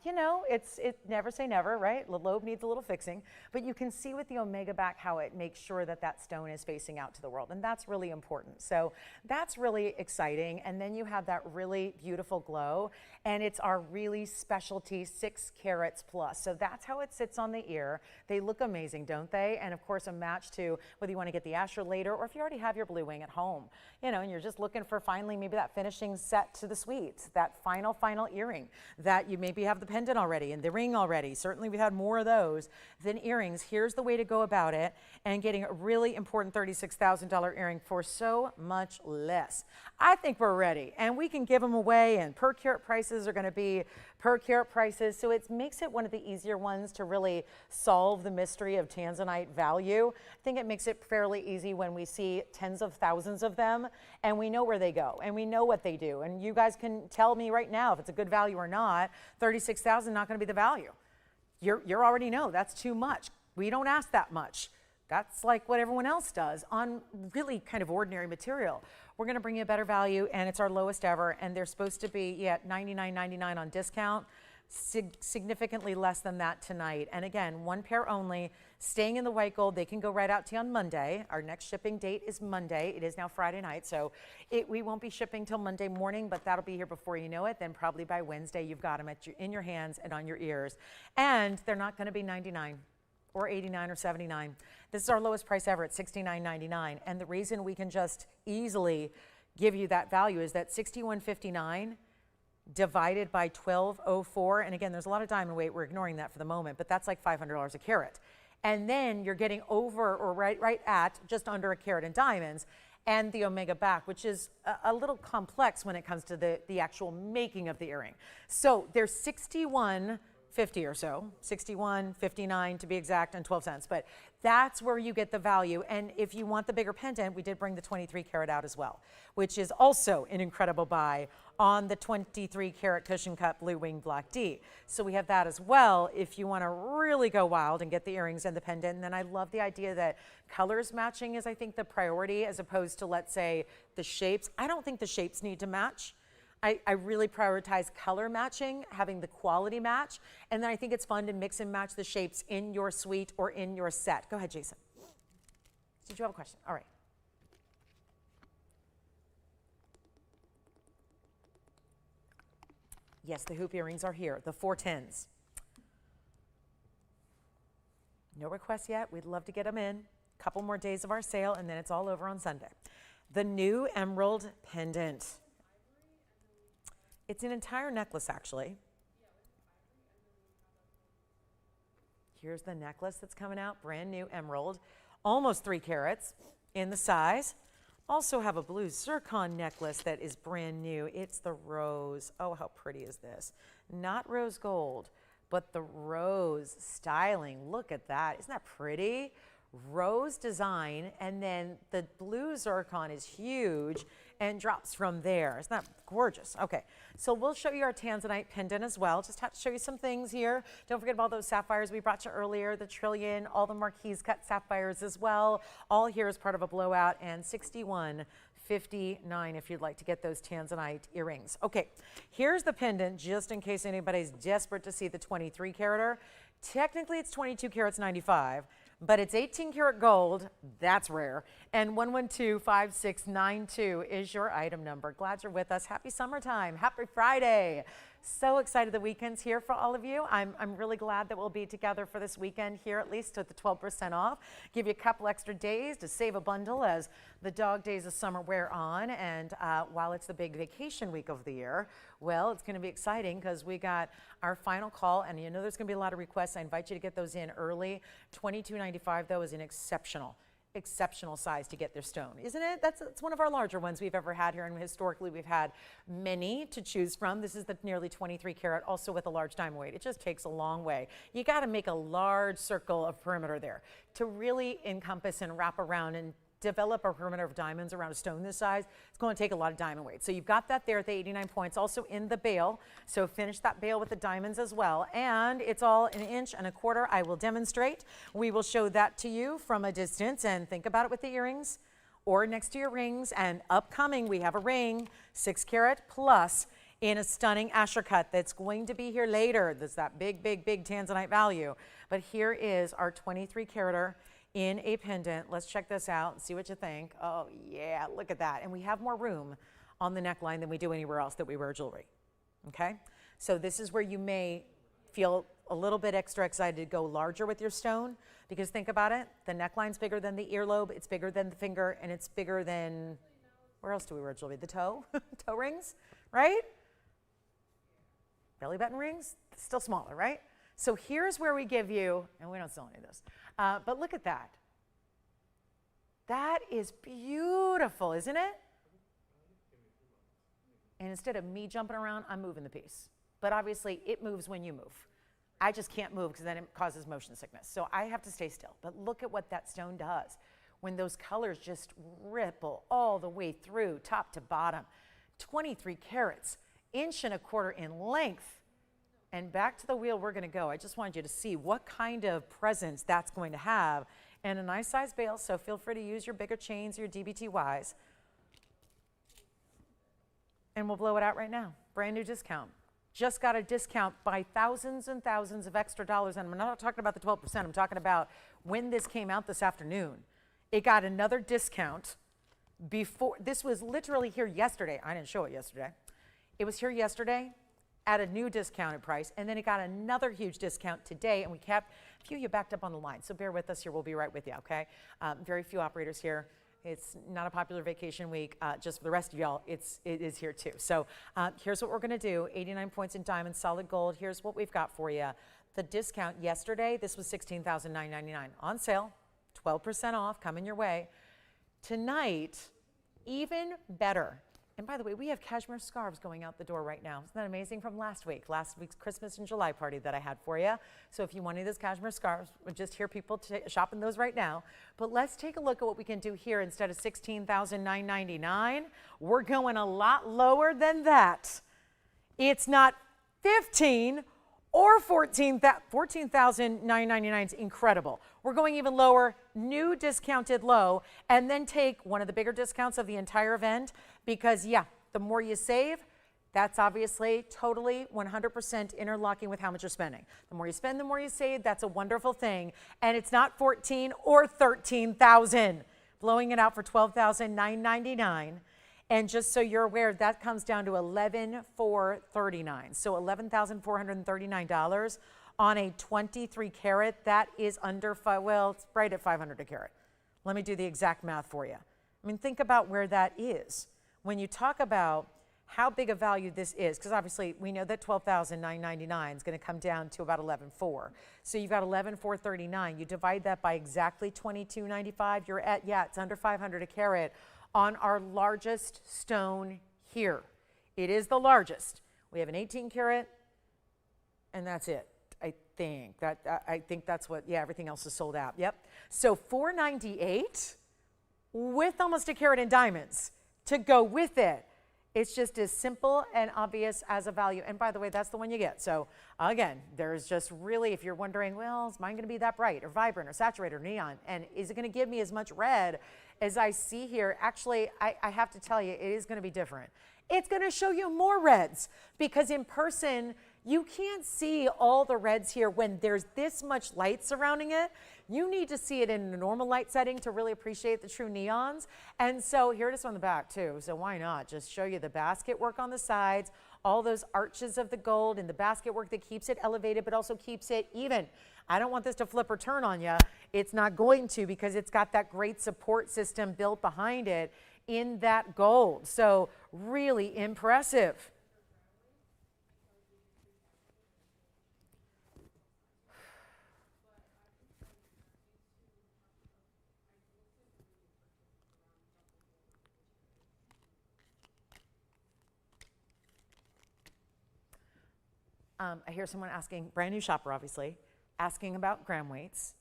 you know, it's never say never, right? The lobe needs a little fixing, but you can see with the Omega back how it makes sure that that stone is facing out to the world, and that's really important. So that's really exciting, and then you have that really beautiful glow, and it's our really specialty 6 carats plus. So that's how it sits on the ear. They look amazing, don't they? And of course, a match to whether you want to get the Asher later or if you already have your blue wing at home, you know, and you're just looking for finally maybe that finishing set to the suite, that final earring that you maybe have the pendant already and the ring already. Certainly we've had more of those than earrings. Here's the way to go about it and getting a really important $36,000 earring for so much less. I think we're ready, and we can give them away, and per carat prices are going to be per carat prices. So it makes it one of the easier ones to really solve the mystery of tanzanite value. I think it makes it fairly easy when we see tens of thousands of them, and we know where they go, and we know what they do. And you guys can tell me right now if it's a good value or not. $36,000 not going to be the value. You already know that's too much. We don't ask that much. That's like what everyone else does on really kind of ordinary material. We're going to bring you a better value, and it's our lowest ever, and they're supposed to be $99.99 on discount. Significantly less than that tonight. And again, one pair only, staying in the white gold. They can go right out to you on Monday. Our next shipping date is Monday. It is now Friday night, so we won't be shipping till Monday morning, but that'll be here before you know it. Then probably by Wednesday, you've got them in your hands and on your ears. And they're not going to be $99 or $89 or $79. This is our lowest price ever at $69.99. And the reason we can just easily give you that value is that $61.59 divided by 1204, and again, there's a lot of diamond weight. We're ignoring that for the moment, but that's like $500 a carat. And then you're getting over or right at just under a carat in diamonds, and the Omega back, which is a little complex when it comes to the actual making of the earring. So there's $61.50 or so, $61.59 to be exact, and 12 cents. But that's where you get the value. And if you want the bigger pendant, we did bring the 23 karat out as well, which is also an incredible buy on the 23 karat cushion cut blue wing black D. So we have that as well if you want to really go wild and get the earrings and the pendant. And then I love the idea that colors matching is, I think, the priority as opposed to, let's say, the shapes. I don't think the shapes need to match. I really prioritize color matching, having the quality match, and then I think it's fun to mix and match the shapes in your suite or in your set. Go ahead, Jason. Did you have a question? All right. Yes, the hoop earrings are here, the 410s. No requests yet. We'd love to get them in. Couple more days of our sale, and then it's all over on Sunday. The new emerald pendant. It's an entire necklace, actually. Here's the necklace that's coming out, brand new emerald, almost 3 carats in the size. Also have a blue zircon necklace that is brand new. It's the rose. Oh, how pretty is this? Not rose gold, but the rose styling. Look at that. Isn't that pretty? Rose design, and then the blue zircon is huge and drops from there. Isn't that gorgeous? Okay, so we'll show you our tanzanite pendant as well. Just have to show you some things here. Don't forget about those sapphires we brought you earlier, the trillion, all the marquise cut sapphires as well. All here as part of a blowout, and $61.59 if you'd like to get those tanzanite earrings. Okay, here's the pendant just in case anybody's desperate to see the 23 carater. Technically it's 22 carats 95. But it's 18 karat gold, that's rare, and 1125692 is your item number. Glad you're with us. Happy summertime, happy Friday. So excited the weekend's here for all of you. I'm really glad that we'll be together for this weekend here, at least at the 12% off. Give you a couple extra days to save a bundle as the dog days of summer wear on, and while it's the big vacation week of the year, well, it's going to be exciting because we got our final call, and you know there's going to be a lot of requests. I invite you to get those in early. $22.95 though is an exceptional size to get their stone, isn't it? It's one of our larger ones we've ever had here, and historically we've had many to choose from. This is the nearly 23 karat, also with a large diamond weight. It just takes a long way. You got to make a large circle of perimeter there to really encompass and wrap around and develop a perimeter of diamonds around a stone this size. It's going to take a lot of diamond weight. So you've got that there at the 89 points, also in the bail. So finish that bail with the diamonds as well. And it's all 1.25 inches. I will demonstrate. We will show that to you from a distance, and think about it with the earrings or next to your rings. And upcoming, we have a ring, 6 carat plus, in a stunning Asher cut that's going to be here later. There's that big tanzanite value. But here is our 23 carater in a pendant. Let's check this out and see what you think. Oh yeah, look at that. And we have more room on the neckline than we do anywhere else that we wear jewelry. Okay, so this is where you may feel a little bit extra excited to go larger with your stone, because think about it, the neckline's bigger than the earlobe, it's bigger than the finger, and it's bigger than, where else do we wear jewelry? The toe, toe rings, right? Belly button rings, still smaller, right? So here's where we give you, and we don't sell any of this, but look at that. That is beautiful, isn't it? And instead of me jumping around, I'm moving the piece. But obviously, it moves when you move. I just can't move because then it causes motion sickness. So I have to stay still. But look at what that stone does when those colors just ripple all the way through, top to bottom. 23 carats, 1.25 inches in length. And back to the wheel we're going to go. I just wanted you to see what kind of presence that's going to have. And a nice size bail, so feel free to use your bigger chains, your DBTYs. And we'll blow it out right now. Brand new discount. Just got a discount by thousands and thousands of extra dollars. And I'm not talking about the 12%. I'm talking about when this came out this afternoon. It got another discount before. This was literally here yesterday. I didn't show it yesterday. It was here yesterday at a new discounted price, and then it got another huge discount today, and we kept a few of you backed up on the line, so bear with us here. We'll be right with you, okay? Very few operators here. It's not a popular vacation week. Just for the rest of y'all, it is here too. So here's what we're gonna do. 89 points in diamond, solid gold. Here's what we've got for you. The discount yesterday, this was $16,999. On sale, 12% off, coming your way. Tonight, even better. And by the way, we have cashmere scarves going out the door right now. Isn't that amazing? From last week's Christmas and July party that I had for you. So if you want any of those cashmere scarves, we'll just hear people shopping those right now. But let's take a look at what we can do here. Instead of $16,999, we're going a lot lower than that. It's not 15 or 14,999 is incredible. We're going even lower, new discounted low, and then take one of the bigger discounts of the entire event, because yeah, the more you save, that's obviously totally 100% interlocking with how much you're spending. The more you spend, the more you save. That's a wonderful thing. And it's not 14 or 13,000. Blowing it out for $12,999. And just so you're aware, that comes down to $11,439. So $11,439 on a 23 carat. That is under it's right at 500 a carat. Let me do the exact math for you. I mean, think about where that is. When you talk about how big a value this is, because obviously we know that $12,999 is going to come down to about $11,400. So you've got $11,439. You divide that by exactly $22.95. You're at, yeah, it's under $500 a carat on our largest stone here. It is the largest. We have an 18 karat, and that's it. I think that's what, yeah, everything else is sold out. Yep. So $498 with almost a carat in diamonds to go with it. It's just as simple and obvious as a value. And by the way, that's the one you get. So again, there's just really, if you're wondering, well, is mine going to be that bright or vibrant or saturated or neon? And is it going to give me as much red as I see here? Actually, I have to tell you, it is going to be different. It's going to show you more reds because in person, you can't see all the reds here when there's this much light surrounding it. You need to see it in a normal light setting to really appreciate the true neons. And so here it is on the back too. So why not just show you the basket work on the sides, all those arches of the gold and the basket work that keeps it elevated but also keeps it even. I don't want this to flip or turn on you. It's not going to because it's got that great support system built behind it in that gold. So really impressive. I hear someone asking, brand new shopper obviously, asking about gram weights.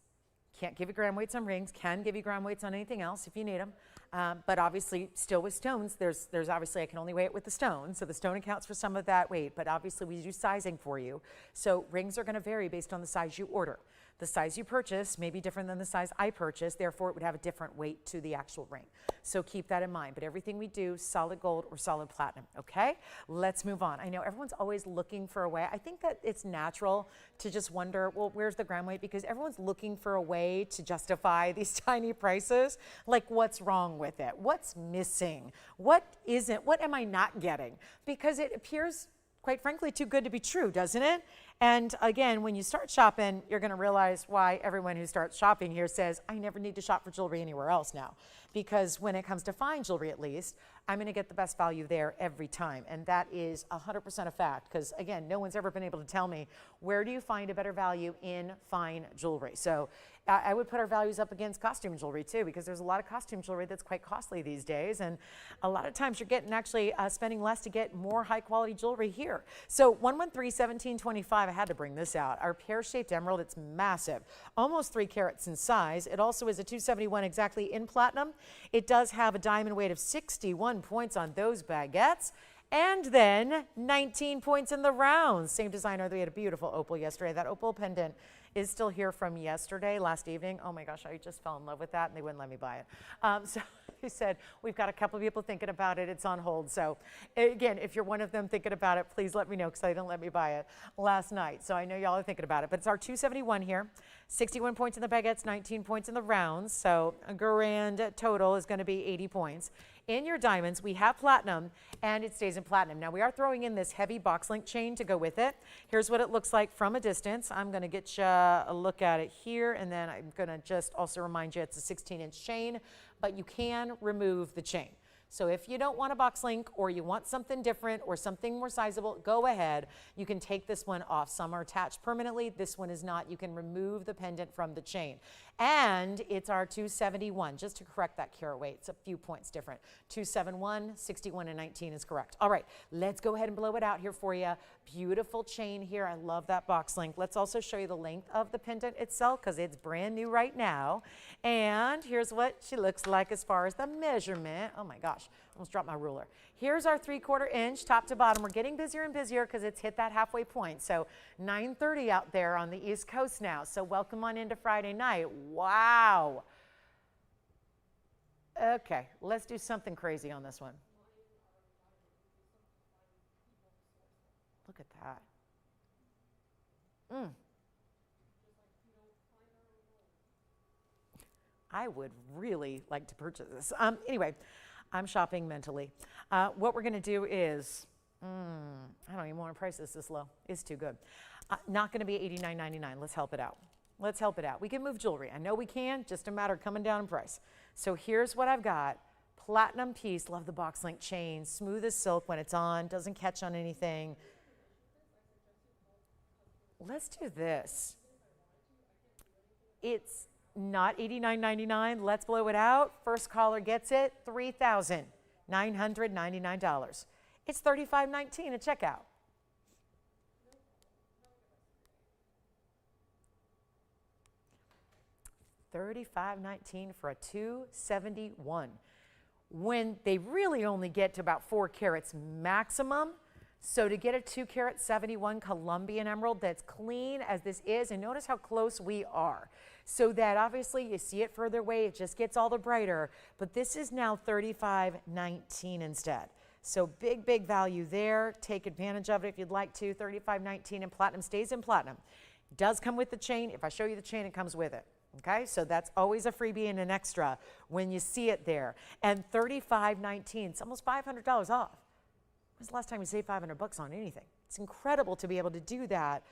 Can't give you gram weights on rings, can give you gram weights on anything else if you need them. But obviously still with stones, there's obviously I can only weigh it with the stone. So the stone accounts for some of that weight, but obviously we do sizing for you. So rings are gonna vary based on the size you order. The size you purchase may be different than the size I purchase, therefore it would have a different weight to the actual ring. So keep that in mind, but everything we do, solid gold or solid platinum, okay? Let's move on. I know everyone's always looking for a way. I think that it's natural to just wonder, well, where's the gram weight? Because everyone's looking for a way to justify these tiny prices. Like what's wrong with it? What's missing? What isn't? What am I not getting? Because it appears, quite frankly, too good to be true, doesn't it? And again, when you start shopping, you're gonna realize why everyone who starts shopping here says, I never need to shop for jewelry anywhere else now. Because when it comes to fine jewelry, at least, I'm gonna get the best value there every time. And that is 100% a fact. Because again, no one's ever been able to tell me, where do you find a better value in fine jewelry? So I would put our values up against costume jewelry too, because there's a lot of costume jewelry that's quite costly these days. And a lot of times you're getting actually spending less to get more high quality jewelry here. So 113-1725, I had to bring this out. Our pear-shaped emerald, it's massive, almost 3 carats in size. It also is a 271 exactly in platinum. It does have a diamond weight of 61 points on those baguettes. And then 19 points in the rounds. Same designer. We had a beautiful opal yesterday. That opal pendant is still here from yesterday, last evening. Oh my gosh, I just fell in love with that and they wouldn't let me buy it. So he said, we've got a couple of people thinking about it. It's on hold. So again, if you're one of them thinking about it, please let me know because they didn't let me buy it last night. So I know y'all are thinking about it, but it's our 271 here. 61 points in the baguettes, 19 points in the rounds. So a grand total is going to be 80 points. In your diamonds, we have platinum, and it stays in platinum. Now, we are throwing in this heavy box link chain to go with it. Here's what it looks like from a distance. I'm going to get you a look at it here, and then I'm going to just also remind you it's a 16-inch chain, but you can remove the chain. So if you don't want a box link or you want something different or something more sizable, go ahead. You can take this one off. Some are attached permanently. This one is not. You can remove the pendant from the chain. And it's our 271, just to correct that carat weight. It's a few points different. 271, 61, and 19 is correct. All right, let's go ahead and blow it out here for you. Beautiful chain here. I love that box link. Let's also show you the length of the pendant itself because it's brand new right now. And here's what she looks like as far as the measurement. Oh my gosh, almost dropped my ruler. Here's our 3/4 inch top to bottom. We're getting busier and busier because it's hit that halfway point. So 9:30 out there on the East Coast now. So welcome on into Friday night. Wow. Okay, let's do something crazy on this one. Look at that. I would really like to purchase this. Anyway, I'm shopping mentally. What we're going to do is, I don't even want to price this low. It's too good. Not going to be $89.99. Let's help it out. Let's help it out. We can move jewelry. I know we can, just a matter of coming down in price. So here's what I've got. platinum piece. Love the box link chain. Smooth as silk when it's on. Doesn't catch on anything. Let's do this. It's not $89.99. Let's blow it out. First caller gets it. $3,999. It's $35.19 at checkout. $35.19 for a 271. When they really only get to about 4 carats maximum. So to get a 2 carat 71 Colombian emerald that's clean as this is, and notice how close we are. So that obviously you see it further away, it just gets all the brighter, but this is now $35.19 instead. So big, big value there. Take advantage of it if you'd like to. $35.19 and platinum stays in platinum. Does come with the chain. If I show you the chain, it comes with it. Okay, so that's always a freebie and an extra when you see it there. And $35.19, it's almost $500 off. When's the last time you saved $500 on anything? It's incredible to be able to do that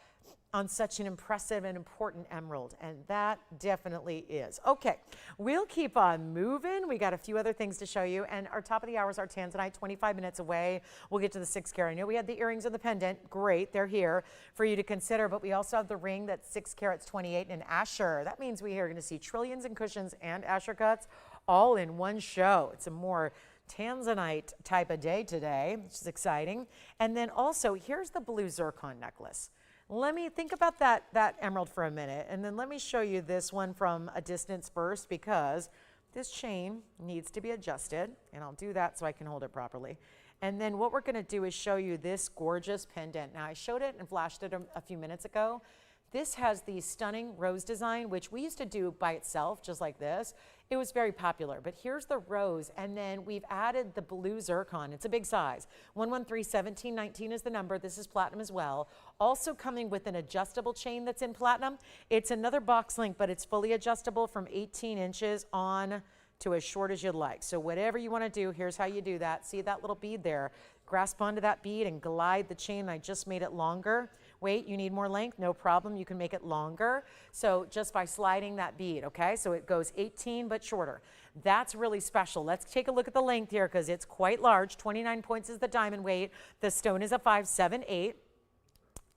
on such an impressive and important emerald, and that definitely is. Okay, we'll keep on moving. We got a few other things to show you, and our top of the hour is our tanzanite, 25 minutes away. We'll get to the 6 carat. I know we had the earrings and the pendant. Great, they're here for you to consider, but we also have the ring that's 6 carats, 28 and an Asher. That means we are going to see trillions and cushions and Asher cuts all in one show. It's a more tanzanite type of day today, which is exciting. And then also, here's the blue zircon necklace. Let me think about that emerald for a minute, and then let me show you this one from a distance first, because this chain needs to be adjusted, and I'll do that so I can hold it properly. And then what we're going to do is show you this gorgeous pendant. Now, I showed it and flashed it a few minutes ago. This has the stunning rose design, which we used to do by itself, just like this. It was very popular, but here's the rose, and then we've added the blue zircon. It's a big size. 113-1719 is the number. This is platinum as well. Also coming with an adjustable chain that's in platinum. It's another box link, but it's fully adjustable from 18 inches on to as short as you'd like. So whatever you want to do, here's how you do that. See that little bead there? Grasp onto that bead and glide the chain. I just made it longer. Wait, you need more length? No problem, you can make it longer. So just by sliding that bead, okay? So it goes 18 but shorter. That's really special. Let's take a look at the length here because it's quite large. 29 points is the diamond weight. The stone is a 578,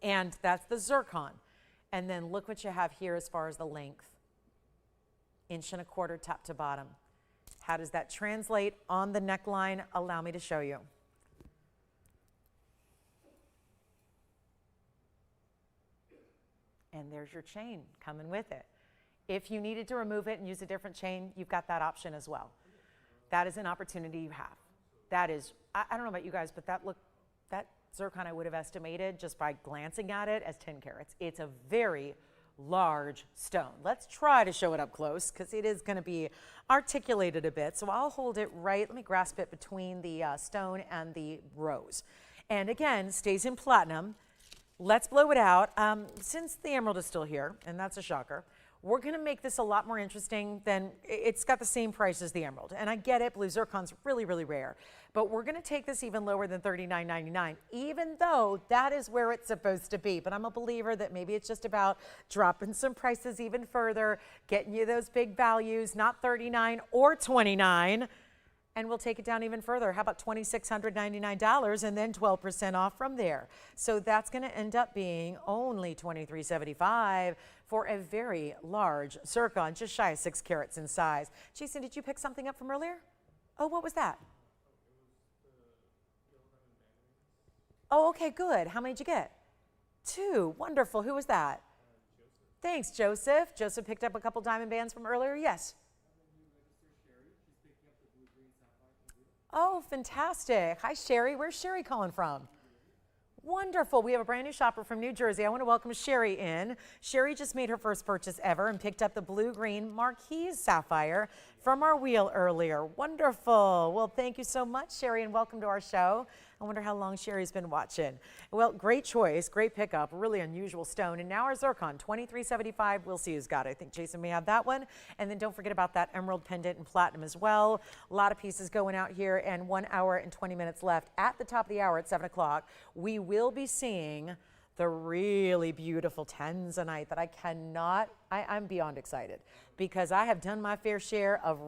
and that's the zircon. And then look what you have here as far as the length. 1.25 inches top to bottom. How does that translate on the neckline? Allow me to show you. And there's your chain coming with it. If you needed to remove it and use a different chain, you've got that option as well. That is an opportunity you have. That is, I don't know about you guys, but that zircon I would have estimated just by glancing at it as 10 carats. It's a very large stone. Let's try to show it up close because it is going to be articulated a bit. So I'll hold it right. Let me grasp it between the stone and the rose. And again, stays in platinum. Let's blow it out. Since the emerald is still here, and that's a shocker, we're going to make this a lot more interesting than it's got the same price as the emerald. And I get it, blue zircon's really, really rare. But we're going to take this even lower than $39.99, even though that is where it's supposed to be. But I'm a believer that maybe it's just about dropping some prices even further, getting you those big values, not $39 or $29. And we'll take it down even further. How about $2,699 and then 12% off from there? So that's going to end up being only $23.75 for a very large zircon, just shy of 6 carats in size. Jason, did you pick something up from earlier? Oh, what was that? Oh, okay, good. How many did you get? 2. Wonderful. Who was that? Thanks, Joseph. Joseph picked up a couple diamond bands from earlier. Yes. Oh, fantastic. Hi, Sherry. Where's Sherry calling from? Wonderful. We have a brand new shopper from New Jersey. I want to welcome Sherry in. Sherry just made her first purchase ever and picked up the blue-green Marquise sapphire from our wheel earlier. Wonderful. Well, thank you so much, Sherry, and welcome to our show. I wonder how long Sherry's been watching. Well, great choice, great pickup, really unusual stone. And now our zircon, $23.75. We'll see who's got it. I think Jason may have that one. And then don't forget about that emerald pendant and platinum as well. A lot of pieces going out here, and 1 hour and 20 minutes left. At the top of the hour at 7 o'clock, we will be seeing the really beautiful tanzanite that I cannot, I'm beyond excited because I have done my fair share of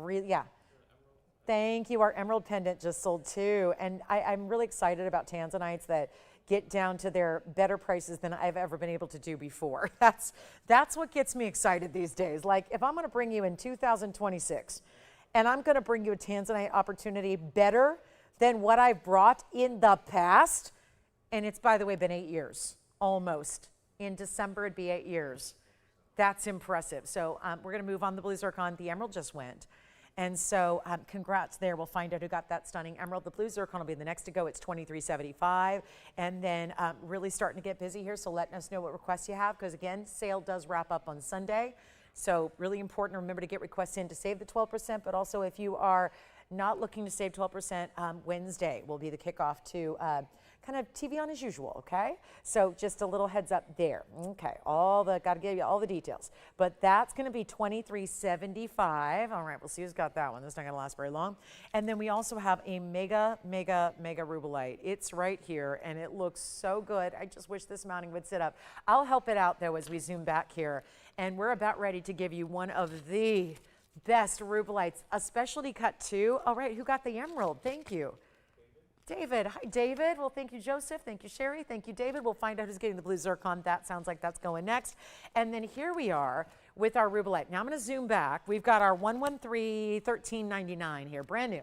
Thank you. Our emerald pendant just sold too. And I'm really excited about tanzanites that get down to their better prices than I've ever been able to do before. That's what gets me excited these days. Like if I'm going to bring you in 2026 and I'm going to bring you a tanzanite opportunity better than what I've brought in the past, and it's, by the way, been 8 years, almost. In December, it'd be 8 years. That's impressive. So we're going to move on the blue zircon. The emerald just went. And so congrats there. We'll find out who got that stunning emerald. The blue zircon will be the next to go. It's $23.75. And then really starting to get busy here. So letting us know what requests you have. Because again, sale does wrap up on Sunday. So really important to remember to get requests in to save the 12%. But also if you are not looking to save 12%, Wednesday will be the kickoff to kind of TVON as usual, okay? So just a little heads up there. Okay, got to give you all the details. But that's going to be $23.75. All right, we'll see who's got that one. This is not going to last very long. And then we also have a mega rubellite. It's right here, and it looks so good. I just wish this mounting would sit up. I'll help it out, though, as we zoom back here. And we're about ready to give you one of the best rubellites, a specialty cut too. All right, who got the emerald? Thank you. David. Hi, David. Well, thank you, Joseph. Thank you, Sherry. Thank you, David. We'll find out who's getting the blue zircon. That sounds like that's going next. And then here we are with our rubellite. Now I'm going to zoom back. We've got our 113-1399 here, brand new.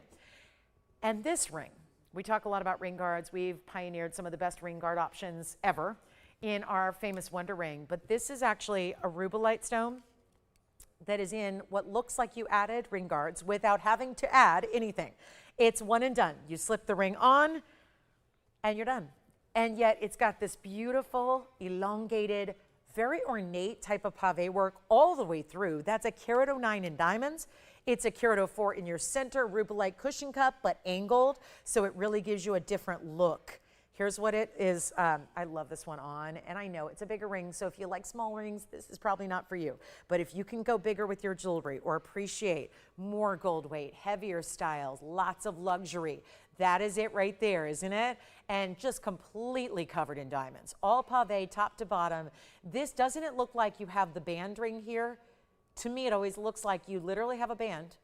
And this ring, we talk a lot about ring guards. We've pioneered some of the best ring guard options ever in our famous Wonder Ring. But this is actually a rubellite stone that is in what looks like you added ring guards without having to add anything. It's one and done. You slip the ring on and you're done. And yet it's got this beautiful, elongated, very ornate type of pave work all the way through. That's a carat 09 in diamonds. It's a carat 04 in your center rubellite cushion cup, but angled, so it really gives you a different look. Here's what it is. I love this one on, and I know it's a bigger ring, so if you like small rings, this is probably not for you. But if you can go bigger with your jewelry or appreciate more gold weight, heavier styles, lots of luxury, that is it right there, isn't it? And just completely covered in diamonds. All pave, top to bottom. This, doesn't it look like you have the band ring here? To me, it always looks like you literally have a band,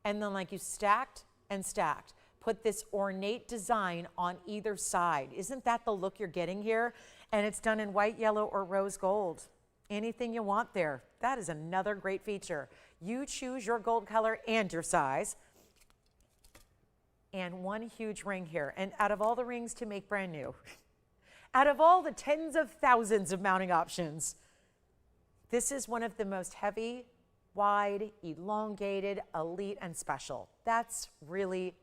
and then like you stacked and stacked. Put this ornate design on either side. Isn't that the look you're getting here? And it's done in white, yellow, or rose gold. Anything you want there. That is another great feature. You choose your gold color and your size. And one huge ring here. And out of all the rings to make brand new, out of all the tens of thousands of mounting options, this is one of the most heavy, wide, elongated, elite, and special. That's really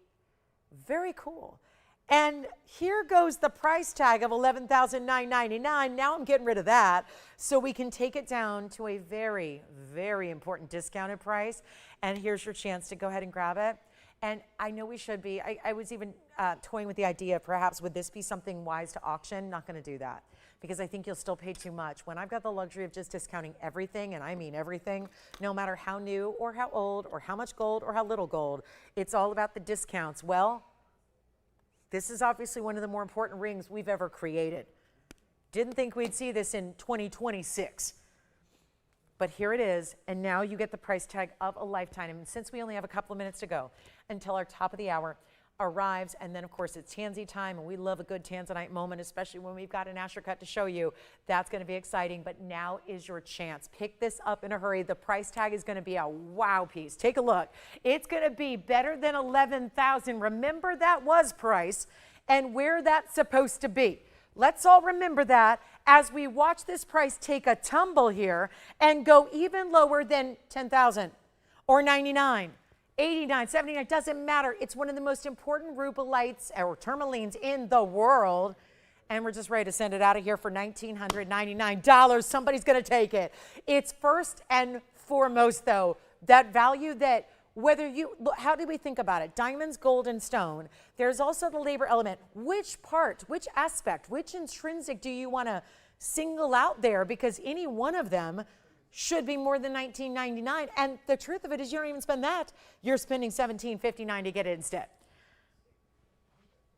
very cool. And here goes the price tag of $11,999. Now I'm getting rid of that so we can take it down to a very, very important discounted price. And here's your chance to go ahead and grab it. And I know we should be. I was even toying with the idea, perhaps would this be something wise to auction? Not going to do that because I think you'll still pay too much. When I've got the luxury of just discounting everything, and I mean everything, no matter how new or how old or how much gold or how little gold, it's all about the discounts. Well, this is obviously one of the more important rings we've ever created. Didn't think we'd see this in 2026. But here it is, and now you get the price tag of a lifetime. And since we only have a couple of minutes to go until our top of the hour arrives, and then of course it's Tanzy time, and we love a good Tanzanite moment, especially when we've got an Asher cut to show you. That's going to be exciting, but now is your chance. Pick this up in a hurry. The price tag is going to be a wow piece. Take a look. It's going to be better than $11,000. Remember that was price and where that's supposed to be. Let's all remember that as we watch this price take a tumble here and go even lower than $10,000 or $99,000. 89, 79, doesn't matter. It's one of the most important rubellites or tourmalines in the world. And we're just ready to send it out of here for $1,999. Somebody's going to take it. It's first and foremost, though, that value that whether you, how do we think about it? Diamonds, gold, and stone. There's also the labor element. Which part, which aspect, which intrinsic do you want to single out there? Because any one of them should be more than $19.99, and the truth of it is you don't even spend that. You're spending $17.59 to get it instead.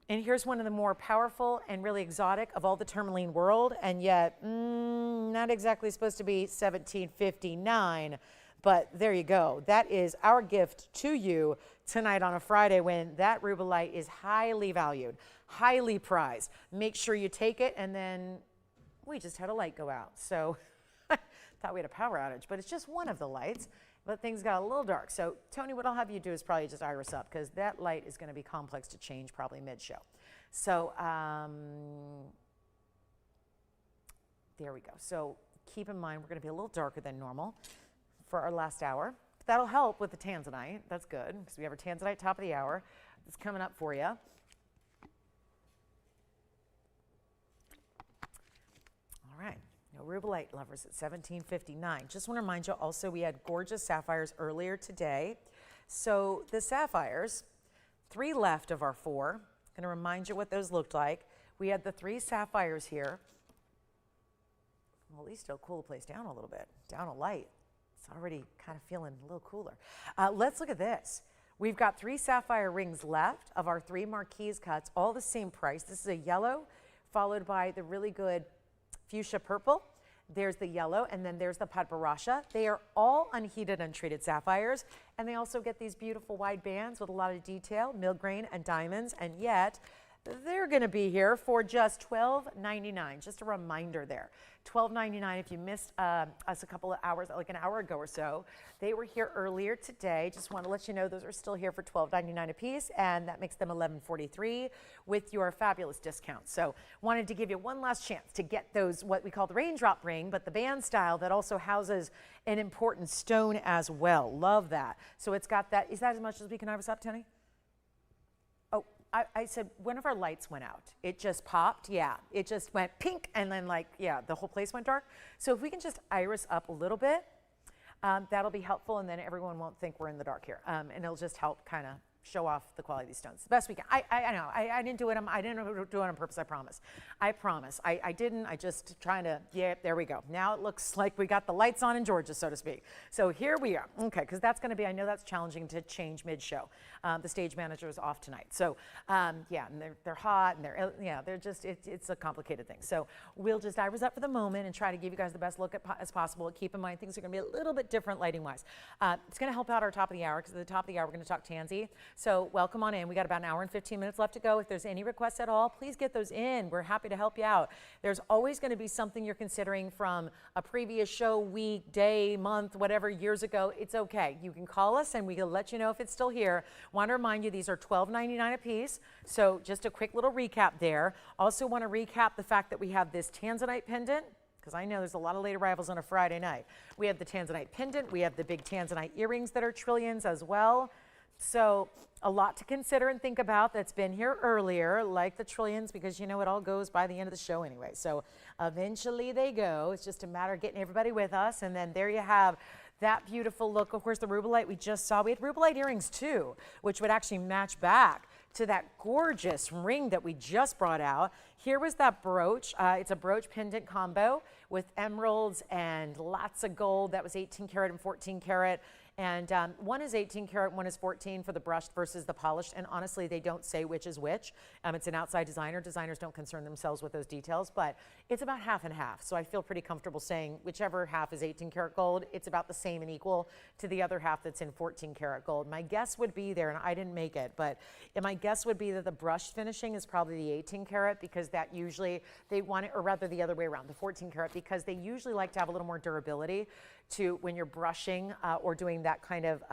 And here's one of the more powerful and really exotic of all the tourmaline world, and yet not exactly supposed to be $17.59, But there you go. That is our gift to you tonight on a Friday when that rubellite is highly valued, highly prized. Make sure you take it, and then we just had a light go out. So thought we had a power outage, but it's just one of the lights, but things got a little dark. So Tony, what I'll have you do is probably just iris up, because that light is going to be complex to change probably mid-show. So there we go. So keep in mind, we're going to be a little darker than normal for our last hour. That'll help with the tanzanite. That's good, because we have our tanzanite top of the hour. It's coming up for you. All right. Rubellite lovers at $17.59. Just want to remind you also, we had gorgeous sapphires earlier today. So the sapphires, 3 left of our 4. Going to remind you what those looked like. We had the 3 sapphires here. Well, at least it'll cool the place down a little bit, down a light. It's already kind of feeling a little cooler. Let's look at this. We've got 3 sapphire rings left of our 3 marquise cuts, all the same price. This is a yellow, followed by the really good fuchsia purple. There's the yellow, and then there's the padbarasha. They are all unheated, untreated sapphires, and they also get these beautiful wide bands with a lot of detail, milgrain and diamonds, and yet they're going to be here for just $12.99. Just a reminder there. $12.99 if you missed us a couple of hours, like an hour ago or so. They were here earlier today. Just want to let you know those are still here for $12.99 a piece, and that makes them $11.43 with your fabulous discount. So wanted to give you one last chance to get those, what we call the raindrop ring, but the band style that also houses an important stone as well. Love that. So it's got that. Is that as much as we can iris up, Tony? I said one of our lights went out. It just popped. Yeah, it just went pink, and then the whole place went dark. So if we can just iris up a little bit, that'll be helpful, and then everyone won't think we're in the dark here. And it'll just help kind of show off the quality of these stones the best we can. I know I didn't do it. I didn't do it on purpose. I promise. I promise. I didn't. I just trying to. Yeah, there we go. Now it looks like we got the lights on in Georgia, so to speak. So here we are. Okay, because that's going to be. I know that's challenging to change mid-show. The stage manager is off tonight. So yeah, and they're hot, and they're just. It's a complicated thing. So we'll just iris up for the moment and try to give you guys the best look as possible. Keep in mind things are going to be a little bit different lighting-wise. It's going to help out our top of the hour, because at the top of the hour we're going to talk tansy. So welcome on in. We got about an hour and 15 minutes left to go. If there's any requests at all, please get those in. We're happy to help you out. There's always going to be something you're considering from a previous show, week, day, month, whatever, years ago. It's okay. You can call us and we'll let you know if it's still here. Want to remind you these are $12.99 a piece. So just a quick little recap there. Also want to recap the fact that we have this tanzanite pendant, because I know there's a lot of late arrivals on a Friday night. We have the tanzanite pendant. We have the big tanzanite earrings that are trillions as well. So a lot to consider and think about that's been here earlier, like the trillions, because it all goes by the end of the show anyway. So eventually they go. It's just a matter of getting everybody with us. And then there you have that beautiful look. Of course, the rubellite we just saw. We had rubellite earrings too, which would actually match back to that gorgeous ring that we just brought out. Here was that brooch. It's a brooch pendant combo with emeralds and lots of gold. That was 18 karat and 14 karat. And one is 18 karat, one is 14 for the brushed versus the polished. And honestly, they don't say which is which. It's an outside designer. Designers don't concern themselves with those details, but it's about half and half. So I feel pretty comfortable saying whichever half is 18 karat gold, it's about the same and equal to the other half that's in 14 karat gold. My guess would be there, and I didn't make it, but my guess would be that the brushed finishing is probably the 18 karat, because that usually they want it, or rather the other way around, the 14 karat, because they usually like to have a little more durability to when you're brushing or doing that kind of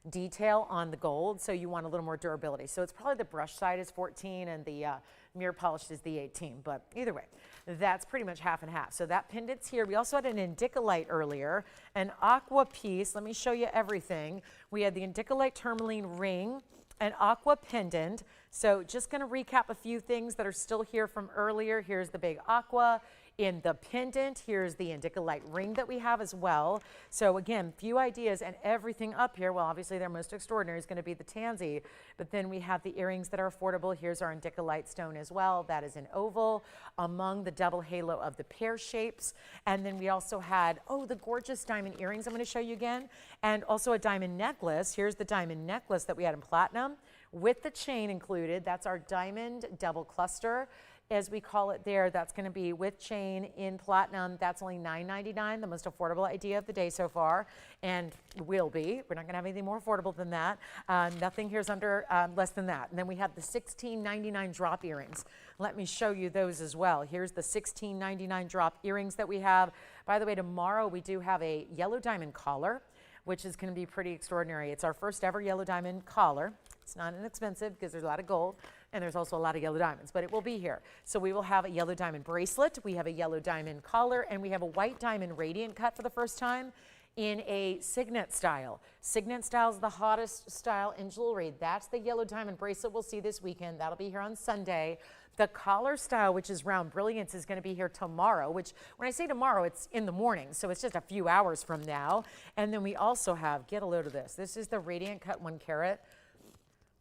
detail on the gold. So you want a little more durability. So it's probably the brush side is 14 and the mirror polished is the 18. But either way, that's pretty much half and half. So that pendant's here. We also had an indicolite earlier, an aqua piece. Let me show you everything. We had the indicolite tourmaline ring, an aqua pendant. So just going to recap a few things that are still here from earlier. Here's the big aqua. In the pendant, here's the indicolite ring that we have as well. So again, few ideas, and everything up here, well, obviously their most extraordinary is going to be the tansy, but then we have the earrings that are affordable. Here's our indicolite stone as well. That is an oval among the double halo of the pear shapes. And then we also had, the gorgeous diamond earrings I'm going to show you again, and also a diamond necklace. Here's the diamond necklace that we had in platinum with the chain included. That's our diamond double cluster. as we call it there. That's going to be with chain in platinum. That's only $9.99, the most affordable idea of the day so far, and will be. We're not going to have anything more affordable than that. Nothing here's under less than that. And then we have the $16.99 drop earrings. Let me show you those as well. Here's the $16.99 drop earrings that we have. By the way, tomorrow we do have a yellow diamond collar, which is going to be pretty extraordinary. It's our first ever yellow diamond collar. It's not inexpensive because there's a lot of gold and there's also a lot of yellow diamonds, but it will be here. So we will have a yellow diamond bracelet, we have a yellow diamond collar, and we have a white diamond radiant cut for the first time in a signet style. Signet style is the hottest style in jewelry. That's the yellow diamond bracelet we'll see this weekend. That'll be here on Sunday. The collar style, which is round brilliance, is going to be here tomorrow, which when I say tomorrow, it's in the morning, so it's just a few hours from now. And then we also have, get a load of this. This is the radiant cut 1 carat.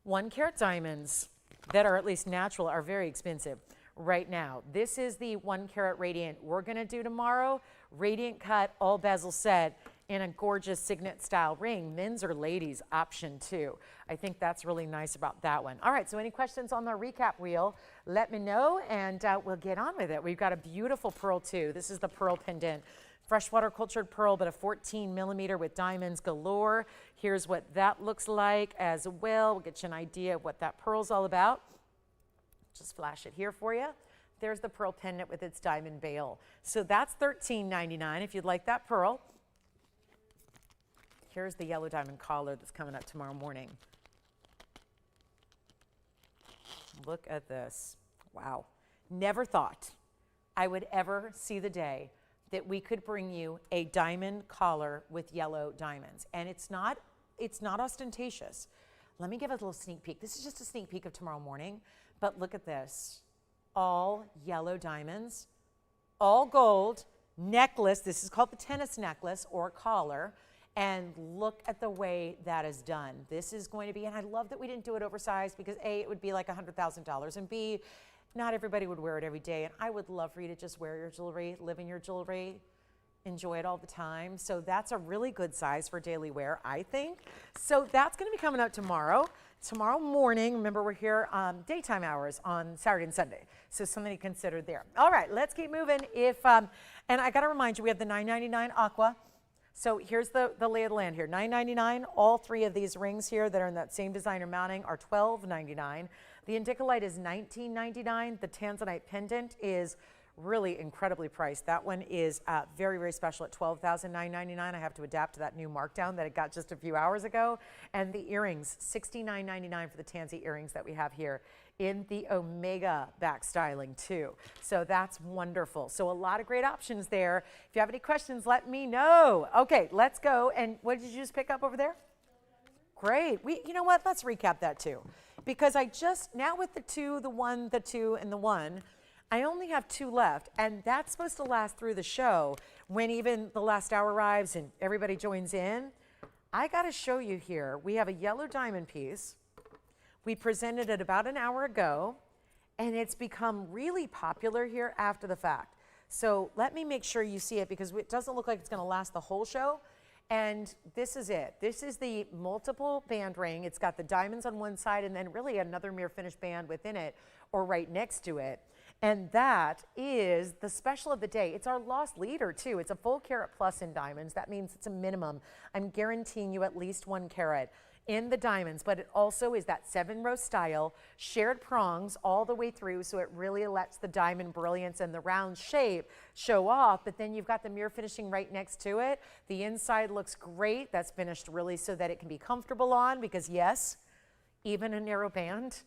1 carat diamonds that are at least natural are very expensive right now. This is the 1 carat radiant we're going to do tomorrow. Radiant cut, all bezel set in a gorgeous signet style ring. Men's or ladies option too. I think that's really nice about that one. All right, so any questions on the recap wheel, let me know and we'll get on with it. We've got a beautiful pearl too. This is the pearl pendant. Freshwater cultured pearl, but a 14 millimeter with diamonds galore. Here's what that looks like as well. We'll get you an idea of what that pearl's all about. Just flash it here for you. There's the pearl pendant with its diamond bail. So that's $13.99 if you'd like that pearl. Here's the yellow diamond collar that's coming up tomorrow morning. Look at this. Wow. Never thought I would ever see the day that we could bring you a diamond collar with yellow diamonds. And it's not ostentatious. Let me give a little sneak peek. This is just a sneak peek of tomorrow morning, but look at this. All yellow diamonds, all gold, necklace. This is called the tennis necklace or collar. And look at the way that is done. This is going to be, and I love that we didn't do it oversized because A, it would be like $100,000, and B, not everybody would wear it every day, and I would love for you to just wear your jewelry, live in your jewelry, enjoy it all the time. So that's a really good size for daily wear, I think. So that's going to be coming out tomorrow. Tomorrow morning, remember we're here daytime hours on Saturday and Sunday, so something to consider there. All right, let's keep moving. And I got to remind you, we have the $9.99 aqua. So here's the lay of the land here. $9.99. All 3 of these rings here that are in that same designer mounting are $12.99. The Indicolite is $19.99. The Tanzanite pendant is really incredibly priced. That one is very, very special at $12,999. I have to adapt to that new markdown that it got just a few hours ago. And the earrings, $69.99 for the Tanzy earrings that we have here in the Omega back styling too. So that's wonderful. So a lot of great options there. If you have any questions, let me know. Okay, let's go. And what did you just pick up over there? Great. You know what? Let's recap that too. Because now with the 2, the 1, the 2, and the 1, I only have 2 left, and that's supposed to last through the show when even the last hour arrives and everybody joins in. I got to show you here. We have a yellow diamond piece. We presented it about an hour ago, and it's become really popular here after the fact. So let me make sure you see it because it doesn't look like it's going to last the whole show. And this is it. This is the multiple band ring. It's got the diamonds on one side and then really another mirror finished band within it or right next to it. And that is the special of the day. It's our lost leader too. It's a full carat plus in diamonds. That means it's a minimum. I'm guaranteeing you at least 1 carat in the diamonds, but it also is that 7-row style, shared prongs all the way through, so it really lets the diamond brilliance and the round shape show off, but then you've got the mirror finishing right next to it. The inside looks great. That's finished really so that it can be comfortable on because yes, even a narrow band,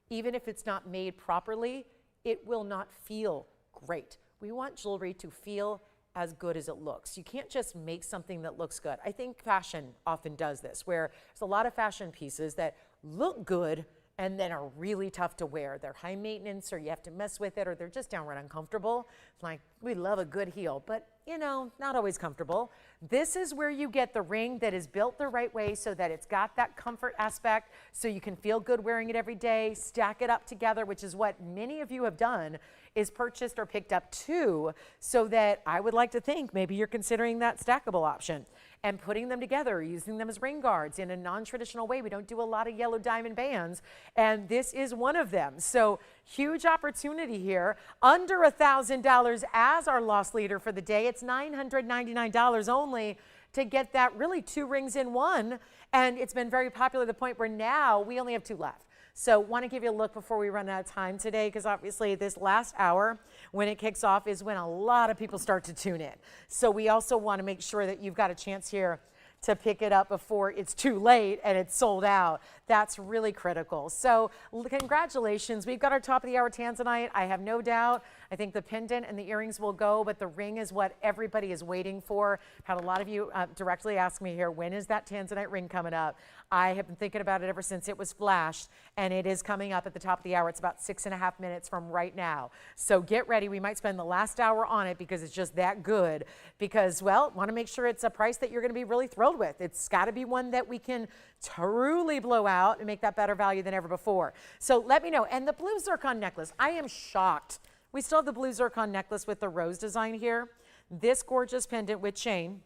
even if it's not made properly, it will not feel great. We want jewelry to feel as good as it looks. You can't just make something that looks good. I think fashion often does this, where there's a lot of fashion pieces that look good and then are really tough to wear. They're high maintenance, or you have to mess with it, or they're just downright uncomfortable. It's like, we love a good heel, but you know, not always comfortable. This is where you get the ring that is built the right way so that it's got that comfort aspect so you can feel good wearing it every day, stack it up together, which is what many of you have done, is purchased or picked up two, so that I would like to think maybe you're considering that stackable option and putting them together, using them as ring guards in a non-traditional way. We don't do a lot of yellow diamond bands, and this is one of them. So huge opportunity here. Under $1,000 as our loss leader for the day. It's $999 only to get that, really two rings in one. And it's been very popular to the point where now we only have two left. So want to give you a look before we run out of time today, because obviously this last hour when it kicks off is when a lot of people start to tune in. So we also want to make sure that you've got a chance here to pick it up before it's too late and it's sold out. That's really critical. So congratulations. We've got our top of the hour tanzanite. I have no doubt. I think the pendant and the earrings will go, but the ring is what everybody is waiting for. Had a lot of you directly ask me here, when is that tanzanite ring coming up? I have been thinking about it ever since it was flashed, and it is coming up at the top of the hour. It's about 6.5 minutes from right now. So get ready. We might spend the last hour on it because it's just that good, because, well, want to make sure it's a price that you're going to be really thrilled with. It's got to be one that we can truly blow out and make that better value than ever before. So let me know. And the blue zircon necklace, I am shocked. We still have the blue zircon necklace with the rose design here. This gorgeous pendant with chain,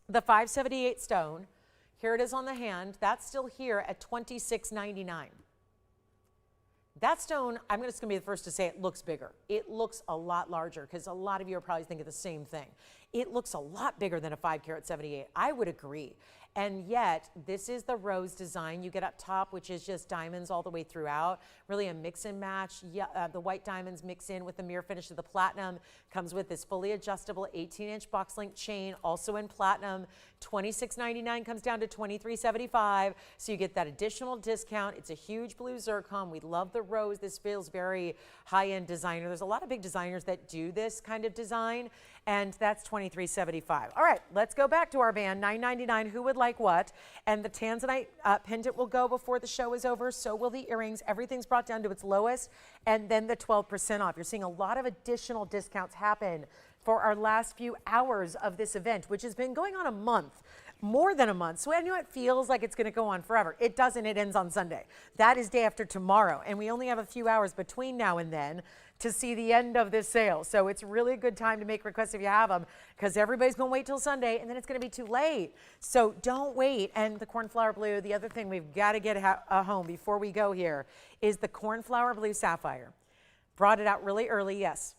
the 578 stone. Here it is on the hand. That's still here at $26.99. That stone, I'm just going to be the first to say, it looks bigger. It looks a lot larger, because a lot of you are probably thinking the same thing. It looks a lot bigger than a 5 carat 78. I would agree. And yet, this is the rose design. You get up top, which is just diamonds all the way throughout. Really a mix and match. Yeah, the white diamonds mix in with the mirror finish of the platinum. Comes with this fully adjustable 18-inch box link chain, also in platinum. $26.99 comes down to $23.75. So you get that additional discount. It's a huge blue zircon. We love the rose. This feels very high-end designer. There's a lot of big designers that do this kind of design, and that's $23.75. All right, let's go back to our band. $9.99. Who would like what? And the tanzanite pendant will go before the show is over. So will the earrings. Everything's brought down to its lowest, and then the 12% off. You're seeing a lot of additional discounts happen for our last few hours of this event, which has been going on a month, more than a month. So I know it feels like it's going to go on forever. It doesn't. It ends on Sunday. That is day after tomorrow, and we only have a few hours between now and then to see the end of this sale. So it's really a good time to make requests if you have them, because everybody's going to wait till Sunday, and then it's going to be too late. So don't wait. And the cornflower blue, the other thing we've got to get home before we go here is the cornflower blue sapphire. Brought it out really early, yes.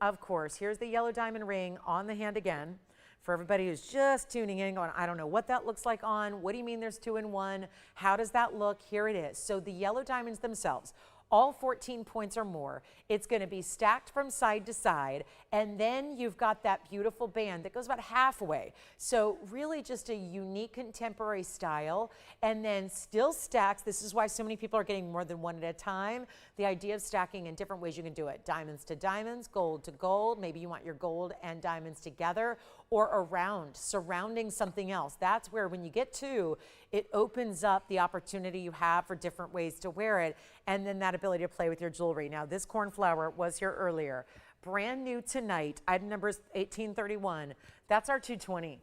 Of course. Here's the yellow diamond ring on the hand again. For everybody who's just tuning in going, I don't know what that looks like on. What do you mean there's 2 in 1? How does that look? Here it is. So the yellow diamonds themselves, all 14 points or more. It's going to be stacked from side to side, and then you've got that beautiful band that goes about halfway. So really just a unique contemporary style, and then still stacks. This is why so many people are getting more than one at a time. The idea of stacking in different ways you can do it. Diamonds to diamonds, gold to gold. Maybe you want your gold and diamonds together, or around, surrounding something else. That's where, when you get to, it opens up the opportunity you have for different ways to wear it, and then that ability to play with your jewelry. Now, this cornflower was here earlier. Brand new tonight, item number is 1831. That's our 220.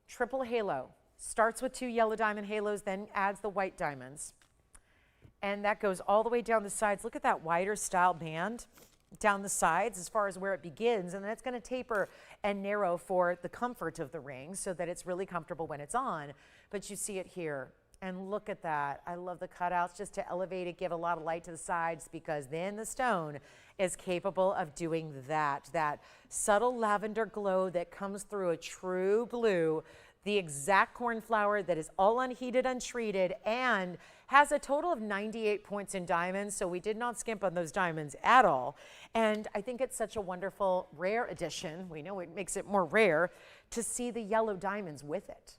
Triple halo. Starts with 2 yellow diamond halos, then adds the white diamonds. And that goes all the way down the sides. Look at that wider style band down the sides as far as where it begins, and then it's going to taper and narrow for the comfort of the ring so that it's really comfortable when it's on. But you see it here, and look at that. I love the cutouts just to elevate it, give a lot of light to the sides, because then the stone is capable of doing that subtle lavender glow that comes through a true blue, the exact cornflower that is all unheated, untreated, and has a total of 98 points in diamonds, so we did not skimp on those diamonds at all. And I think it's such a wonderful, rare addition. We know it makes it more rare to see the yellow diamonds with it.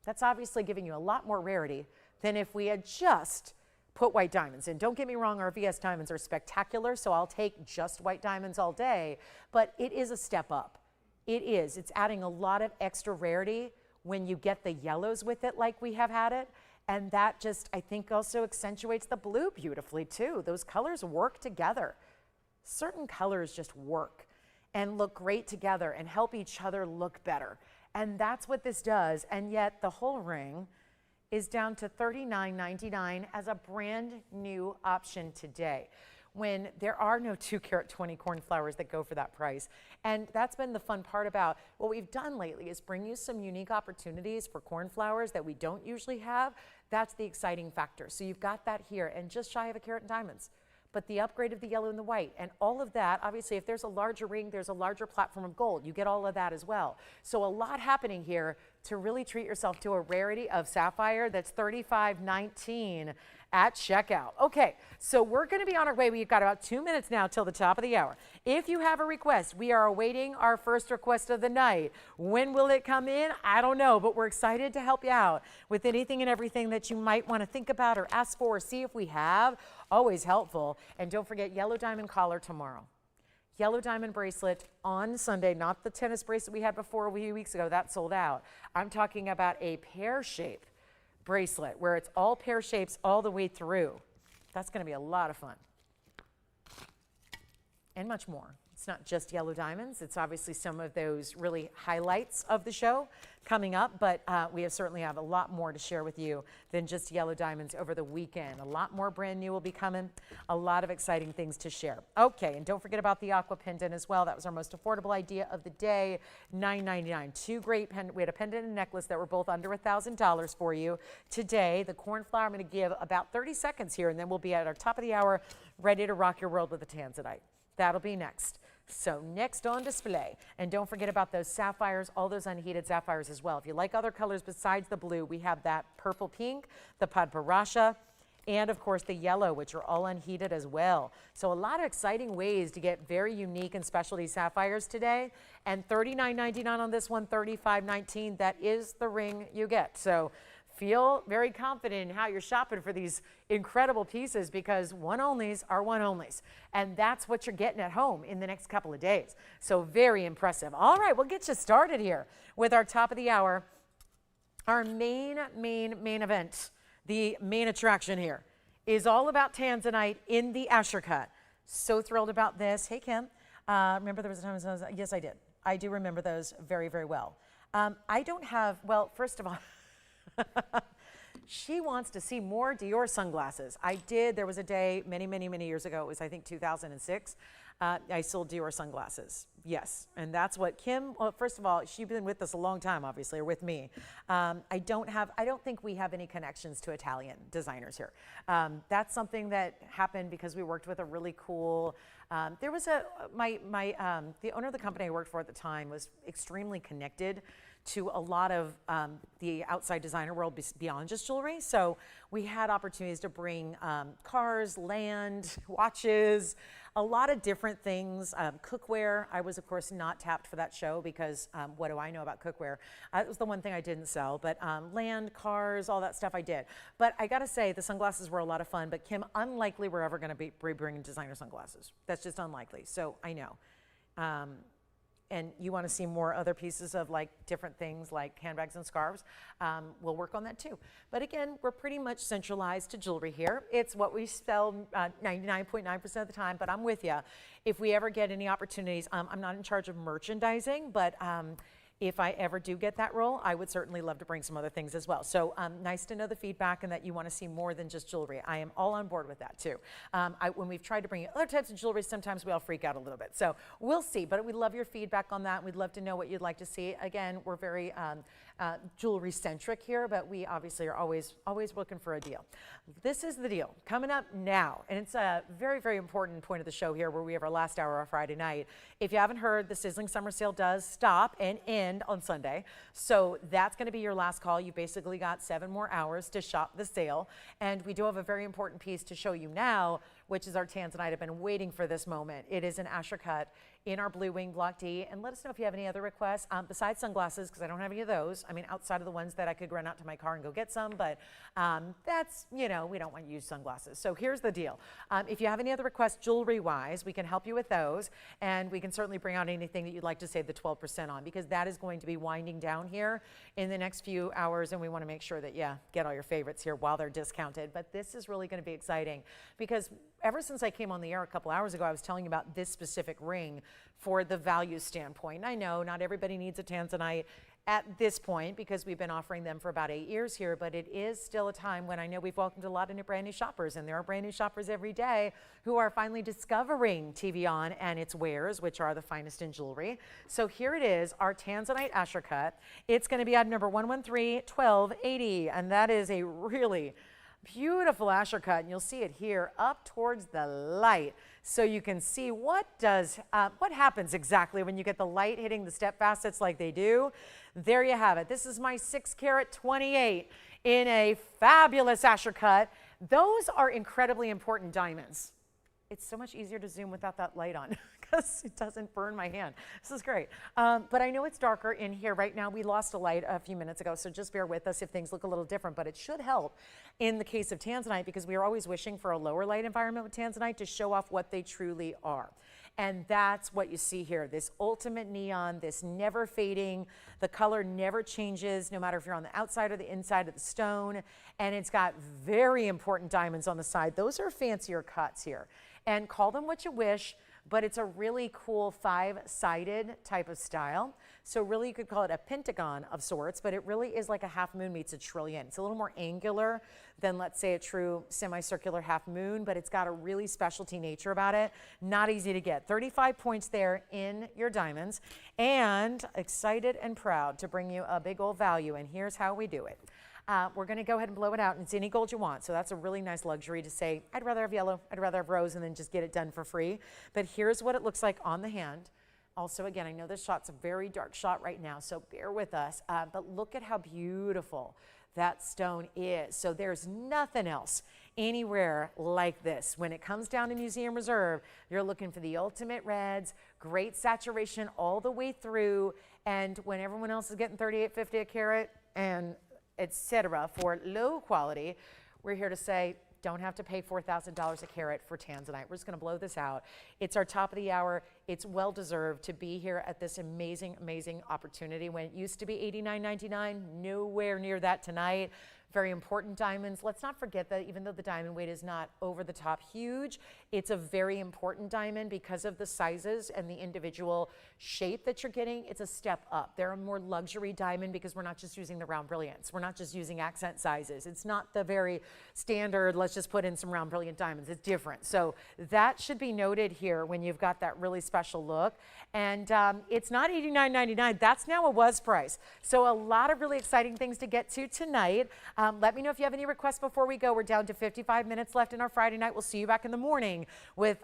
That's obviously giving you a lot more rarity than if we had just put white diamonds in. Don't get me wrong, our VS diamonds are spectacular, so I'll take just white diamonds all day, but it is a step up. It is. It's adding a lot of extra rarity when you get the yellows with it like we have had it. And that just, I think, also accentuates the blue beautifully too. Those colors work together. Certain colors just work. and look great together and help each other look better. And that's what this does. And yet the whole ring is down to $39.99 as a brand new option today, when there are no 2-carat 20 cornflowers that go for that price. And that's been the fun part about what we've done lately, is bring you some unique opportunities for cornflowers that we don't usually have. That's the exciting factor. So you've got that here, and just shy of a carat in diamonds. But the upgrade of the yellow and the white and all of that, obviously if there's a larger ring, there's a larger platform of gold. You get all of that as well. So a lot happening here to really treat yourself to a rarity of sapphire that's $35.19 at checkout. Okay, so we're going to be on our way. We've got about 2 minutes now till the top of the hour. If you have a request, we are awaiting our first request of the night. When will it come in? I don't know, but we're excited to help you out with anything and everything that you might want to think about or ask for or see if we have. Always helpful. And don't forget, yellow diamond collar tomorrow. Yellow diamond bracelet on Sunday, not the tennis bracelet we had before a few weeks ago. That sold out. I'm talking about a pear shape bracelet where it's all pear shapes all the way through. That's going to be a lot of fun. And much more. It's not just yellow diamonds. It's obviously some of those really highlights of the show coming up, but we certainly have a lot more to share with you than just yellow diamonds over the weekend. A lot more brand new will be coming. A lot of exciting things to share. Okay, and don't forget about the aqua pendant as well. That was our most affordable idea of the day, $9.99. Two great pendants. We had a pendant and necklace that were both under $1,000 for you today. The cornflower, I'm going to give about 30 seconds here, and then we'll be at our top of the hour, ready to rock your world with the tanzanite. That'll be next. So next on display, and don't forget about those sapphires, all those unheated sapphires as well. If you like other colors besides the blue, we have that purple pink, the padparasha, and of course the yellow, which are all unheated as well. So a lot of exciting ways to get very unique and specialty sapphires today. And $39.99 on this one, $35.19. That is the ring you get. So feel very confident in how you're shopping for these incredible pieces, because one-onlys are one-onlys. And that's what you're getting at home in the next couple of days. So very impressive. All right, we'll get you started here with our top of the hour. Our main event, the main attraction here, is all about tanzanite in the Asher cut. So thrilled about this. Hey, Kim. Remember there was a time when I was, yes, I did. I do remember those very, very well. I don't have, well, first of all, she wants to see more Dior sunglasses. I did. There was a day many years ago. It was, I think, 2006. I sold Dior sunglasses. Yes. And that's what Kim, well, first of all, she's been with us a long time, obviously, or with me. I don't think we have any connections to Italian designers here. That's something that happened because we worked with a really cool, there was the owner of the company I worked for at the time was extremely connected to a lot of the outside designer world beyond just jewelry. So we had opportunities to bring cars, land, watches, a lot of different things. Cookware, I was of course not tapped for that show because what do I know about cookware? It was the one thing I didn't sell, but land, cars, all that stuff I did. But I gotta say, the sunglasses were a lot of fun, but Kim, unlikely we're ever gonna be bringing designer sunglasses. That's just unlikely, so I know. And you want to see more other pieces of like different things like handbags and scarves, we'll work on that too. But again, we're pretty much centralized to jewelry here. It's what we sell 99.9% of the time, but I'm with you. If we ever get any opportunities, I'm not in charge of merchandising, but if I ever do get that role, I would certainly love to bring some other things as well. So nice to know the feedback and that you want to see more than just jewelry. I am all on board with that too. When we've tried to bring in other types of jewelry, sometimes we all freak out a little bit. So we'll see, but we love your feedback on that. We'd love to know what you'd like to see. Again, we're very jewelry centric here, but we obviously are always looking for a deal. This is the deal coming up now, and it's a very important point of the show here where we have our last hour on Friday night. If you haven't heard, the Sizzling Summer Sale does stop and end on Sunday, so that's going to be your last call. You basically got 7 more hours to shop the sale, and we do have a very important piece to show you now, which is our tanzanite. I've been waiting for this moment. It is an Asher cut in our blue wing block D, and let us know if you have any other requests besides sunglasses, because I don't have any of those. I mean, outside of the ones that I could run out to my car and go get some, but that's, you know, we don't want to use sunglasses. So here's the deal. If you have any other requests jewelry-wise, we can help you with those, and we can certainly bring out anything that you'd like to save the 12% on, because that is going to be winding down here in the next few hours, and we want to make sure that, yeah, get all your favorites here while they're discounted. But this is really going to be exciting, because ever since I came on the air a couple hours ago, I was telling you about this specific ring for the value standpoint. And I know not everybody needs a tanzanite at this point because we've been offering them for about 8 years here, but it is still a time when I know we've welcomed a lot of brand new shoppers, and there are brand new shoppers every day who are finally discovering TVON and its wares, which are the finest in jewelry. So here it is, our tanzanite Asher cut. It's going to be item number 113-1280, and that is a really beautiful Asher cut, and you'll see it here up towards the light, so you can see what happens exactly when you get the light hitting the step facets like they do. There you have it. This is my 6 carat 28 in a fabulous Asher cut. Those are incredibly important diamonds. It's so much easier to zoom without that light on because it doesn't burn my hand. This is great. But I know it's darker in here right now. We lost a light a few minutes ago, so just bear with us if things look a little different. But it should help in the case of tanzanite because we are always wishing for a lower light environment with tanzanite to show off what they truly are. And that's what you see here, this ultimate neon, this never fading, the color never changes no matter if you're on the outside or the inside of the stone. And it's got very important diamonds on the side. Those are fancier cuts here. And call them what you wish, but it's a really cool 5-sided type of style. So really you could call it a pentagon of sorts, but it really is like a half moon meets a trillion. It's a little more angular than, let's say, a true semicircular half moon, but it's got a really specialty nature about it. Not easy to get. 35 points there in your diamonds, and excited and proud to bring you a big old value, and here's how we do it. We're going to go ahead and blow it out, and it's any gold you want. So that's a really nice luxury to say, I'd rather have yellow, I'd rather have rose, and then just get it done for free. But here's what it looks like on the hand. Also, again, I know this shot's a very dark shot right now, so bear with us. But look at how beautiful that stone is. So there's nothing else anywhere like this. When it comes down to Museum Reserve, you're looking for the ultimate reds, great saturation all the way through, and when everyone else is getting $38.50 a carat and etc. for low quality, we're here to say don't have to pay $4,000 a carat for tanzanite. We're just going to blow this out. It's our top of the hour. It's well deserved to be here at this amazing, amazing opportunity. When it used to be $89.99, nowhere near that tonight. Very important diamonds. Let's not forget that even though the diamond weight is not over the top huge, it's a very important diamond because of the sizes and the individual shape that you're getting. It's a step up. They're a more luxury diamond because we're not just using the round brilliance. We're not just using accent sizes. It's not the very standard, let's just put in some round brilliant diamonds. It's different. So that should be noted here when you've got that really special look. And it's not $89.99. That's now a was price. So a lot of really exciting things to get to tonight. Let me know if you have any requests before we go. We're down to 55 minutes left in our Friday night. We'll see you back in the morning with,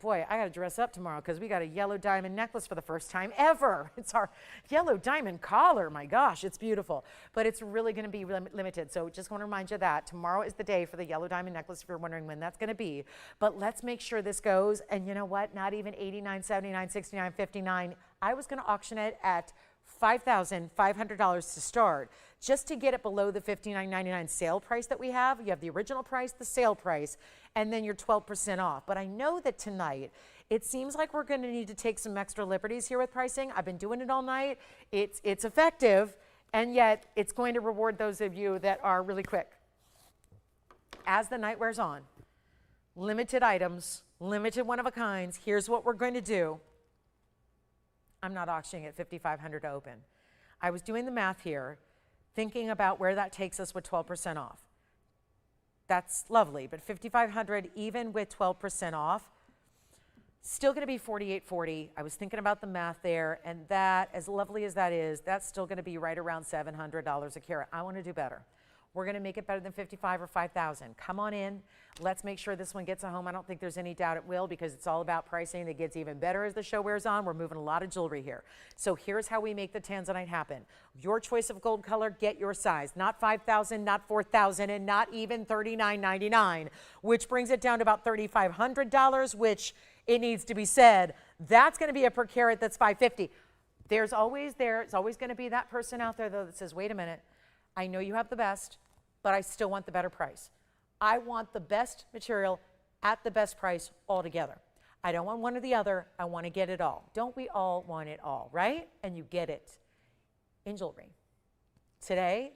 boy, I got to dress up tomorrow because we got a yellow diamond necklace for the first time ever. It's our yellow diamond collar. My gosh, it's beautiful. But it's really going to be limited. So just want to remind you that tomorrow is the day for the yellow diamond necklace if you're wondering when that's going to be. But let's make sure this goes. And you know what? Not even $89, $79, $69, $59. I was going to auction it at $5,500 to start, just to get it below the $59.99 sale price that we have. You have the original price, the sale price, and then you're 12% off. But I know that tonight, it seems like we're going to need to take some extra liberties here with pricing. I've been doing it all night. It's effective, and yet it's going to reward those of you that are really quick. As the night wears on, limited items, limited one-of-a-kinds. Here's what we're going to do. I'm not auctioning at $5,500 to open. I was doing the math here, thinking about where that takes us with 12% off. That's lovely, but $5,500 even with 12% off, still going to be $48.40. I was thinking about the math there, and that, as lovely as that is, that's still going to be right around $700 a carat. I want to do better. We're going to make it better than $55,000 or $5,000. Come on in. Let's make sure this one gets a home. I don't think there's any doubt it will because it's all about pricing that gets even better as the show wears on. We're moving a lot of jewelry here. So here's how we make the tanzanite happen. Your choice of gold color, get your size. Not $5,000, not $4,000, and not even $39.99, which brings it down to about $3,500, which it needs to be said, that's going to be a per carat that's $550. There's always going to be that person out there, though, that says, wait a minute, I know you have the best, but I still want the better price. I want the best material at the best price altogether. I don't want one or the other. I want to get it all. Don't we all want it all, right? And you get it in jewelry. Today,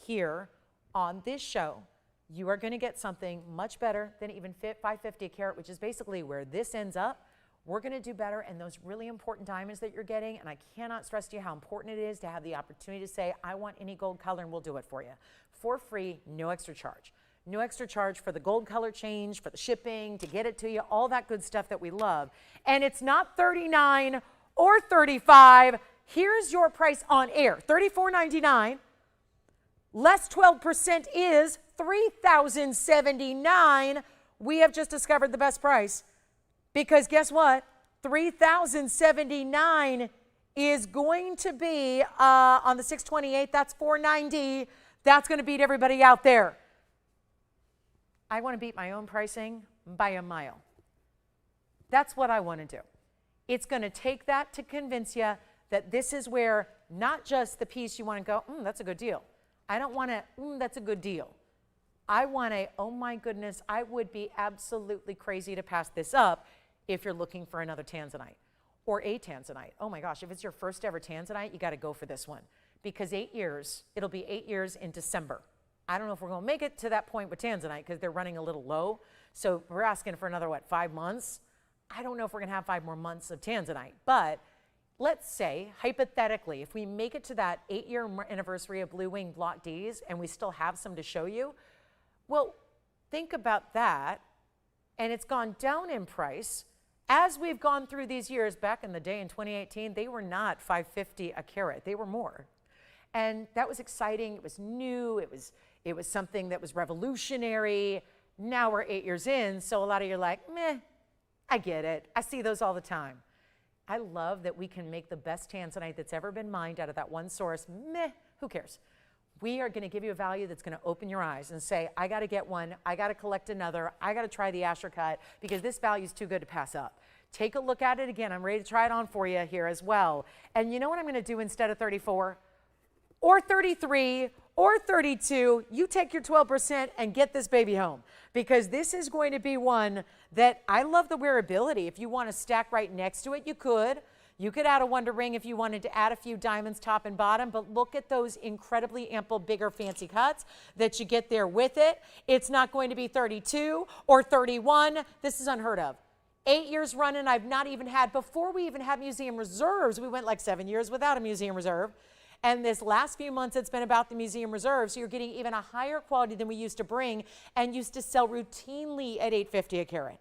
here on this show, you are going to get something much better than even $550 a carat, which is basically where this ends up. We're going to do better, and those really important diamonds that you're getting, and I cannot stress to you how important it is to have the opportunity to say, I want any gold color, and we'll do it for you. For free, no extra charge. No extra charge for the gold color change, for the shipping, to get it to you, all that good stuff that we love. And it's not $39 or $35. Here's your price on air, $34.99. Less 12% is $3,079. We have just discovered the best price, because guess what? $3,079 is going to be on the 628. That's $490. That's going to beat everybody out there. I want to beat my own pricing by a mile. That's what I want to do. It's going to take that to convince you that this is where not just the piece you want to go, that's a good deal. I don't want to, that's a good deal. I want a, oh my goodness, I would be absolutely crazy to pass this up if you're looking for another tanzanite or a tanzanite. Oh my gosh, if it's your first ever tanzanite, you got to go for this one, because 8 years, it'll be 8 years in December. I don't know if we're going to make it to that point with tanzanite because they're running a little low. So we're asking for another, 5 months? I don't know if we're going to have 5 more months of tanzanite, but let's say, hypothetically, if we make it to that 8-year anniversary of Blue Wing Block Ds and we still have some to show you, well, think about that, and it's gone down in price. As we've gone through these years, back in the day in 2018, they were not $550 a carat, they were more. And that was exciting, it was new, it was something that was revolutionary. Now we're 8 years in, so a lot of you are like, meh, I get it, I see those all the time. I love that we can make the best tanzanite that's ever been mined out of that one source. Meh, who cares? We are going to give you a value that's going to open your eyes and say, I got to get one, I got to collect another, I got to try the Asher cut, because this value is too good to pass up. Take a look at it again. I'm ready to try it on for you here as well. And you know what I'm going to do instead of 34 or 33 or 32? You take your 12% and get this baby home, because this is going to be one that I love the wearability. If you want to stack right next to it, you could. You could add a wonder ring if you wanted to add a few diamonds top and bottom, but look at those incredibly ample, bigger, fancy cuts that you get there with it. It's not going to be 32 or 31. This is unheard of. 8 years running, I've not even had, before we even had museum reserves, we went like 7 years without a museum reserve. And this last few months, it's been about the museum reserve. So you're getting even a higher quality than we used to bring and used to sell routinely at $850 a carat.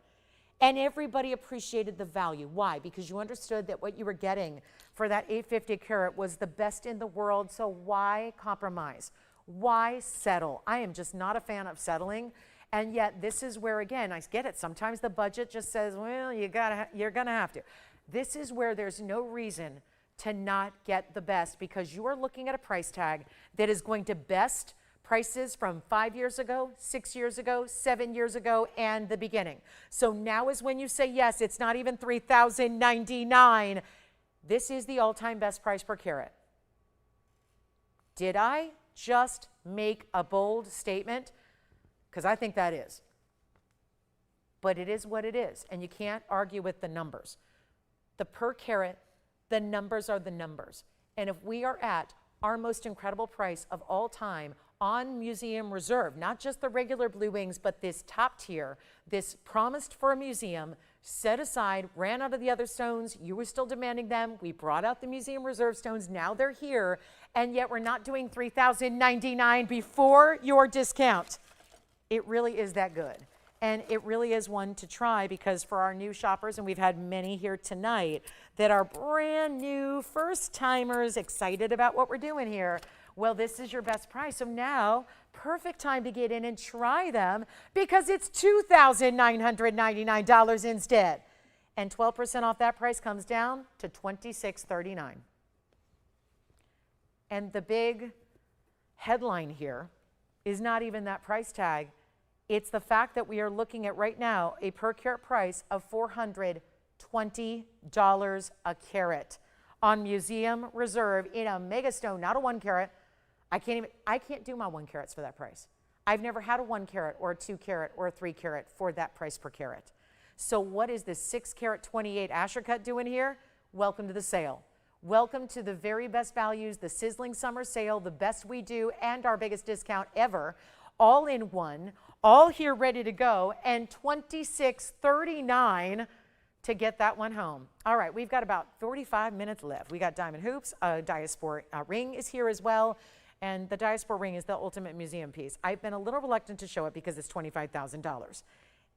And everybody appreciated the value. Why? Because you understood that what you were getting for that $850 a carat was the best in the world. So why compromise? Why settle? I am just not a fan of settling. And yet this is where, again, I get it. Sometimes the budget just says, well, you're gonna have to. This is where there's no reason to not get the best, because you are looking at a price tag that is going to best prices from 5 years ago, 6 years ago, 7 years ago, and the beginning. So now is when you say yes. It's not even $3,099. This is the all-time best price per carat. Did I just make a bold statement? Because I think that is. But it is what it is, and you can't argue with the numbers. The per carat, the numbers are the numbers. And if we are at our most incredible price of all time on museum reserve, not just the regular Blue Wings, but this top tier, this promised for a museum, set aside, ran out of the other stones, you were still demanding them, we brought out the museum reserve stones, now they're here, and yet we're not doing $3,099 before your discount. It really is that good. And it really is one to try, because for our new shoppers, and we've had many here tonight that are brand new first timers excited about what we're doing here, well, this is your best price. So now, perfect time to get in and try them, because it's $2,999 instead. And 12% off that price comes down to $2,639. And the big headline here is not even that price tag. It's the fact that we are looking at right now a per carat price of $420 a carat on museum reserve in a mega stone, not a 1 carat. I can't do my 1 carats for that price. I've never had a 1 carat or a 2 carat or a 3 carat for that price per carat. So what is this 6 carat 28 Asher cut doing here? Welcome to the sale. Welcome to the very best values, the sizzling summer sale, the best we do, and our biggest discount ever all in one, all here ready to go, and $26.39 to get that one home. All right, we've got about 45 minutes left. We got diamond hoops, a Diaspora ring is here as well, and the Diaspora ring is the ultimate museum piece. I've been a little reluctant to show it because it's $25,000.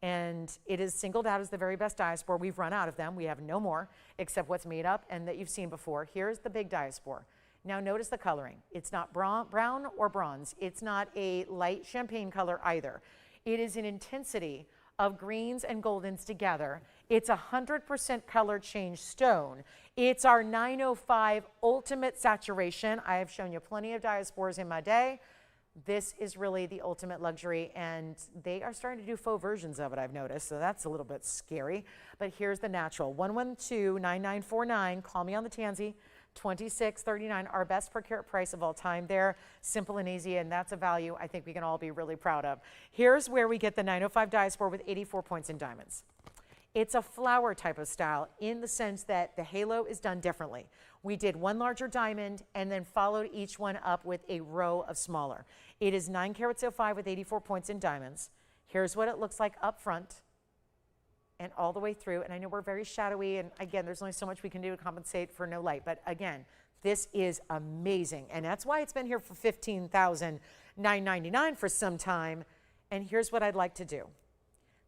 And it is singled out as the very best Diaspora. We've run out of them. We have no more except what's made up and that you've seen before. Here's the big Diaspora. Now notice the coloring. It's not brown or bronze. It's not a light champagne color either. It is an intensity of greens and goldens together. It's 100% color change stone. It's our 905 ultimate saturation. I have shown you plenty of Diasporas in my day. This is really the ultimate luxury, and they are starting to do faux versions of it, I've noticed, so that's a little bit scary. But here's the natural, 112-9949. Call me on the Tansy, $26.39, our best per carat price of all time there. Simple and easy, and that's a value I think we can all be really proud of. Here's where we get the 905 Diaspora with 84 points in diamonds. It's a flower type of style in the sense that the halo is done differently. We did one larger diamond and then followed each one up with a row of smaller. It is 9 carats 05 with 84 points in diamonds. Here's what it looks like up front and all the way through. And I know we're very shadowy, and again, there's only so much we can do to compensate for no light. But again, this is amazing. And that's why it's been here for $15,999 for some time. And here's what I'd like to do.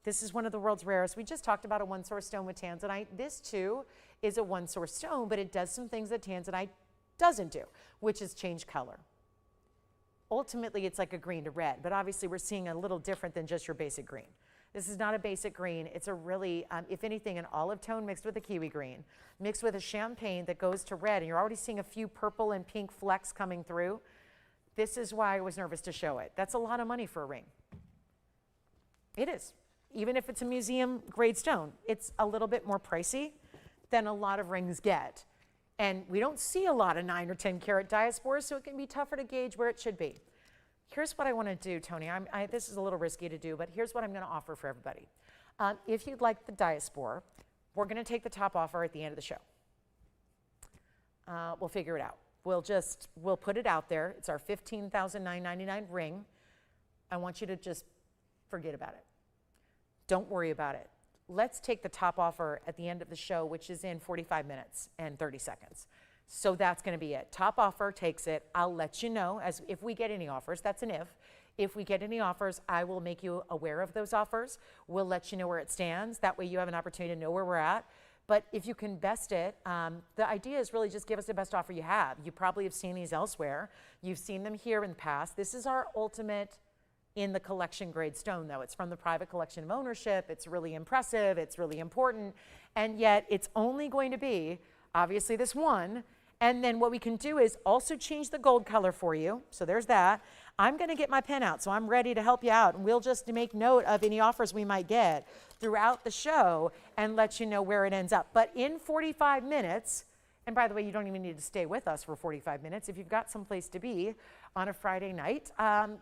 This is one of the world's rarest. We just talked about a one-source stone with tanzanite. This too is a one-source stone, but it does some things that tanzanite doesn't do, which is change color. Ultimately, it's like a green to red, but obviously we're seeing a little different than just your basic green. This is not a basic green. It's a really, if anything, an olive tone mixed with a kiwi green, mixed with a champagne that goes to red, and you're already seeing a few purple and pink flecks coming through. This is why I was nervous to show it. That's a lot of money for a ring. It is. Even if it's a museum grade stone, it's a little bit more pricey than a lot of rings get. And we don't see a lot of 9 or 10 carat Diasporas, so it can be tougher to gauge where it should be. Here's what I want to do, Tony. This is a little risky to do, but here's what I'm going to offer for everybody. If you'd like the Diaspora, we're going to take the top offer at the end of the show. We'll figure it out. We'll put it out there. It's our $15,999 ring. I want you to just forget about it. Don't worry about it. Let's take the top offer at the end of the show, which is in 45 minutes and 30 seconds. So that's going to be it. Top offer takes it. I'll let you know if we get any offers. That's an if. If we get any offers, I will make you aware of those offers. We'll let you know where it stands. That way you have an opportunity to know where we're at. But if you can best it, the idea is really just give us the best offer you have. You probably have seen these elsewhere. You've seen them here in the past. This is our ultimate in the collection grade stone, though. It's from the private collection of ownership. It's really impressive. It's really important. And yet it's only going to be, obviously, this one. And then what we can do is also change the gold color for you. So there's that. I'm going to get my pen out, so I'm ready to help you out. And we'll just make note of any offers we might get throughout the show and let you know where it ends up. But in 45 minutes, and by the way, you don't even need to stay with us for 45 minutes. If you've got someplace to be on a Friday night,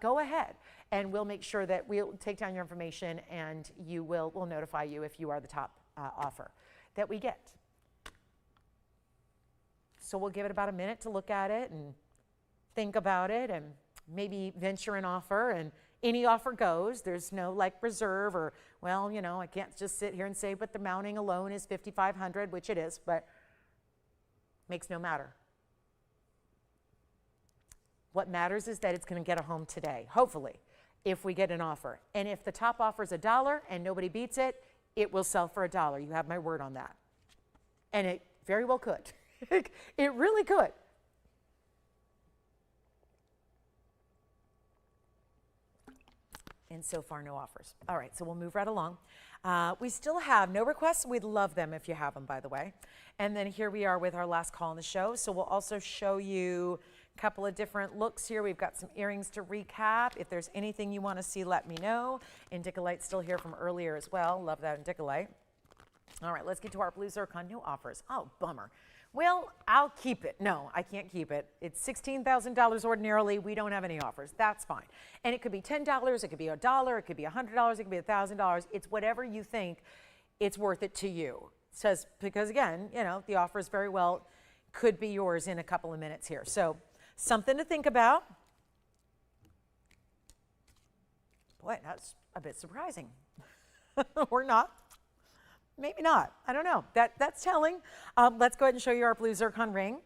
go ahead. And we'll make sure that we'll take down your information, and we'll notify you if you are the top offer that we get. So we'll give it about a minute to look at it and think about it and maybe venture an offer, and any offer goes. There's no like reserve or, well, you know, I can't just sit here and say, but the mounting alone is $5,500, which it is, but makes no matter. What matters is that it's going to get a home today, hopefully, if we get an offer. And if the top offer is $1 and nobody beats it, it will sell for $1. You have my word on that. And it very well could. It really could. And so far, no offers. All right, so we'll move right along. We still have no requests. We'd love them if you have them, by the way. And then here we are with our last call on the show. So we'll also show you a couple of different looks here. We've got some earrings to recap. If there's anything you want to see, let me know. Indicolite's still here from earlier as well. Love that Indicolite. All right, let's get to our blue zircon. No offers. Oh, bummer. Well, I'll keep it. No, I can't keep it. It's $16,000 ordinarily. We don't have any offers. That's fine. And it could be $10, it could be $1, it could be $100, it could be $1,000. It's whatever you think it's worth it to you. Says, because again, you know, the offers very well could be yours in a couple of minutes here. So something to think about. Boy, that's a bit surprising. Or not. Maybe not. I don't know. That's telling. Let's go ahead and show you our blue zircon ring.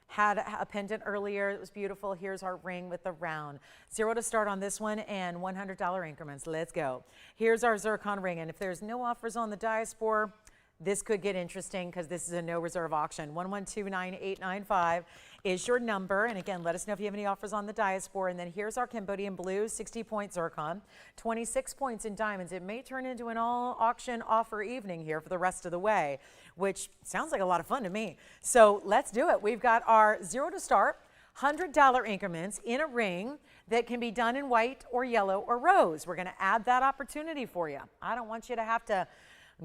Had a pendant earlier. It was beautiful. Here's our ring with the round. 0 to start on this one and $100 increments. Let's go. Here's our zircon ring. And if there's no offers on the Diaspora, this could get interesting because this is a no reserve auction. 1129895 is your number. And again, let us know if you have any offers on the Diaspora. And then here's our Cambodian blue, 60-point zircon, 26 points in diamonds. It may turn into an all auction offer evening here for the rest of the way, which sounds like a lot of fun to me. So let's do it. We've got our 0 to start, $100 increments in a ring that can be done in white or yellow or rose. We're going to add that opportunity for you. I don't want you to have to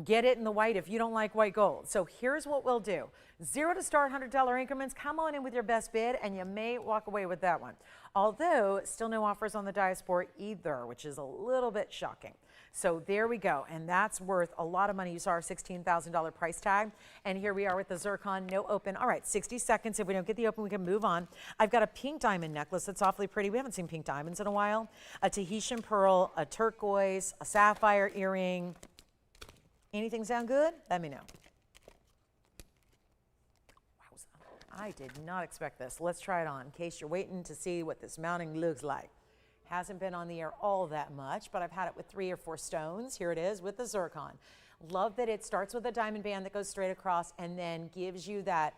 get it in the white if you don't like white gold. So here's what we'll do. 0 to start, $100 increments. Come on in with your best bid, and you may walk away with that one. Although, still no offers on the Diaspora either, which is a little bit shocking. So there we go, and that's worth a lot of money. You saw our $16,000 price tag, and here we are with the zircon, no open. All right, 60 seconds. If we don't get the open, we can move on. I've got a pink diamond necklace that's awfully pretty. We haven't seen pink diamonds in a while. A Tahitian pearl, a turquoise, a sapphire earring. Anything sound good? Let me know. Wowza. I did not expect this. Let's try it on in case you're waiting to see what this mounting looks like. Hasn't been on the air all that much, but I've had it with 3 or 4 stones. Here it is with the zircon. Love that it starts with a diamond band that goes straight across and then gives you that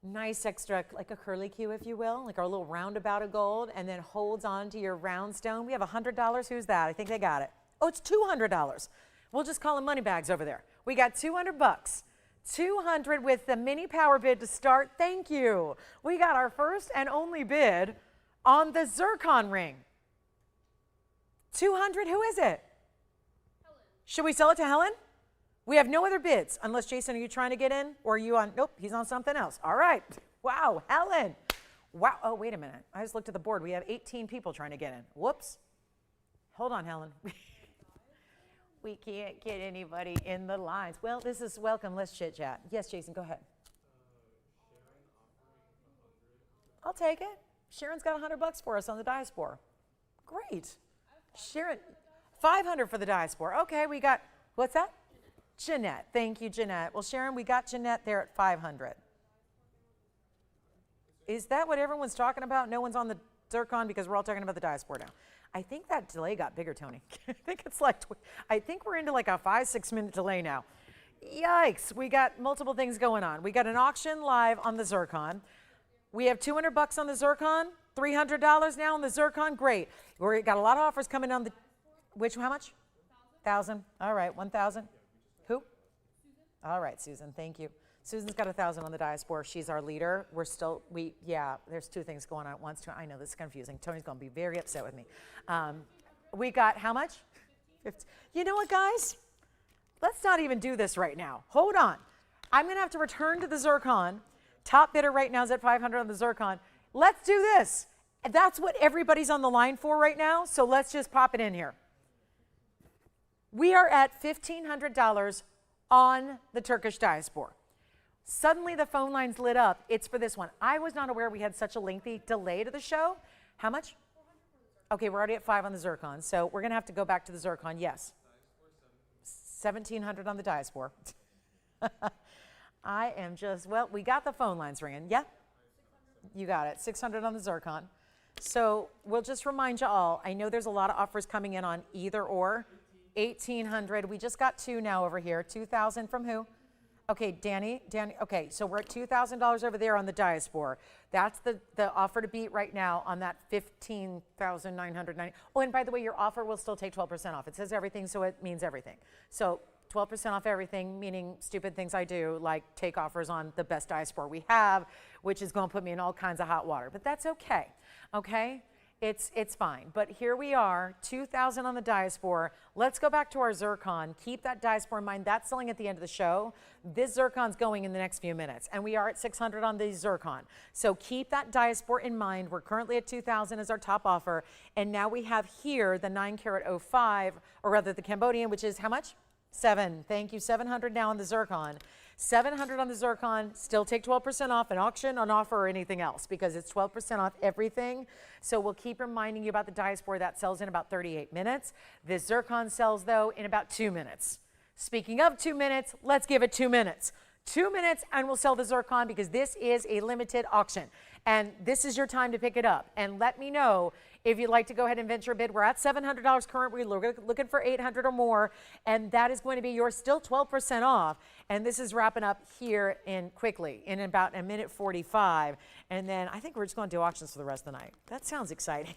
nice extra, like a curly Q, if you will, like our little roundabout of gold, and then holds on to your round stone. We have $100. Who's that? I think they got it. Oh, it's $200. We'll just call them money bags over there. We got 200 bucks. 200 with the mini power bid to start. Thank you. We got our first and only bid on the zircon ring. 200, who is it? Helen. Should we sell it to Helen? We have no other bids, unless, Jason, are you trying to get in? Or are you on, nope, he's on something else. All right. Wow, Helen. Wow, oh, wait a minute. I just looked at the board. We have 18 people trying to get in. Whoops. Hold on, Helen. We can't get anybody in the lines. Well, this is welcome. Let's chit chat. Yes, Jason, go ahead. I'll take it. Sharon's got $100 for us on the Diaspora. Great. Sharon, 500 for the Diaspora. Okay, we got, what's that? Jeanette. Thank you, Jeanette. Well, Sharon, we got Jeanette there at 500. Is that what everyone's talking about? No one's on the zircon because we're all talking about the Diaspora now. I think that delay got bigger, Tony. I think it's like, I think we're into like a 5-6 minute delay now. Yikes, we got multiple things going on. We got an auction live on the zircon. We have 200 bucks on the zircon, $300 now on the zircon. Great. We got a lot of offers coming on the, how much? 1,000. All right, 1,000. Who? All right, Susan, thank you. Susan's got 1,000 on the Diaspora. She's our leader. We're still, yeah, there's 2 things going on at once. I know this is confusing. Tony's going to be very upset with me. We got how much? 50. You know what, guys? Let's not even do this right now. Hold on. I'm going to have to return to the zircon. Top bidder right now is at 500 on the zircon. Let's do this. That's what everybody's on the line for right now, so let's just pop it in here. We are at $1,500 on the Turkish Diaspora. Suddenly the phone lines lit up. It's for this one. I was not aware we had such a lengthy delay to the show. How much? Okay, we're already at 5 on the zircon, so we're going to have to go back to the zircon. Yes. 1,700 on the Diaspora. I am just, well, we got the phone lines ringing. Yeah? You got it. 600 on the zircon. So we'll just remind you all, I know there's a lot of offers coming in on either or. 1,800. We just got 2 now over here. 2,000 from who? Okay, Danny, okay, so we're at $2,000 over there on the Diaspora. That's the offer to beat right now on that $15,990. Oh, and by the way, your offer will still take 12% off. It says everything, so it means everything. So 12% off everything, meaning stupid things I do, like take offers on the best Diaspora we have, which is going to put me in all kinds of hot water. But that's okay, okay? It's fine. But here we are, 2,000 on the Diaspora. Let's go back to our zircon. Keep that Diaspora in mind. That's selling at the end of the show. This zircon's going in the next few minutes. And we are at 600 on the zircon. So keep that Diaspora in mind. We're currently at 2,000 as our top offer. And now we have here the 9 karat 05, or rather the Cambodian, which is how much? 7. Thank you. 700 now on the zircon. $700 on the zircon. Still take 12% off an auction, on offer, or anything else because it's 12% off everything. So we'll keep reminding you about the diaspora that sells in about 38 minutes. This zircon sells though in about 2 minutes. Speaking of 2 minutes, let's give it 2 minutes. 2 minutes and we'll sell the zircon because this is a limited auction. And this is your time to pick it up. And let me know if you'd like to go ahead and venture a bid. We're at $700 current. We're looking for $800 or more. And that is going to be your still 12% off. And this is wrapping up here quickly in about a minute 45. And then I think we're just going to do auctions for the rest of the night. That sounds exciting.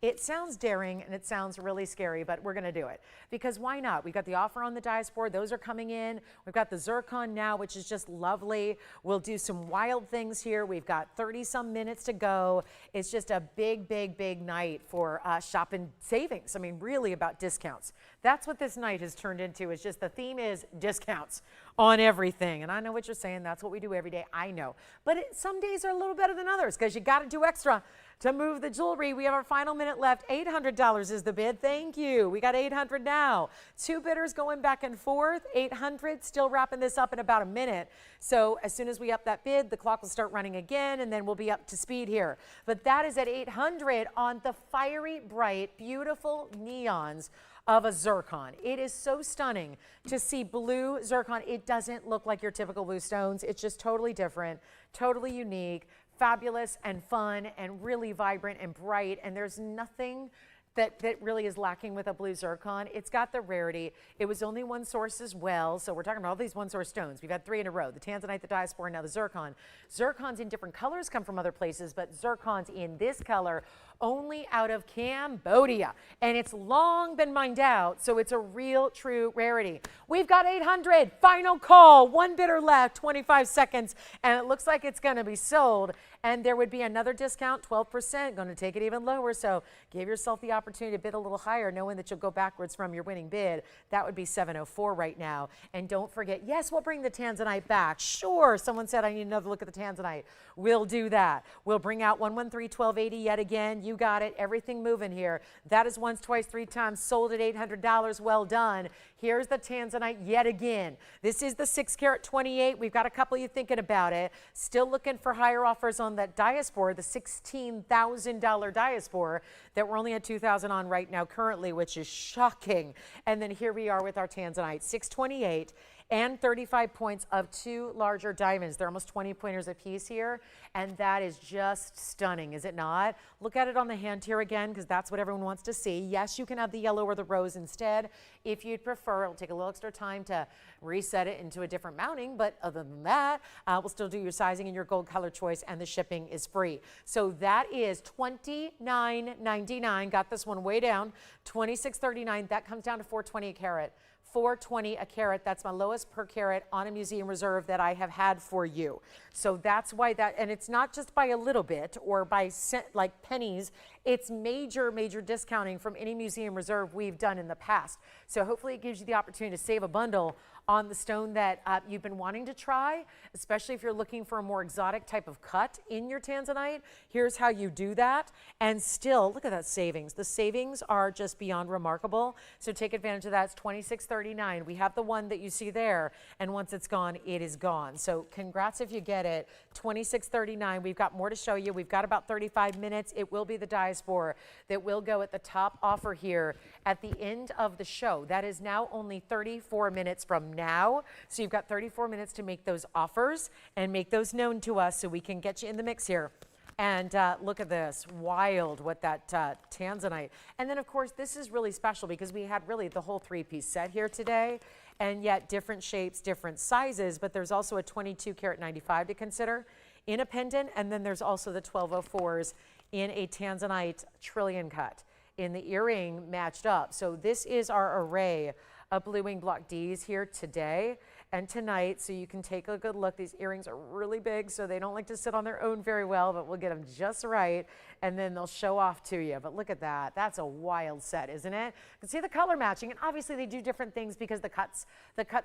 It sounds daring and it sounds really scary, but we're going to do it because why not? We've got the offer on the diaspora. Those are coming in. We've got the zircon now, which is just lovely. We'll do some wild things here. We've got 30 some minutes to go. It's just a big, big, big night for shopping savings. I mean, really about discounts. That's what this night has turned into. Is just the theme is discounts on everything. And I know what you're saying. That's what we do every day. I know. But some days are a little better than others because you got to do extra to move the jewelry. We have our final minute left. $800 is the bid. Thank you. We got 800 now. 2 bidders going back and forth. 800, still wrapping this up in about a minute. So as soon as we up that bid, the clock will start running again and then we'll be up to speed here. But that is at 800 on the fiery, bright, beautiful neons of a zircon. It is so stunning to see blue zircon. It doesn't look like your typical blue stones. It's just totally different, totally unique, fabulous and fun and really vibrant and bright. And there's nothing that really is lacking with a blue zircon. It's got the rarity. It was only one source as well. So we're talking about all these one source stones. We've had 3 in a row, the tanzanite, the diaspora, and now the zircon. Zircons in different colors come from other places, but zircons in this color only out of Cambodia. And it's long been mined out, so it's a real true rarity. We've got 800, final call, 1 bidder left, 25 seconds, and it looks like it's gonna be sold. And there would be another discount, 12%, gonna take it even lower. So give yourself the opportunity to bid a little higher, knowing that you'll go backwards from your winning bid. That would be 704 right now. And don't forget, yes, we'll bring the tanzanite back. Sure, someone said I need another look at the tanzanite. We'll do that. We'll bring out 113-1280 yet again. You got it, everything moving here. That is once, twice, 3 times, sold at $800, well done. Here's the tanzanite yet again. This is the 6 carat 28. We've got a couple of you thinking about it. Still looking for higher offers on that diaspora, the $16,000 diaspora that we're only at $2,000 on right now currently, which is shocking. And then here we are with our tanzanite, 628. And 35 points of 2 larger diamonds. They're almost 20 pointers a piece here, and that is just stunning, is it not? Look at it on the hand here again, because that's what everyone wants to see. Yes, you can have the yellow or the rose instead. If you'd prefer, it'll take a little extra time to reset it into a different mounting, but other than that, we'll still do your sizing and your gold color choice, and the shipping is free. So that is $29.99. Got this one way down, $26.39. That comes down to $420 a carat. $420 a carat. That's my lowest per carat on a museum reserve that I have had for you. So that's why that, and it's not just by a little bit or by like pennies. It's major, major discounting from any museum reserve we've done in the past. So hopefully it gives you the opportunity to save a bundle on the stone that you've been wanting to try, especially if you're looking for a more exotic type of cut in your tanzanite. Here's how you do that. And still, look at that savings. The savings are just beyond remarkable. So take advantage of that. It's $26.39. We have the one that you see there, and once it's gone, it is gone. So congrats if you get it. $26.39. We've got more to show you. We've got about 35 minutes. It will be the diaspora that will go at the top offer here at the end of the show. That is now only 34 minutes from now. So you've got 34 minutes to make those offers and make those known to us so we can get you in the mix here. And look at this, wild what that tanzanite. And then of course, this is really special because we had really the whole 3-piece set here today, and yet different shapes, different sizes, but there's also a 22 karat 95 to consider in a pendant. And then there's also the 1204s in a tanzanite trillion cut in the earring matched up. So this is our array of Blue Wing Block Ds here today and tonight, so you can take a good look. These earrings are really big, so they don't like to sit on their own very well, but we'll get them just right, and then they'll show off to you. But look at that. That's a wild set, isn't it? You can see the color matching, and obviously they do different things because the cuts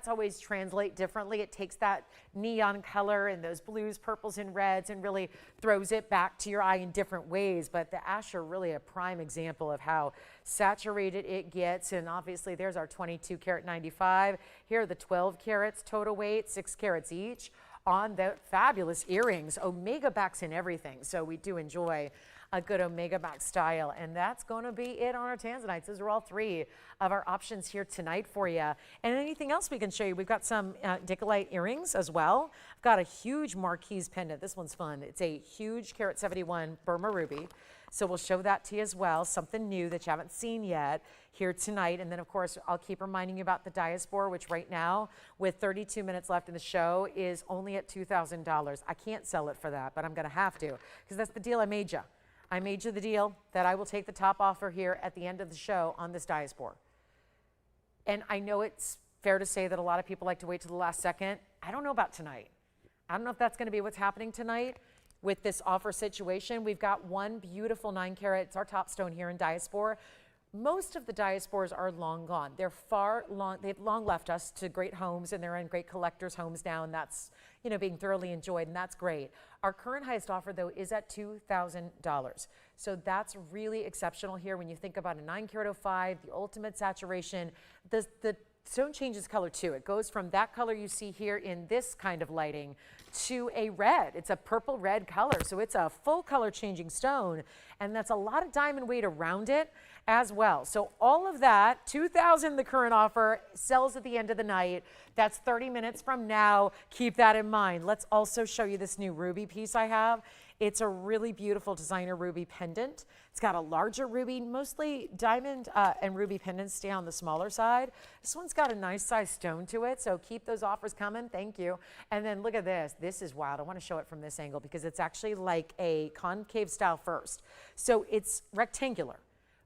always translate differently. It takes that neon color and those blues, purples, and reds and really throws it back to your eye in different ways. But the ash are really a prime example of how saturated it gets. And obviously there's our 22 karat 95. Here are the 12 carats. carats total weight, 6 carats each on the fabulous earrings, omega backs and everything. So we do enjoy a good omega back style, and that's going to be it on our tanzanites. Those are all 3 of our options here tonight for you. And anything else we can show you? We've got some Dickolite earrings as well. I've got a huge marquise pendant. This one's fun. It's a huge carat 71 Burma ruby. So we'll show that to you as well, something new that you haven't seen yet here tonight. And then, of course, I'll keep reminding you about the diaspora, which right now, with 32 minutes left in the show, is only at $2,000. I can't sell it for that, but I'm going to have to, because that's the deal I made you. I made you the deal that I will take the top offer here at the end of the show on this diaspora. And I know it's fair to say that a lot of people like to wait to the last second. I don't know about tonight. I don't know if that's going to be what's happening tonight with this offer situation. We've got one beautiful 9 carat, it's our top stone here in diaspora. Most of the diasporas are long gone. They've long left us to great homes, and they're in great collectors' homes now, and that's, you know, being thoroughly enjoyed, and that's great. Our current highest offer, though, is at $2,000. So that's really exceptional here when you think about a 9 carat 05, the ultimate saturation. The stone changes color too. It goes from that color you see here in this kind of lighting to a red. It's a purple red color. So it's a full color changing stone, and that's a lot of diamond weight around it as well. So all of that, $2,000 the current offer, sells at the end of the night. That's 30 minutes from now. Keep that in mind. Let's also show you this new ruby piece I have. It's a really beautiful designer ruby pendant. It's got a larger ruby. Mostly diamond and ruby pendants stay on the smaller side. This one's got a nice size stone to it, so keep those offers coming. Thank you. And then look at this. This is wild. I want to show it from this angle because it's actually like a concave style first. So it's rectangular,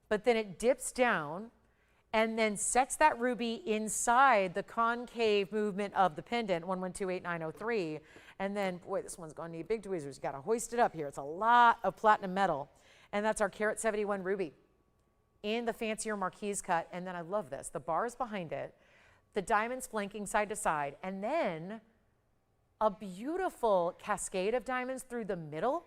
but then it dips down and then sets that ruby inside the concave movement of the pendant, 1128903. And then, boy, this one's going to need big tweezers. You got to hoist it up here. It's a lot of platinum metal. And that's our carat 71 ruby in the fancier marquise cut. And then I love this. The bars behind it, the diamonds flanking side to side, and then a beautiful cascade of diamonds through the middle,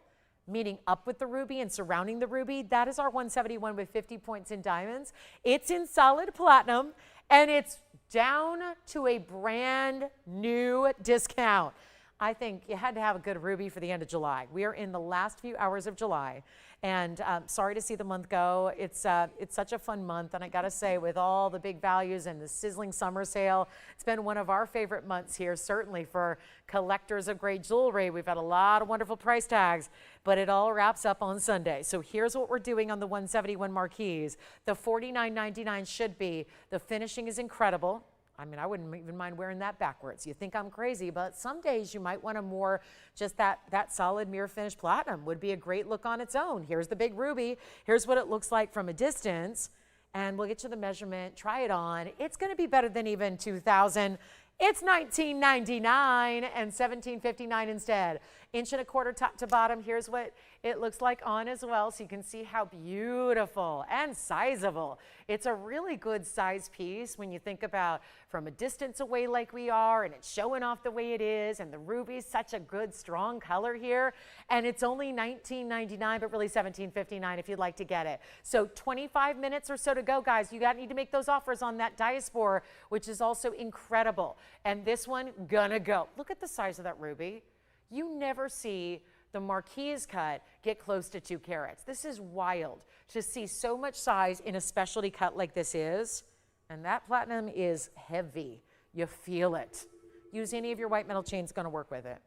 meeting up with the ruby and surrounding the ruby. That is our 171 with 50 points in diamonds. It's in solid platinum, and it's down to a brand new discount. I think you had to have a good ruby for the end of July. We are in the last few hours of July, and sorry to see the month go. It's such a fun month, and I gotta say, with all the big values and the sizzling summer sale, it's been one of our favorite months here, certainly for collectors of great jewelry. We've had a lot of wonderful price tags, but it all wraps up on Sunday. So here's what we're doing on the 171 marquise. The $49.99 should be. The finishing is incredible. I mean, I wouldn't even mind wearing that backwards. You think I'm crazy, but some days you might want a more just that solid mirror finish platinum would be a great look on its own. Here's the big ruby. Here's what it looks like from a distance, and we'll get you the measurement. Try it on. It's going to be better than even $2,000. It's $19.99 and $17.59 instead. 1.25 inches top to bottom. Here's what it looks like on as well, so you can see how beautiful and sizable. It's a really good size piece when you think about from a distance away like we are, and it's showing off the way it is, and the ruby is such a good strong color here, and it's only $19.99 but really $17.59 if you'd like to get it. So 25 minutes or so to go, guys. You need to make those offers on that diaspora, which is also incredible. And this one gonna go. Look at the size of that ruby. You never see the marquise cut get close to 2 carats. This is wild to see so much size in a specialty cut like this is. And that platinum is heavy. You feel it. Use any of your white metal chains, gonna work with it.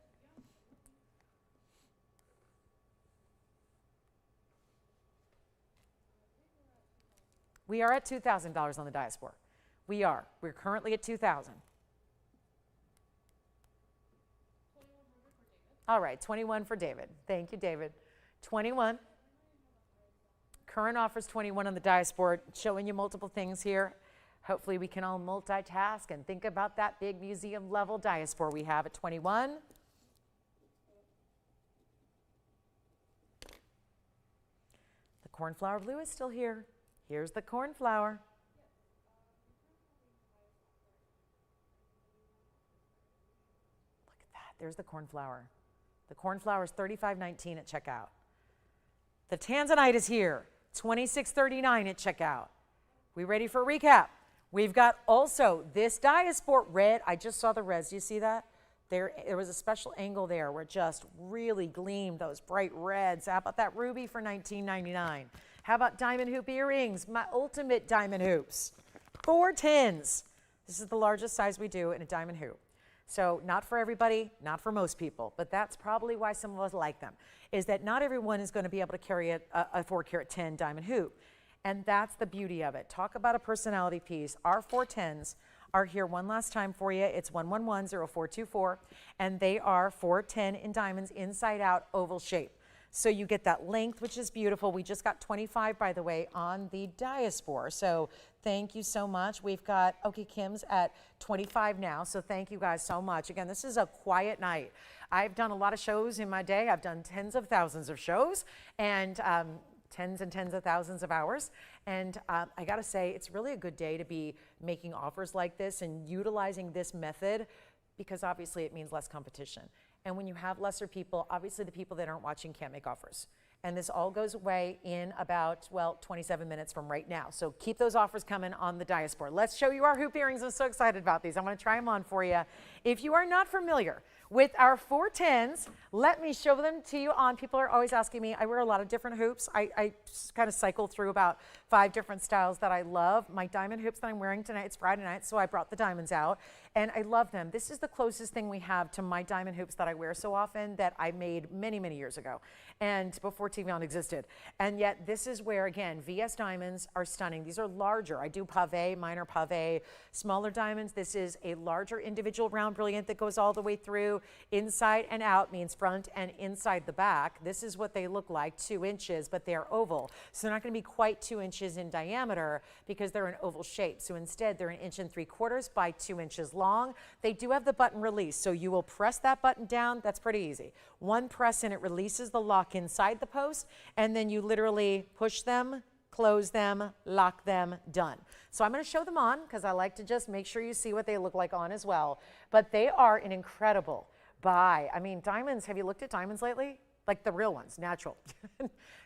We are at $2,000 on the diaspora. We are. We're currently at $2,000. All right, 21 for David. Thank you, David. 21. Current offer's 21 on the diaspora, showing you multiple things here. Hopefully we can all multitask and think about that big museum level diaspora we have at 21. The cornflower blue is still here. Here's the cornflower. Look at that, there's the cornflower. The cornflower is $35.19 at checkout. The tanzanite is here, $26.39 at checkout. We ready for a recap? We've got also this Diasport red. I just saw the res. Do you see that? There was a special angle there where it just really gleamed those bright reds. How about that ruby for $19.99? How about diamond hoop earrings? My ultimate diamond hoops. 410s. This is the largest size we do in a diamond hoop. So not for everybody, not for most people, but that's probably why some of us like them, is that not everyone is going to be able to carry a 4 carat 10 diamond hoop. And that's the beauty of it. Talk about a personality piece. Our 410s are here one last time for you. It's 111-0424, and they are 410 in diamonds, inside out, oval shape. So you get that length, which is beautiful. We just got 25, by the way, on the Diasport. So thank you so much. We've got OK Kim's at 25 now. So thank you guys so much. Again, this is a quiet night. I've done a lot of shows in my day. I've done tens of thousands of shows and tens and tens of thousands of hours. And I got to say, it's really a good day to be making offers like this and utilizing this method, because obviously it means less competition. And when you have lesser people, obviously the people that aren't watching can't make offers. And this all goes away in about, well, 27 minutes from right now. So keep those offers coming on the Diasport. Let's show you our hoop earrings. I'm so excited about these. I'm going to try them on for you. If you are not familiar with our 410s, let me show them to you on. People are always asking me, I wear a lot of different hoops. I kind of cycle through about 5 different styles that I love. My diamond hoops that I'm wearing tonight, it's Friday night, so I brought the diamonds out, and I love them. This is the closest thing we have to my diamond hoops that I wear so often that I made many, many years ago, and before TVON existed. And yet this is where, again, VS diamonds are stunning. These are larger. I do pave, mine are pave, smaller diamonds. This is a larger individual round brilliant that goes all the way through. Inside and out means front and inside the back. This is what they look like, 2 inches, but they're oval. So they're not going to be quite 2 inches in diameter because they're an oval shape. So instead, they're 1.75 inches by 2 inches long. They do have the button release. So you will press that button down. That's pretty easy. One press and it releases the lock inside the post. And then you literally push them, close them, lock them, done. So I'm going to show them on because I like to just make sure you see what they look like on as well. But they are an incredible buy. I mean, diamonds, have you looked at diamonds lately? Like the real ones, natural.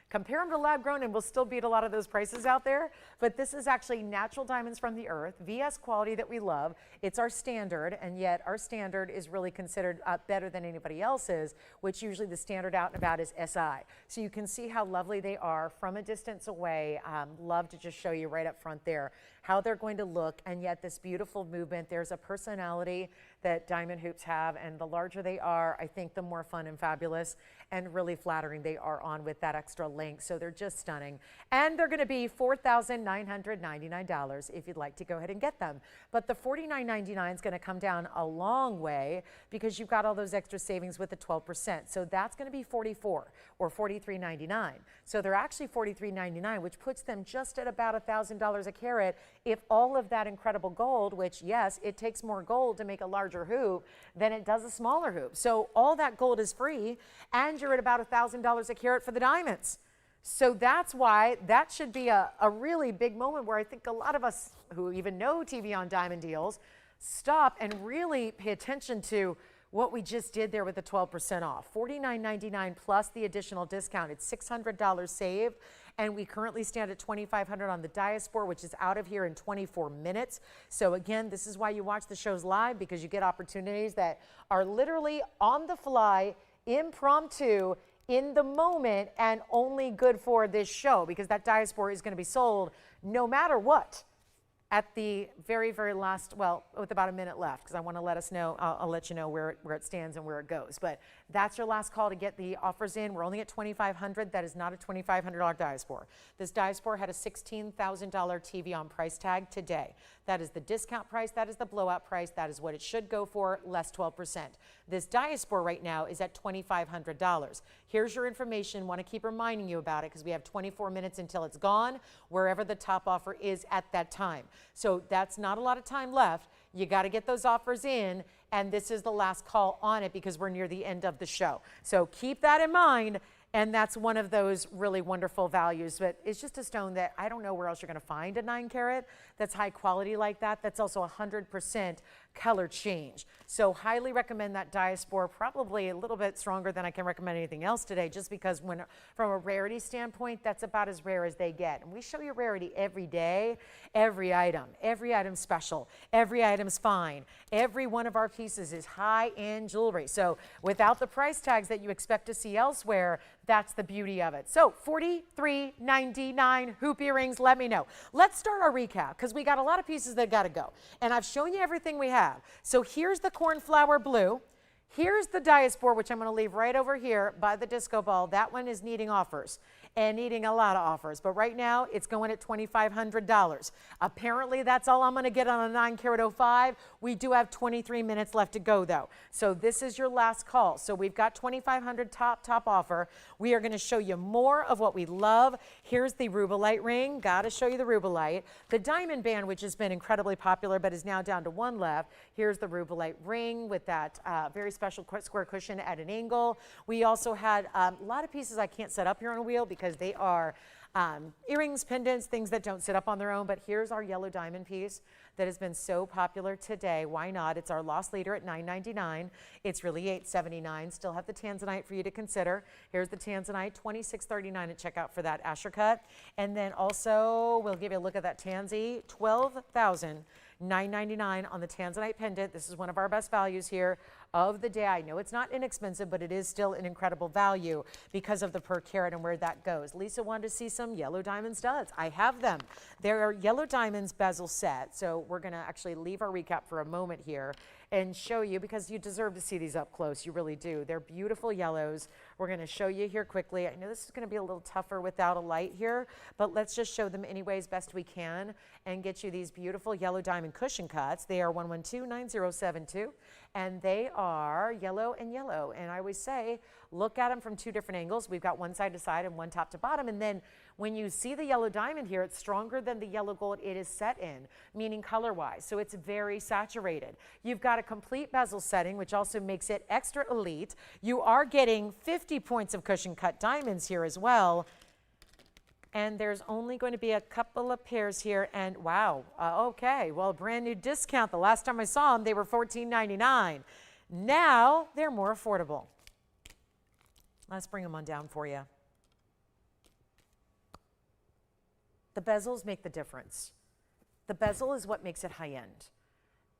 Compare them to lab grown and we'll still beat a lot of those prices out there. But this is actually natural diamonds from the earth, VS quality that we love. It's our standard, and yet our standard is really considered better than anybody else's, which usually the standard out and about is SI. So you can see how lovely they are from a distance away. Love to just show you right up front there how they're going to look, and yet this beautiful movement. There's a personality that diamond hoops have, and the larger they are, I think the more fun and fabulous and really flattering they are on with that extra length. So they're just stunning. And they're going to be $4,999 if you'd like to go ahead and get them. But the $49.99 is going to come down a long way because you've got all those extra savings with the 12%. So that's going to be $44 or $43.99. So they're actually $43.99, which puts them just at about $1,000 a carat if all of that incredible gold, which yes, it takes more gold to make a larger hoop than it does a smaller hoop. So all that gold is free, and you're at about $1,000 a carat for the diamonds. So that's why that should be a really big moment where I think a lot of us who even know TVON diamond deals stop and really pay attention to what we just did there with the 12% off. $49.99 plus the additional discount. It's $600 saved, and we currently stand at $2,500 on the Diasport, which is out of here in 24 minutes. So again, this is why you watch the shows live, because you get opportunities that are literally on the fly, impromptu, in the moment, and only good for this show, because that Diasport is going to be sold no matter what at the very, very last, well, with about a minute left, because I want to let us know, I'll let you know where it stands and where it goes. But that's your last call to get the offers in. We're only at $2,500. That is not a $2,500 Diasport. This Diasport had a $16,000 TVON price tag today. That is the discount price. That is the blowout price. That is what it should go for, less 12%. This Diasport right now is at $2,500. Here's your information. Want to keep reminding you about it because we have 24 minutes until it's gone, wherever the top offer is at that time. So that's not a lot of time left. You got to get those offers in, and this is the last call on it because we're near the end of the show. So keep that in mind. And that's one of those really wonderful values. But it's just a stone that I don't know where else you're going to find a 9 carat that's high quality like that. That's also 100% color change. So highly recommend that Diaspora, probably a little bit stronger than I can recommend anything else today, just because when from a rarity standpoint, that's about as rare as they get. And we show you rarity every day, every item special, every item's fine. Every one of our pieces is high-end jewelry. So without the price tags that you expect to see elsewhere, that's the beauty of it. So $43.99 hoop earrings, let me know. Let's start our recap because we got a lot of pieces that got to go. And I've shown you everything we have. So here's the cornflower blue. Here's the Diaspora, which I'm going to leave right over here by the disco ball. That one is needing offers and needing a lot of offers. But right now, it's going at $2,500. Apparently, that's all I'm going to get on a 9-carat 05. We do have 23 minutes left to go, though. So this is your last call. So we've got $2,500 top offer. We are going to show you more of what we love. Here's the rubellite ring. Got to show you the rubellite. The diamond band, which has been incredibly popular, but is now down to one left. Here's the rubellite ring with that very special square cushion at an angle. We also had a lot of pieces I can't set up here on a wheel because they are earrings, pendants, things that don't sit up on their own. But here's our yellow diamond piece that has been so popular today. Why not? It's our loss leader at $9.99. It's really $8.79. Still have the tanzanite for you to consider. Here's the tanzanite, $26.39 at checkout for that Asher cut. And then also, we'll give you a look at that tansy, $12,999 on the tanzanite pendant. This is one of our best values here of the day. I know it's not inexpensive, but it is still an incredible value because of the per carat and where that goes. Lisa wanted to see some yellow diamond studs. I have them. There are yellow diamonds bezel set. So we're going to actually leave our recap for a moment here and show you, because you deserve to see these up close. You really do. They're beautiful yellows. We're going to show you here quickly. I know this is going to be a little tougher without a light here, but let's just show them anyways best we can and get you these beautiful yellow diamond cushion cuts. They are 112-9072, and they are yellow and yellow. And I always say, look at them from two different angles. We've got one side to side and one top to bottom. And then when you see the yellow diamond here, it's stronger than the yellow gold it is set in, meaning color-wise. So it's very saturated. You've got a complete bezel setting, which also makes it extra elite. You are getting 50 points of cushion cut diamonds here as well. And there's only going to be a couple of pairs here. And wow, okay, well, brand new discount. The last time I saw them, they were $14.99. Now they're more affordable. Let's bring them on down for you. The bezels make the difference. The bezel is what makes it high-end.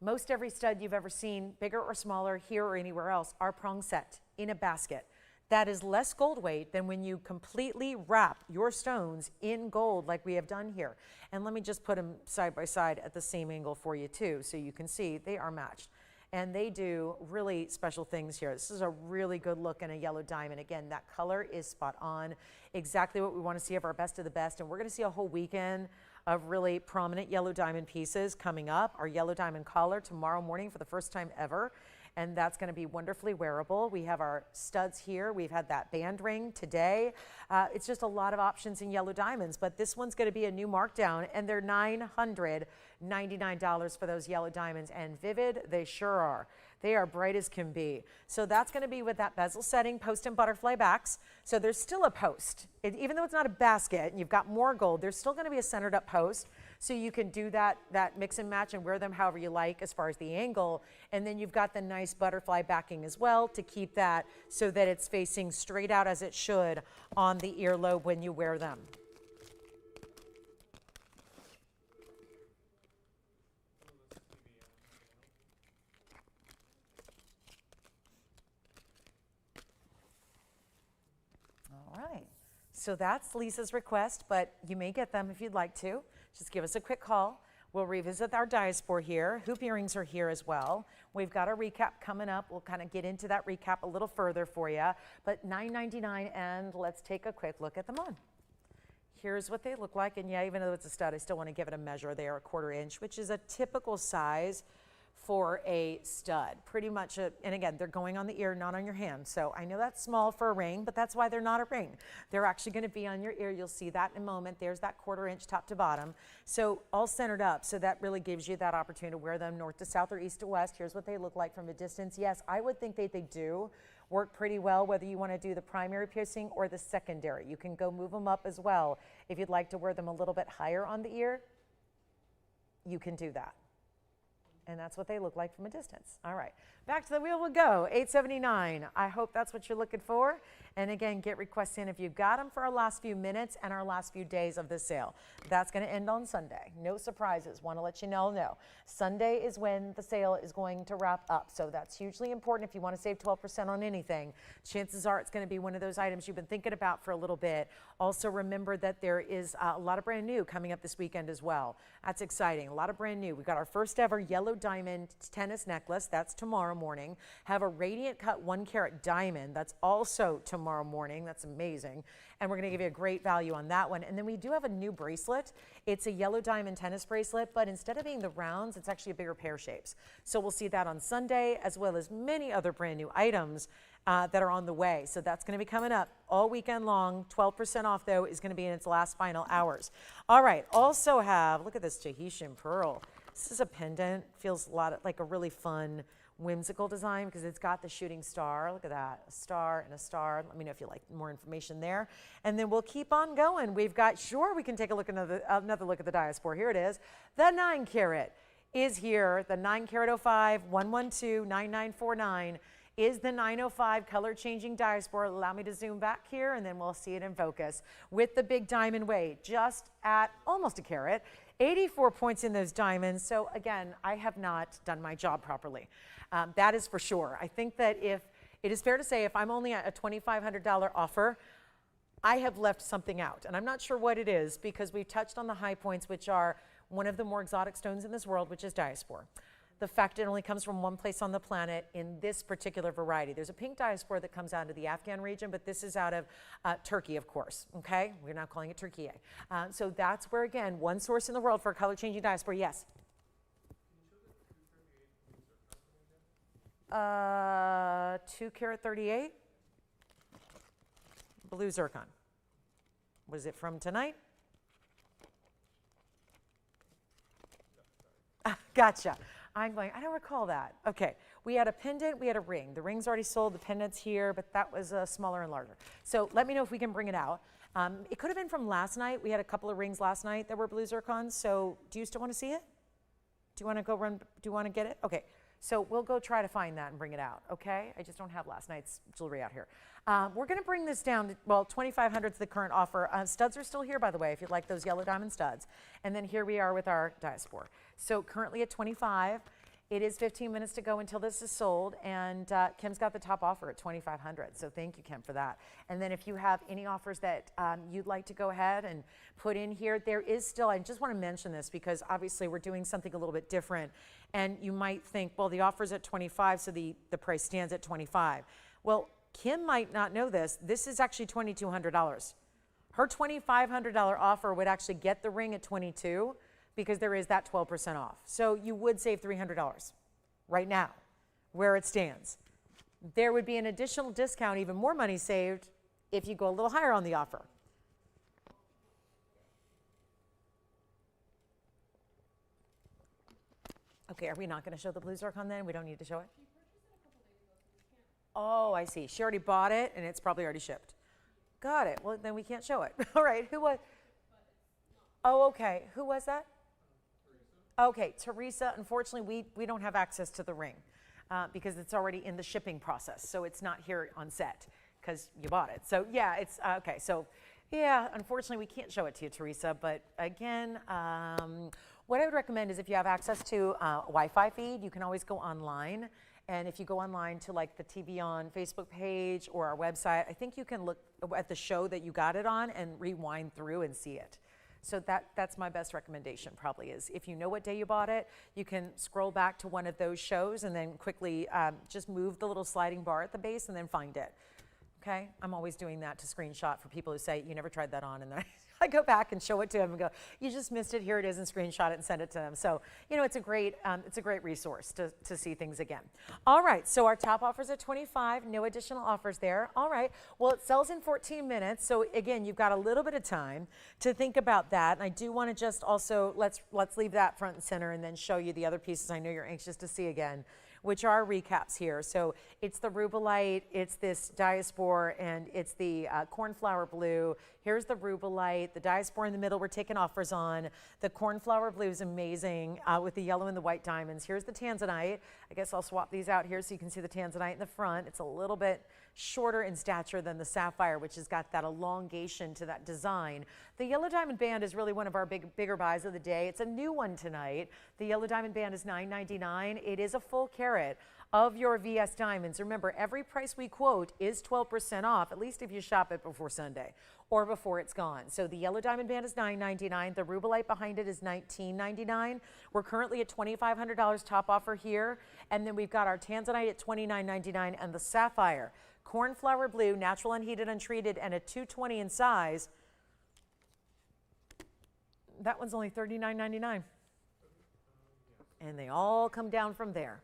Most every stud you've ever seen, bigger or smaller, here or anywhere else, are prong set in a basket. That is less gold weight than when you completely wrap your stones in gold like we have done here. And let me just put them side by side at the same angle for you too, so you can see they are matched. And they do really special things here. This is a really good look in a yellow diamond. Again, that color is spot on. Exactly what we want to see of our best of the best. And we're going to see a whole weekend of really prominent yellow diamond pieces coming up. Our yellow diamond collar tomorrow morning for the first time ever. And that's going to be wonderfully wearable. We have our studs here. We've had that band ring today. It's just a lot of options in yellow diamonds, but this one's going to be a new markdown, and they're $999 for those yellow diamonds. And vivid, they sure are. They are bright as can be. So that's going to be with that bezel setting, post and butterfly backs. So there's still a post. Even though it's not a basket and you've got more gold, there's still going to be a centered up post. So you can do that mix and match and wear them however you like as far as the angle. And then you've got the nice butterfly backing as well to keep that so that it's facing straight out as it should on the earlobe when you wear them. All right, so that's Lisa's request, but you may get them if you'd like to. Just give us a quick call. We'll revisit our Diaspora here. Hoop earrings are here as well. We've got a recap coming up. We'll kind of get into that recap a little further for you, but $9.99, and let's take a quick look at them on. Here's what they look like, and yeah, even though it's a stud, I still want to give it a measure. They are 1/4 inch, which is a typical size for a stud. Pretty much, and again, they're going on the ear, not on your hand. So I know that's small for a ring, but that's why they're not a ring. They're actually going to be on your ear. You'll see that in a moment. There's that 1/4 inch top to bottom. So all centered up. So that really gives you that opportunity to wear them north to south or east to west. Here's what they look like from a distance. Yes, I would think that they do work pretty well, whether you want to do the primary piercing or the secondary. You can go move them up as well. If you'd like to wear them a little bit higher on the ear, you can do that. And that's what they look like from a distance. All right, back to the wheel we'll go. $8.79. I hope that's what you're looking for. And again, get requests in if you've got them for our last few minutes and our last few days of this sale. That's going to end on Sunday. No surprises. Want to let you know, no. Sunday is when the sale is going to wrap up. So that's hugely important if you want to save 12% on anything. Chances are it's going to be one of those items you've been thinking about for a little bit. Also remember that there is a lot of brand new coming up this weekend as well. That's exciting. A lot of brand new. We've got our first ever yellow diamond tennis necklace. That's tomorrow morning. Have a radiant cut 1 carat diamond. That's also tomorrow morning. That's amazing. And we're going to give you a great value on that one. And then we do have a new bracelet. It's a yellow diamond tennis bracelet, but instead of being the rounds, it's actually a bigger pear shapes. So we'll see that on Sunday, as well as many other brand new items that are on the way. So that's going to be coming up all weekend long. 12% off, though, is going to be in its last final hours. All right. Also have, look at this Tahitian pearl. This is a pendant. Feels a lot like a really fun, whimsical design because it's got the shooting star. Look at that, a star and a star. Let me know if you like more information there. And then we'll keep on going. We've got, sure, we can take a look another look at the diaspora. Here it is. The 9 carat is here. The 9 carat 05 112 9949 is the 905 color changing diaspora. Allow me to zoom back here and then we'll see it in focus with the big diamond weight just at almost a carat. 84 points in those diamonds. So again, I have not done my job properly. That is for sure. I think that if it is fair to say if I'm only at a $2,500 offer, I have left something out. And I'm not sure what it is because we've touched on the high points, which are one of the more exotic stones in this world, which is diaspora. The fact it only comes from one place on the planet in this particular variety. There's a pink diaspora that comes out of the Afghan region, but this is out of Turkey, of course, okay? We're now calling it Turkey. So that's where, again, one source in the world for color-changing diaspora. Yes? 2 carat 38? Blue zircon. Was it from tonight? Gotcha. I'm going, I don't recall that. Okay, we had a pendant, we had a ring. The ring's already sold, the pendant's here, but that was smaller and larger. So let me know if we can bring it out. It could have been from last night. We had a couple of rings last night that were blue zircons. So do you still want to see it? Do you want to go run, do you want to get it? Okay, so we'll go try to find that and bring it out, okay? I just don't have last night's jewelry out here. We're going to bring this down to, well, 2,500 is the current offer. Studs are still here, by the way, if you'd like those yellow diamond studs. And then here we are with our diaspora. So currently at 25, it is 15 minutes to go until this is sold, and Kim's got the top offer at 2,500. So thank you, Kim, for that. And then if you have any offers that you'd like to go ahead and put in here, there is still, I just want to mention this because obviously we're doing something a little bit different. And you might think, well, the offer's at 25, so the price stands at 25. Well, Kim might not know this. This is actually $2,200. Her $2,500 offer would actually get the ring at 22 because there is that 12% off. So you would save $300 right now where it stands. There would be an additional discount, even more money saved if you go a little higher on the offer. Okay, are we not going to show the blue zircon then? We don't need to show it? Oh, I see. She already bought it, and it's probably already shipped. Got it. Well, then we can't show it. All right. Who was? Oh, okay. Who was that? Okay, Teresa. Unfortunately, we don't have access to the ring because it's already in the shipping process. So it's not here on set because you bought it. So, yeah, it's okay. So, yeah, unfortunately, we can't show it to you, Teresa. But, again, what I would recommend is if you have access to a Wi-Fi feed, you can always go online. And if you go online to like the TVON Facebook page or our website, I think you can look at the show that you got it on and rewind through and see it. So that's my best recommendation probably is if you know what day you bought it, you can scroll back to one of those shows and then quickly just move the little sliding bar at the base and then find it. Okay, I'm always doing that to screenshot for people who say, you never tried that on, and then I go back and show it to them and go, you just missed it, here it is, and screenshot it and send it to them. So, you know, it's a great resource to see things again. All right, so our top offer's at 25, no additional offers there. All right, well, it sells in 14 minutes, so again, you've got a little bit of time to think about that, and I do want to just also, let's leave that front and center and then show you the other pieces I know you're anxious to see again. which are recaps here. So it's the rubellite, it's this diaspore, and it's the cornflower blue. Here's the rubellite, the diaspore in the middle we're taking offers on. The cornflower blue is amazing with the yellow and the white diamonds. Here's the tanzanite. I guess I'll swap these out here so you can see the tanzanite in the front. It's a little bit shorter in stature than the sapphire, which has got that elongation to that design. The yellow diamond band is really one of our bigger buys of the day. It's a new one tonight. The yellow diamond band is $9.99. It is a full carat of your VS diamonds. Remember, every price we quote is 12% off, at least if you shop it before Sunday or before it's gone. So the yellow diamond band is $9.99. The rubellite behind it is $19.99. We're currently at $2,500 top offer here. And then we've got our tanzanite at $29.99 and the sapphire. Cornflower blue, natural, unheated, untreated, and a 220 in size. That one's only $39.99. And they all come down from there.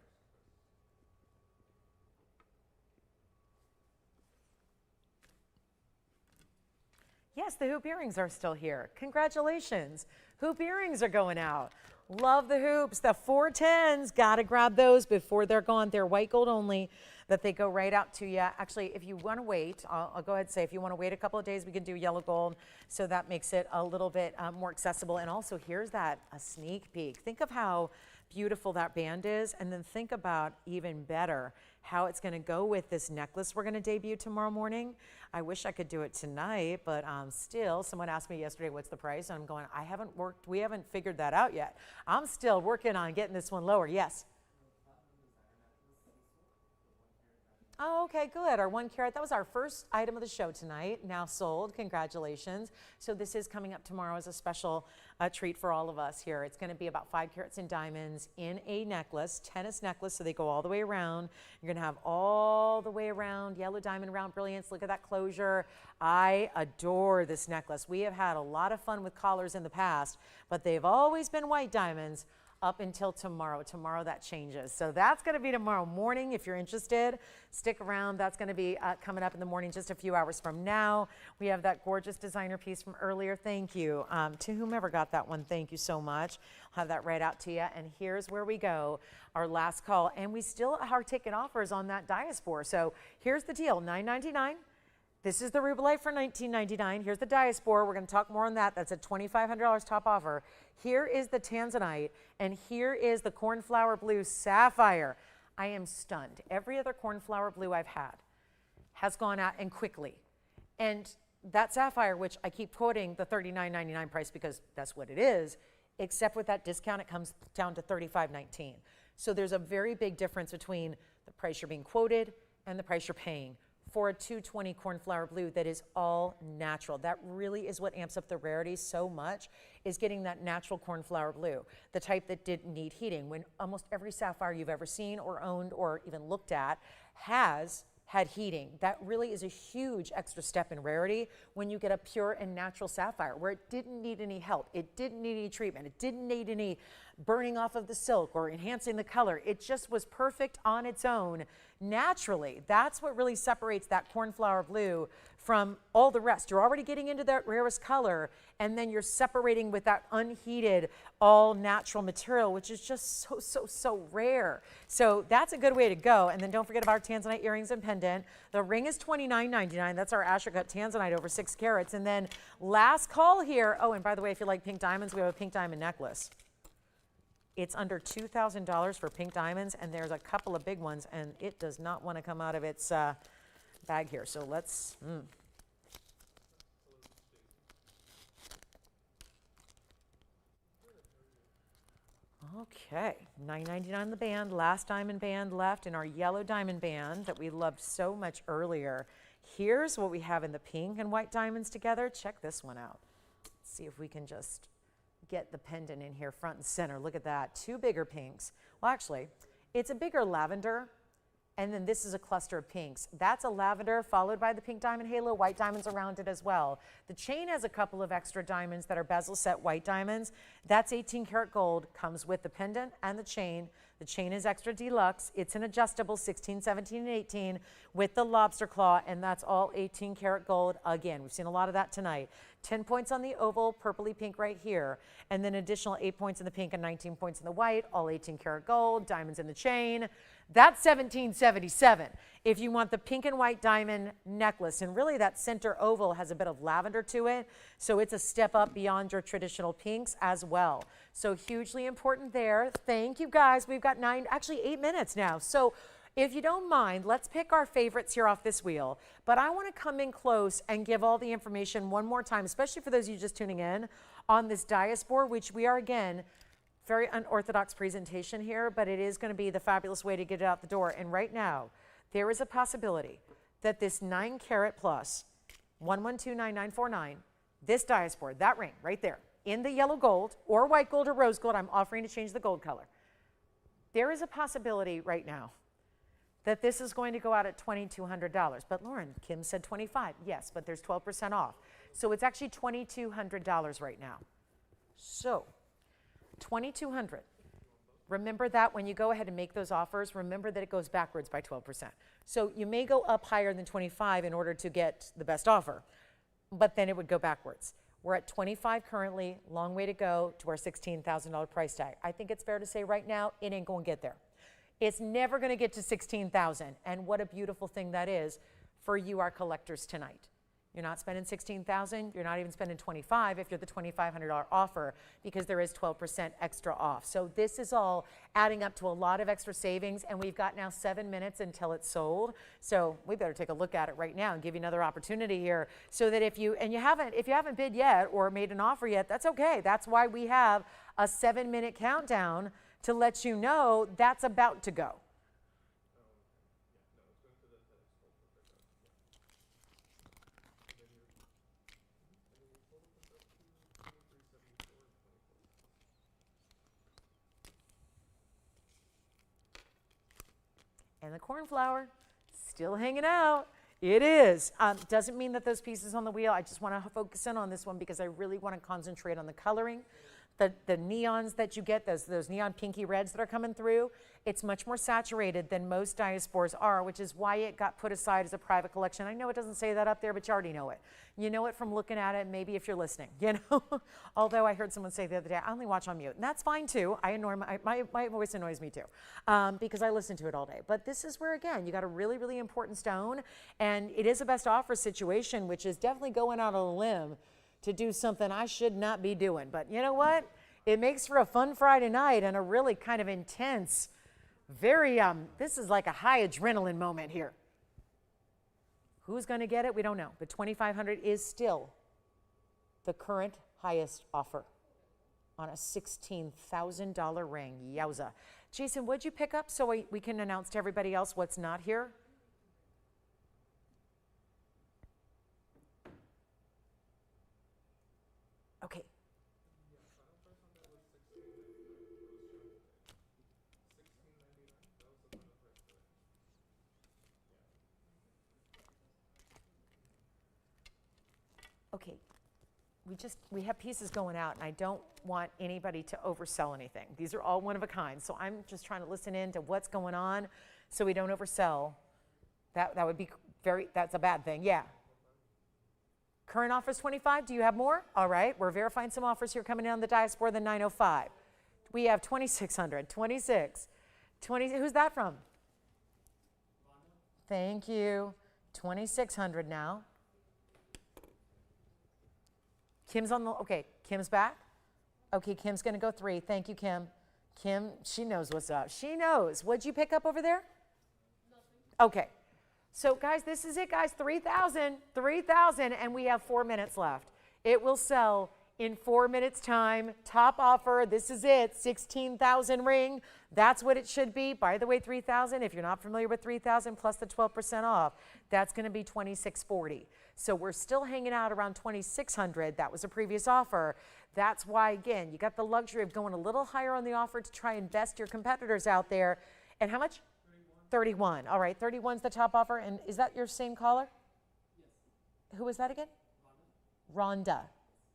Yes, the hoop earrings are still here. Congratulations. Hoop earrings are going out. Love the hoops. The 410s, got to grab those before they're gone. They're white gold only, that they go right out to you. Actually, if you want to wait, I'll go ahead and say, if you want to wait a couple of days, we can do yellow gold. So that makes it a little bit more accessible. And also, here's a sneak peek. Think of how beautiful that band is, and then think about, even better, how it's going to go with this necklace we're going to debut tomorrow morning. I wish I could do it tonight, but still, someone asked me yesterday, what's the price? And I'm going, we haven't figured that out yet. I'm still working on getting this one lower. Yes? Oh, okay, good. Our 1 carat, that was our first item of the show tonight, now sold. Congratulations. So this is coming up tomorrow as a special treat for all of us here. It's going to be about 5 carats in diamonds in a necklace, tennis necklace, so they go all the way around. You're going to have all the way around yellow diamond round brilliance. Look at that closure. I adore this necklace. We have had a lot of fun with collars in the past, but they've always been white diamonds up until tomorrow. Tomorrow that changes. So that's going to be tomorrow morning. If you're interested, stick around. That's going to be coming up in the morning just a few hours from now. We have that gorgeous designer piece from earlier. Thank you to whomever got that one. Thank you so much. I'll have that right out to you. And here's where we go. Our last call. And we still are taking offers on that diaspora. So here's the deal. $9.99. This is the rubellite for $19.99. Here's the diaspora. We're going to talk more on that. That's a $2,500 top offer. Here is the tanzanite, and here is the cornflower blue sapphire. I am stunned. Every other cornflower blue I've had has gone out, and quickly. And that sapphire, which I keep quoting the $39.99 price because that's what it is, except with that discount, it comes down to $35.19. So there's a very big difference between the price you're being quoted and the price you're paying for a 220 cornflower blue that is all natural. That really is what amps up the rarity so much, is getting that natural cornflower blue, the type that didn't need heating. When almost every sapphire you've ever seen or owned or even looked at has had heating. That really is a huge extra step in rarity when you get a pure and natural sapphire where it didn't need any help, it didn't need any treatment, it didn't need any burning off of the silk or enhancing the color. It just was perfect on its own naturally. That's what really separates that cornflower blue from all the rest. You're already getting into that rarest color, and then you're separating with that unheated, all natural material, which is just so rare. So that's a good way to go. And then don't forget about our tanzanite earrings and pendant. The ring is $29.99. That's our Ashercut tanzanite over 6 carats. And then last call here. Oh, and by the way, if you like pink diamonds, we have a pink diamond necklace. It's under $2,000 for pink diamonds, and there's a couple of big ones, and it does not want to come out of its bag here. So let's. Okay, $9.99 the band, last diamond band left in our yellow diamond band that we loved so much earlier. Here's what we have in the pink and white diamonds together. Check this one out. Let's see if we can just get the pendant in here front and center. Look at that, 2 bigger pinks. Well, actually, it's a bigger lavender, and then this is a cluster of pinks. That's a lavender followed by the pink diamond halo, white diamonds around it as well. The chain has a couple of extra diamonds that are bezel set white diamonds. That's 18 karat gold, comes with the pendant and the chain. The chain is extra deluxe. It's an adjustable 16, 17, and 18 with the lobster claw, and that's all 18 karat gold. Again, we've seen a lot of that tonight. 10 points on the oval, purpley pink right here, and then additional 8 points in the pink and 19 points in the white, all 18 karat gold, diamonds in the chain. That's $1777. If you want the pink and white diamond necklace, and really that center oval has a bit of lavender to it, so it's a step up beyond your traditional pinks as well. So hugely important there. Thank you guys. We've got 8 minutes now. So if you don't mind, let's pick our favorites here off this wheel. But I want to come in close and give all the information one more time, especially for those of you just tuning in on this diaspora, which we are, again, very unorthodox presentation here, but it is going to be the fabulous way to get it out the door. And right now, there is a possibility that this 9 karat plus 1129949, this diaspora, that ring right there, in the yellow gold or white gold or rose gold, I'm offering to change the gold color. There is a possibility right now that this is going to go out at $2,200. But Lauren, Kim said 25. Yes, but there's 12% off. So it's actually $2,200 right now. So $2,200. Remember that when you go ahead and make those offers, remember that it goes backwards by 12%. So you may go up higher than 25 in order to get the best offer, but then it would go backwards. We're at 25 currently, long way to go to our $16,000 price tag. I think it's fair to say right now, it ain't going to get there. It's never going to get to $16,000, and what a beautiful thing that is for you, our collectors, tonight. You're not spending $16,000. You're not even spending $25,000 if you're the $2,500 offer, because there is 12% extra off. So this is all adding up to a lot of extra savings, and we've got now 7 minutes until it's sold. So we better take a look at it right now and give you another opportunity here, so that if you haven't bid yet or made an offer yet, that's okay. That's why we have a 7-minute countdown to let you know that's about to go. And the cornflower still hanging out. It is. Doesn't mean that those pieces on the wheel, I just want to focus in on this one because I really want to concentrate on the coloring. The neons that you get, those neon pinky reds that are coming through, it's much more saturated than most diasporas are, which is why it got put aside as a private collection. I know it doesn't say that up there, but you already know it. You know it from looking at it, maybe if you're listening, you know? Although I heard someone say the other day, I only watch on mute, and that's fine too. My voice annoys me too, because I listen to it all day. But this is where, again, you got a really, really important stone, and it is a best offer situation, which is definitely going out on a limb to do something I should not be doing. But you know what? It makes for a fun Friday night and a really kind of intense, very, this is like a high adrenaline moment here. Who's going to get it? We don't know. But $2,500 is still the current highest offer on a $16,000 ring. Yowza. Jason, what'd you pick up so we can announce to everybody else what's not here? Okay. Okay, we have pieces going out, and I don't want anybody to oversell anything. These are all one of a kind, so I'm just trying to listen in to what's going on so we don't oversell. That would be that's a bad thing, yeah. Current offer is 25. Do you have more? All right, we're verifying some offers here coming in on the diaspora, the 905. We have 2,600, 26, 20. Who's that from? Thank you. 2,600 now. Kim's on the, okay, Kim's back. Okay, Kim's going to go 3. Thank you, Kim. Kim, she knows what's up. She knows. What'd you pick up over there? Nothing. Okay. So, guys, this is it, guys. 3,000, and we have 4 minutes left. It will sell in 4 minutes' time. Top offer. This is it. 16,000 ring. That's what it should be. By the way, 3,000. If you're not familiar with 3,000 plus the 12% off, that's going to be 2,640. So we're still hanging out around 2,600. That was a previous offer. That's why, again, you got the luxury of going a little higher on the offer to try and best your competitors out there. And how much? 31. All right, 31's the top offer. And is that your same caller? Yes. Who was that again? Rhonda.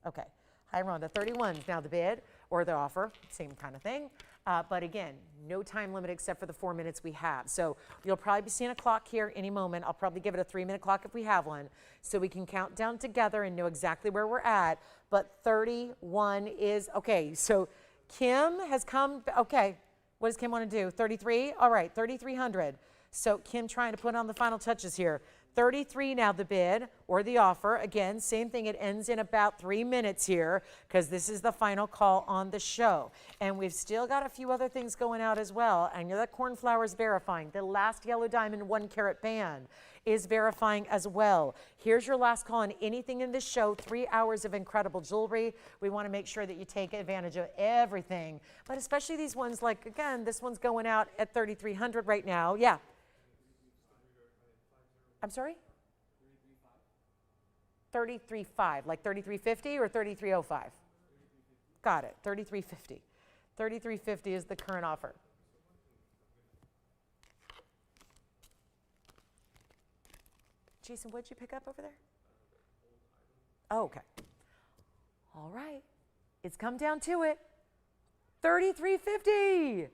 Okay. Hi, Rhonda. 31's now the bid or the offer. Same kind of thing. But again, no time limit except for the 4 minutes we have. So you'll probably be seeing a clock here any moment. I'll probably give it a 3-minute clock if we have one, so we can count down together and know exactly where we're at. But 31 is, okay, so Kim has come, okay, what does Kim want to do? 33? All right, 3,300. So Kim trying to put on the final touches here. 33 now the bid or the offer. Again, same thing. It ends in about 3 minutes here because this is the final call on the show. And we've still got a few other things going out as well. I know that cornflower is verifying. The last yellow diamond 1 carat band is verifying as well. Here's your last call on anything in this show. 3 hours of incredible jewelry. We want to make sure that you take advantage of everything, but especially these ones like, again, this one's going out at 3,300 right now. Yeah. I'm sorry? 33.5, like 33.50 or 33.05? Got it, 33.50. 33.50 is the current offer. Jason, what'd you pick up over there? Oh, okay. All right, it's come down to it. 33.50.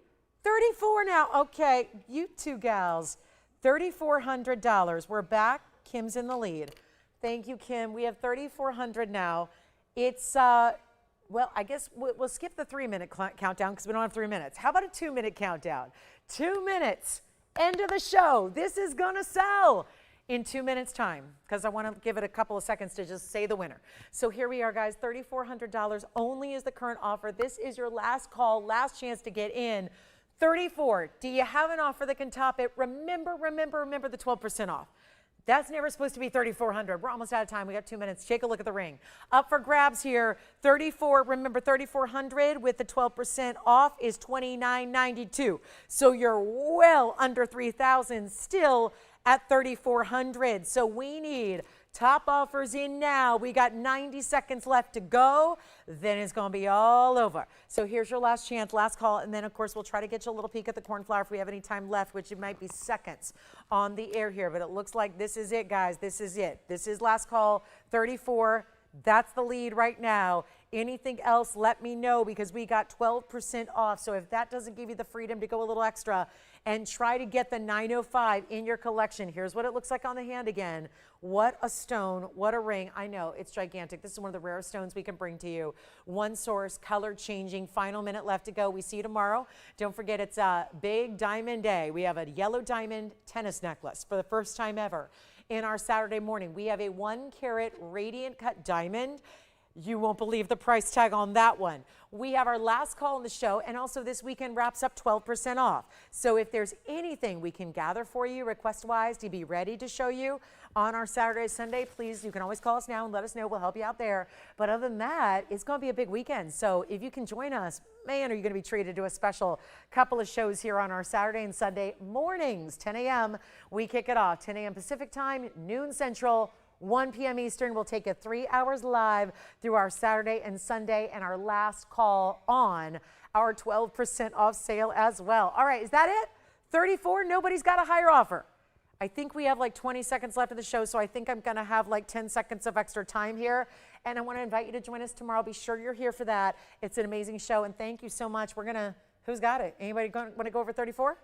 34 now. Okay, you two gals. $3,400. We're back. Kim's in the lead. Thank you, Kim. We have 3,400 now. It's, well, I guess we'll skip the 3-minute countdown because we don't have 3 minutes. How about a 2-minute countdown? 2 minutes. End of the show. This is going to sell in 2 minutes time because I want to give it a couple of seconds to just say the winner. So here we are, guys. $3,400 only is the current offer. This is your last call, last chance to get in. 34, do you have an offer that can top it? Remember the 12% off. That's never supposed to be 3,400. We're almost out of time. We got 2 minutes. Take a look at the ring. Up for grabs here. 34, remember 3,400 with the 12% off is $2,992. So you're well under 3,000 still at 3,400. So we need top offers in now. We got 90 seconds left to go. Then it's going to be all over. So here's your last chance, last call. And then, of course, we'll try to get you a little peek at the cornflower if we have any time left, which it might be seconds on the air here. But it looks like this is it, guys. This is it. This is last call, 34. That's the lead right now. Anything else, let me know because we got 12% off. So if that doesn't give you the freedom to go a little extra and try to get the 905 in your collection, here's what it looks like on the hand again. What a stone, what a ring. I know, it's gigantic. This is one of the rarest stones we can bring to you. One source, color changing, final minute left to go. We see you tomorrow. Don't forget, it's a big diamond day. We have a yellow diamond tennis necklace for the first time ever. In our Saturday morning, we have a 1 carat radiant cut diamond. You won't believe the price tag on that one. We have our last call on the show, and also this weekend wraps up 12% off. So if there's anything we can gather for you request-wise to be ready to show you on our Saturday, Sunday, please, you can always call us now and let us know. We'll help you out there. But other than that, it's going to be a big weekend. So if you can join us, man, are you going to be treated to a special couple of shows here on our Saturday and Sunday mornings, 10 a.m. We kick it off, 10 a.m. Pacific time, noon Central, 1 p.m. Eastern. We'll take you 3 hours live through our Saturday and Sunday and our last call on our 12% off sale as well. All right, is that it? 34, nobody's got a higher offer. I think we have like 20 seconds left of the show, so I think I'm going to have like 10 seconds of extra time here. And I want to invite you to join us tomorrow. Be sure you're here for that. It's an amazing show, and thank you so much. We're going to, who's got it? Anybody want to go over 34?